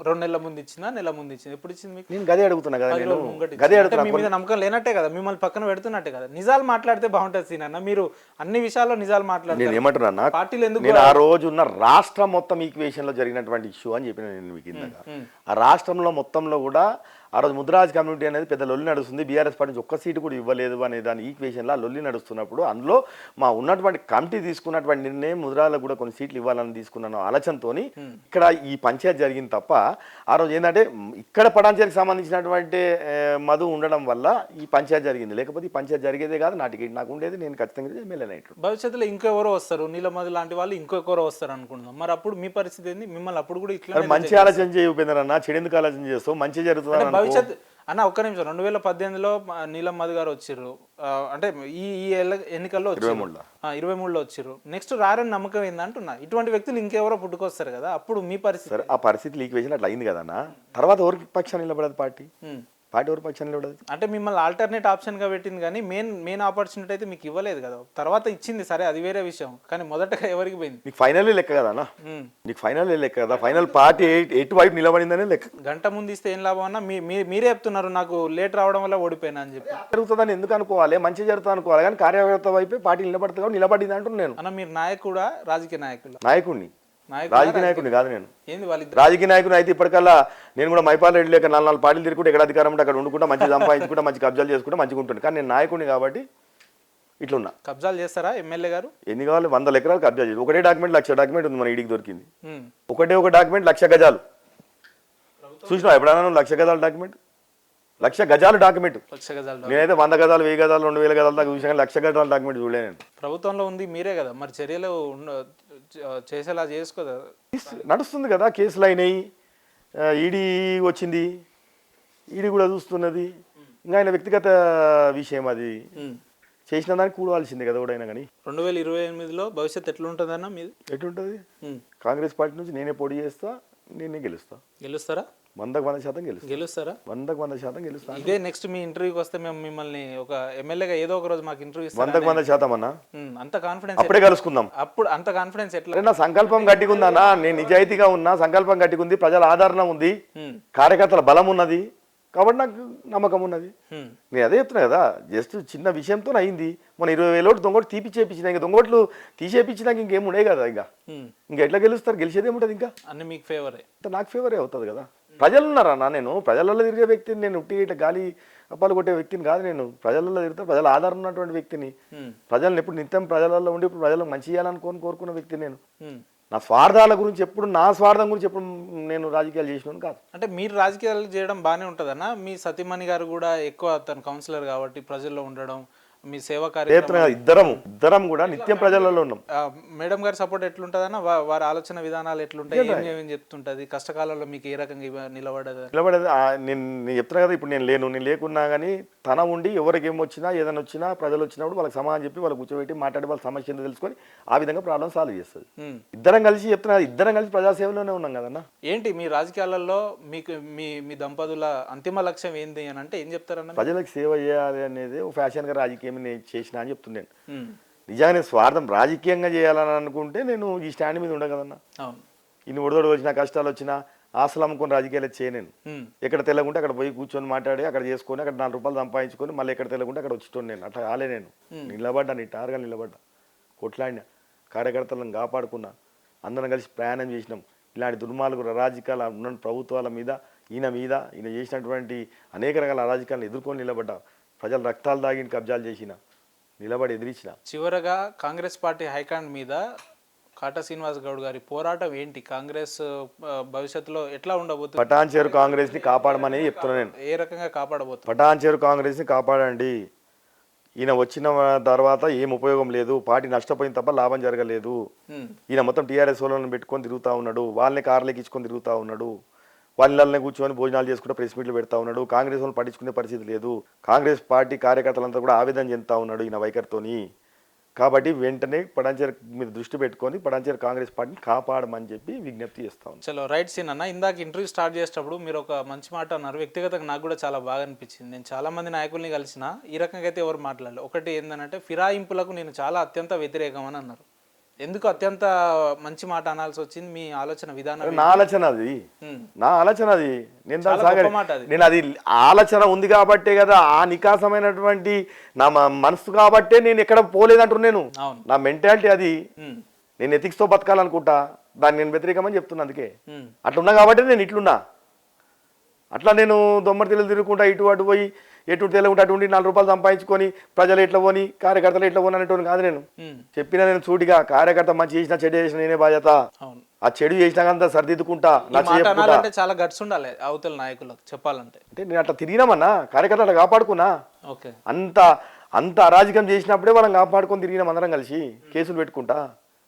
2 నెలల ముందు ఇచ్చిందా, నెల ముందు ఇచ్చింది? ఎప్పుడు ఇచ్చింది మీకు? నేను గదే అడుగుతున్నా కదా, నేను గదే అడుగుతున్నా. మీ మీద నమ్మకం లేనట్టే కదా, మిమ్మల్ని పక్కన పెడుతున్నట్టే కదా. నిజాలు మాట్లాడితే బాగుంటుంది సీనన్న, మీరు అన్ని విషయాల్లో నిజాలు మాట్లాడారు. నేను ఏమంటున్నా, పార్టీలు ఎందుకు? నేను ఆ రోజు ఉన్న రాష్ట్రం మొత్తం ఈక్వేషన్ లో జరిగినటువంటి ఇష్యూ అని చెప్పిన నేను మీకు ఇందాక. ఆ రాష్ట్రంలో మొత్తంలో కూడా ఆ రోజు ముద్రాజ్ కమ్యూనిటీ అనేది పెద్ద లొల్లి నడుస్తుంది. బీఆర్ఎస్ పార్టీ నుంచి ఒక్క సీటు కూడా ఇవ్వలేదు అనే దాని ఈక్వేషన్లో లొల్లి నడుస్తున్నప్పుడు అందులో మా ఉన్నటువంటి కమిటీ తీసుకున్నటువంటి నిర్ణయం ముద్రాలకు కూడా కొన్ని సీట్లు ఇవ్వాలని తీసుకున్న ఆలోచనతో ఇక్కడ ఈ పంచాయతీ జరిగింది తప్ప ఆ రోజు ఏంటంటే ఇక్కడ పటాంచరికి సంబంధించినటువంటి మధు ఉండడం వల్ల ఈ పంచాయతీ జరిగింది. లేకపోతే ఈ పంచాయతీ జరిగేదే కాదు, నా టికెట్ నాకు ఉండేది, నేను ఖచ్చితంగా ఎమ్మెల్యే అయినట్టు. భవిష్యత్తులో ఇంకెవరో వస్తారు, నీలమధు లాంటి వాళ్ళు ఇంకెవరో వస్తారు అనుకుంటున్నాం. మరి అప్పుడు మీ పరిస్థితి ఏంది? మిమ్మల్ని అప్పుడు కూడా ఇట్లా మంచి ఆలోచన చేయ ఉపేంద్రన్న, చెడెందుకు ఆలోచన చేస్తావు? మంచి జరుగుతుంది భవిష్యత్ అన్న. ఒక్క నిమిషం, 2018లో నీలమధు గారు వచ్చిర్రు, అంటే ఈ ఎన్నికల్లో 23లో వచ్చిర్రు. నెక్స్ట్ రారని నమ్మకం ఏందంటున్నా. ఇటువంటి వ్యక్తులు ఇంకెవరో పుట్టుకొస్తారు కదా, అప్పుడు మీ పరిస్థితి? ఆ పరిస్థితి ఈక్వేషన్ అట్లా అయింది కదన్న. తర్వాత ఎవరికి పక్షాన్ని నిలబడదు పార్టీ ఎవరి పక్షాన్ని నిలబడదు. అంటే మిమ్మల్ని ఆల్టర్నేట్ ఆప్షన్ గా పెట్టింది కానీ మెయిన్ ఆపర్చునిటీ అయితే మీకు ఇవ్వలేదు కదా. తర్వాత ఇచ్చింది సరే, అది వేరే విషయం, కానీ మొదటగా ఎవరికి పోయింది? నీకు ఫైనల్ లెక్క కదా అన్న, నీకు ఫైనల్ లెక్క కదా. ఫైనల్ పార్టీ ఎటువైపు నిలబడిందనే లెక్క. గంట ముందు ఇస్తే ఏం లాభం అన్న? మీరే చెప్తున్నారు నాకు లేట్ రావడం వల్ల ఓడిపోయినా అని చెప్పి. జరుగుతుందని ఎందుకు అనుకోవాలి? మంచి జరుగుతుంది అనుకోవాలి, కానీ కార్యకర్త వైపు పార్టీ నిలబడుతుంది కాబట్టి నిలబడింది అంటున్నాను నేను. అన్న మీరు నాయకుడా, రాజకీయ నాయకుడిని? రాజకీయ నాయకుడిని కాదు నేను. ఏంది వాళ్ళు రాజకీయ నాయకుడు అయితే ఇప్పటికల్లా నేను కూడా మైపాల్ రెడ్డి లేక 4 పార్టీలు తిరుగుకుంటే ఎక్కడ అధికారం ఉంటే అక్కడ ఉండుకుంటా, మంచి సంపాదించుకుంటా, మంచి కబ్జాలు చేసుకుంటా మంచిగా ఉంటుంది. కానీ నేను నాయకుడిని కాబట్టి ఇట్లున్నా. కబ్జాలు చేస్తారా ఎమ్మెల్యే గారు? ఎన్ని కావాలి? 100 ఎకరాలు కబ్జా చేసి ఒకటే డాక్యుమెంట్ 1,00,000 డాక్యుమెంట్ ఉంది మన ఈడికి దొరికింది. ఒక డాక్యుమెంట్ 1,00,000 గజాలు. చూసినా ఎప్పుడైనా 1,00,000 గజాల డాక్యుమెంట్? 1,00,000 గజాలు డాక్యుమెంట్. నేనైతే 100 గజాలు, 1000 గజాలు, 2000 గజాల దాకా చూసాను, 1,00,000 గజాల డాక్యుమెంట్ చూడలే నేను. ప్రభుత్వంలో ఉంది మీరే కదా, మరి చర్యలు చేసేలా చేసుకోదా? నడుస్తుంది కదా, కేసులు అయినాయి, ఈడీ వచ్చింది, ఈడీ కూడా చూస్తున్నది. ఇంకా ఆయన వ్యక్తిగత విషయం, అది చేసిన దానికి కూడవలసిందే కదా ఎవడైనా. కానీ 2028లో భవిష్యత్తు ఎట్లుంటుందన్న మీది? ఎట్లుంటుంది? కాంగ్రెస్ పార్టీ నుంచి నేనే పోటీ చేస్తా, నేనే గెలుస్తారా? 100% గెలుస్తారా? 100% గెలుస్తా. ఇదే నెక్స్ట్ మీ ఇంటర్వ్యూకి వస్తే మేము మిమ్మల్ని ఒక ఎమ్మెల్యేగా ఏదో ఒక రోజు మాకు ఇంటర్వ్యూ 100% అన్న. అంత కాన్ఫిడెన్స్ అప్పుడే కలుసుకుందాం. అప్పుడు అంత కాన్ఫిడెన్స్ ఎట్లా? నా సంకల్పం గట్టిగుందన్నా, నేను నిజాయితీగా ఉన్నా, సంకల్పం గట్టిగుంది, ప్రజల ఆదరణ ఉంది, కార్యకర్తల బలం ఉన్నది కాబట్టి నాకు నమ్మకం ఉన్నది. నేను అదే చెప్తున్నా కదా, జస్ట్ చిన్న విషయంతో అయింది. మన 20,000 ఓట్లు దొంగోట్లు తీపిచ్చేపించిన, ఇంకా దొంగోట్లు తీసేపించినాక ఇంకేం ఉండే కదా. ఇంకా ఎట్లా గెలుస్తారు? గెలిచేది ఏముంటుంది? ఇంకా అన్ని మీకు ఫేవరే, నాకు ఫేవరే అవుతుంది కదా. ప్రజలు ఉన్నారన్నా, నేను ప్రజలలో తిరిగే వ్యక్తిని, నేను ఉట్టి ఇట్లా గాలి అప్పాలు కొట్టే వ్యక్తిని కాదు. నేను ప్రజలలో తిరుగుతా, ప్రజల ఆధారం ఉన్నటువంటి వ్యక్తిని. ప్రజలను ఎప్పుడు నిత్యం ప్రజలలో ఉండి ఇప్పుడు ప్రజలకు మంచి చేయాలనుకోని కోరుకున్న వ్యక్తి నేను. నా స్వార్థాల గురించి ఎప్పుడు, నా స్వార్థం గురించి ఎప్పుడు నేను రాజకీయాలు చేసినాను కాదు. అంటే మీరు రాజకీయాలు చేయడం బాగానే ఉంటుందన్న. మీ సతీమణి గారు కూడా ఎక్కువ తన కౌన్సిలర్ కాబట్టి ప్రజల్లో ఉండడం, మీ సేవా కార్యక్రమం, ఇద్దరం కూడా నిత్యం ప్రజలలో ఉన్నాం. మేడం గారి సపోర్ట్ ఎట్లుంటదన్న? వారి ఆలోచన విధానాలు ఎట్లుంటాయి, ఏం చెప్తుంటది? కష్టకాలంలో మీకు ఏ రకంగా నిలబడేది? నేను చెప్తున్నా కదా, ఇప్పుడు నేను లేకున్నా కానీ తన ఉండి ఎవరికి ఏమొచ్చినా ఏదైనా వచ్చినా ప్రజలు వచ్చినప్పుడు వాళ్ళకి సమాధానం చెప్పి వాళ్ళు కూర్చోబెట్టి మాట్లాడి వాళ్ళ సమస్య ఏంటో తెలుసుకొని ఆ విధంగా ప్రాబ్లం సాల్వ్ చేస్తుంది. ఇద్దరం కలిసి ప్రజాసేవలోనే ఉన్నాం కదన్నా. ఏంటి మీ రాజకీయాలలో మీకు మీ దంపతుల అంతిమ లక్ష్యం ఏంటి అని అంటే ఏం చెప్తారన్న? ప్రజలకు సేవ చేయాలి అనేది ఒక ఫ్యాషన్ గా రాజకీయం నేను చేసిన అని చెప్తున్నాను. నిజంగానే స్వార్థం రాజకీయంగా చేయాలని అనుకుంటే నేను ఈ స్టాండ్ మీద ఉండగలన్నా. అవును. ఇన్ని ఒడిదొడి వచ్చినా కష్టాలు వచ్చినా ఆశలు అమ్ముకొని రాజకీయాలు చేయలేను. ఎక్కడ తెల్లగుంటే అక్కడ పోయి కూర్చొని మాట్లాడి అక్కడ చేసుకొని అక్కడ 4 రూపాయలు సంపాదించుకొని మళ్ళీ ఎక్కడ తెల్లగుంటే అక్కడ వచ్చేటోను నేను. అట్లా కాలే నేను. నిలబడ్డా, నీ టార్గా నిలబడ్డా, కొట్లాడినా, కార్యకర్తలను కాపాడుకున్నా, అందరం కలిసి ప్రయాణం చేసినాం. ఇలాంటి దుర్మార్గుల అరాజకాల ఉన్న ప్రభుత్వాల మీద ఈయన చేసినటువంటి అనేక రకాల అరాజకాలను ఎదుర్కొని నిలబడ్డా. ప్రజల రక్తాలు దాగి కబ్జాలు చేసిన, నిలబడి ఎదిరించిన. చివరగా కాంగ్రెస్ పార్టీ హైకమాండ్ మీద కాటా శ్రీనివాస్ గౌడ్ గారి పోరాటం ఏంటి? కాంగ్రెస్ భవిష్యత్తులో ఎట్లా ఉండబోతుంది? పటాన్చేరు కాంగ్రెస్ ని కాపాడమని చెప్తున్నాను నేను. ఏ రకంగా కాపాడబోతుంది? పటాన్చేరు కాంగ్రెస్ ని కాపాడండి. ఈయన వచ్చిన తర్వాత ఏం ఉపయోగం లేదు, పార్టీ నష్టపోయింది తప్ప లాభం జరగలేదు. ఈయన మొత్తం టీఆర్ఎస్ వాళ్ళని పెట్టుకొని తిరుగుతూ ఉన్నాడు, వాళ్ళని కార్లకి ఇచ్చుకొని తిరుగుతూ ఉన్నాడు, వాళ్ళని కూర్చొని భోజనాలు చేసుకుంటే ప్రెస్ మీట్లు పెడతా ఉన్నాడు. కాంగ్రెస్ వాళ్ళని పట్టించుకునే పరిస్థితి లేదు. కాంగ్రెస్ పార్టీ కార్యకర్తలంతా కూడా ఆవేదన చెందుతా ఉన్నాడు ఈయన వైఖరితోని. కాబట్టి వెంటనే పటాన్చేరు మీద దృష్టి పెట్టుకొని పటాన్చేరు కాంగ్రెస్ పార్టీని కాపాడమని చెప్పి విజ్ఞప్తి చేస్తా ఉన్నాను. చలో రైట్ సీన్ అన్న, ఇందాక ఇంటర్వ్యూ స్టార్ట్ చేసేటప్పుడు మీరు ఒక మంచి మాట అన్నారు. వ్యక్తిగతంగా నాకు కూడా చాలా బాగా అనిపించింది. నేను చాలా మంది నాయకుల్ని కలిసిన ఈ రకంగా అయితే ఎవరు మాట్లాడలేదు. ఒకటి ఏంటంటే ఫిరాయింపులకు నేను చాలా అత్యంత వ్యతిరేకం అని అన్నారు. ఎందుకు అత్యంత మంచి మాట అనాల్సి వచ్చింది? మీ ఆలోచన విధానం? నా ఆలోచన అది, నా ఆలోచన అది. నేను అది ఆలోచన ఉంది కాబట్టే కదా, ఆ నికాసమైనటువంటి నా మనసు కాబట్టే నేను ఎక్కడ పోలేదంటున్నాను. నా మెంటాలిటీ అది. నేను ఎథిక్స్ తో బతకాలనుకుంటా, దాన్ని నేను వ్యతిరేకమని చెప్తున్నా. అందుకే అట్లున్నా కాబట్టి నేను ఇట్లున్నా. అట్లా నేను దొమ్మడి తెలు తిరుగుకుంటా ఇటు అటు పోయి ఎటు తెలియకుండా అటు ఉండి 4 రూపాయలు సంపాదించుకొని ప్రజలు ఎట్లా పోని కార్యకర్తలు ఎట్లా పోని అనేటువంటి కాదు. నేను చెప్పిన నేను సూటిగా, కార్యకర్త మంచి చేసినా చెడు చేసిన నేనే బాధ్యత. ఆ చెడు చేసినా కానీ సరిదిద్దుకుంటా. చాలా గట్స్ ఉండాలి అవతల నాయకులకు చెప్పాలంటే. అంటే నేను అట్లా తిరిగినామన్నా, కార్యకర్తలు కాపాడుకున్నా. అంత అరాజకం చేసినప్పుడే వాళ్ళని కాపాడుకొని తిరిగినాం అందరం కలిసి, కేసులు పెట్టుకుంటా.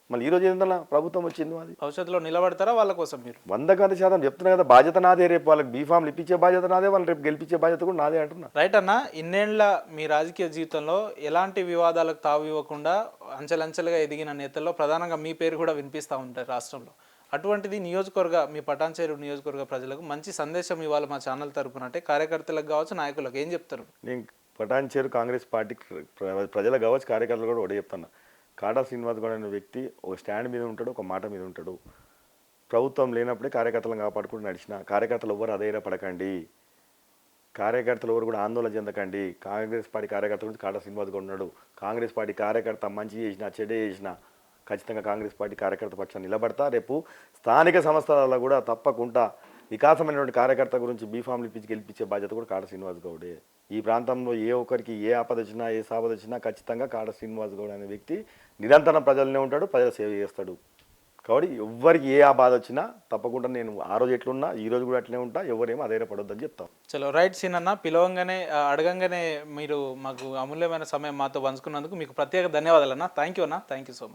మళ్ళీ ఈ రోజు ఏంటన్నా ప్రభుత్వం వచ్చింది, అది భవిష్యత్తులో నిలబడతారా వాళ్ళ కోసం? మీరు 100% చెప్తున్నా కదా, బాధ్యత నాదే. రేపు వాళ్ళకి బీఫామ్లు ఇప్పించే బాధ్యత నాదే, వాళ్ళని రేపు గెలిపించే బాధ్యత కూడా నాదే అంటున్నా. రైట్ అన్న, ఇన్నేళ్ల మీ రాజకీయ జీవితంలో ఎలాంటి వివాదాలకు తావు ఇవ్వకుండా అంచెలంచెలుగా ఎదిగిన నేతల్లో ప్రధానంగా మీ పేరు కూడా వినిపిస్తూ ఉంటారు రాష్ట్రంలో. అటువంటిది మీ పటాన్చేరు నియోజకవర్గ ప్రజలకు మంచి సందేశం ఇవ్వాలి మా ఛానల్ తరపున అంటే కార్యకర్తలకు కావచ్చు, నాయకులకు ఏం చెప్తారు? నేను పటాన్చేరు కాంగ్రెస్ పార్టీ ప్రజలకు కావచ్చు, కార్యకర్తలు కూడా ఒకటే చెప్తున్నా. కాటా శ్రీనివాస్ గౌడ్ అనే వ్యక్తి ఒక స్టాండ్ మీద ఉంటాడు, ఒక మాట మీద ఉంటాడు. ప్రభుత్వం లేనప్పుడే కార్యకర్తలను కాపాడుకుంటూ నడిచిన. కార్యకర్తలు ఎవరు అధైర్యపడకండి, కార్యకర్తలు ఎవరు కూడా ఆందోళన చెందకండి. కాంగ్రెస్ పార్టీ కార్యకర్త గురించి కాటా శ్రీనివాస్ గౌడ్ ఉన్నాడు. కాంగ్రెస్ పార్టీ కార్యకర్త మంచి చేసినా చెడే చేసినా ఖచ్చితంగా కాంగ్రెస్ పార్టీ కార్యకర్త పక్షాన్ని నిలబడతా. రేపు స్థానిక సంస్థలలో కూడా తప్పకుండా వికాసమైనటువంటి కార్యకర్త గురించి బీఫామ్లు ఇప్పించి గెలిపించే బాధ్యత కూడా కాటా శ్రీనివాస్ గౌడే. ఈ ప్రాంతంలో ఏ ఒక్కరికి ఏ ఆపద వచ్చినా ఏ సాపద వచ్చినా ఖచ్చితంగా కాటా శ్రీనివాస్ గౌడ్ అనే వ్యక్తి నిరంతరం ప్రజలనే ఉంటాడు, ప్రజల సేవ చేస్తాడు. కాబట్టి ఎవరికి ఏ బాధ వచ్చినా తప్పకుండా నేను ఆ రోజు ఎట్లున్నా ఈ రోజు కూడా అట్లనే ఉంటా, ఎవరేమో అధైర్యపడొద్దని చెప్తాం. చలో రైట్ సీన్ అన్న, పిలవంగానే అడగంగానే మీరు మాకు అమూల్యమైన సమయం మాతో పంచుకున్నందుకు మీకు ప్రత్యేక ధన్యవాదాలు అన్న. థ్యాంక్ యూ అన్న, థ్యాంక్ యూ సో మచ్.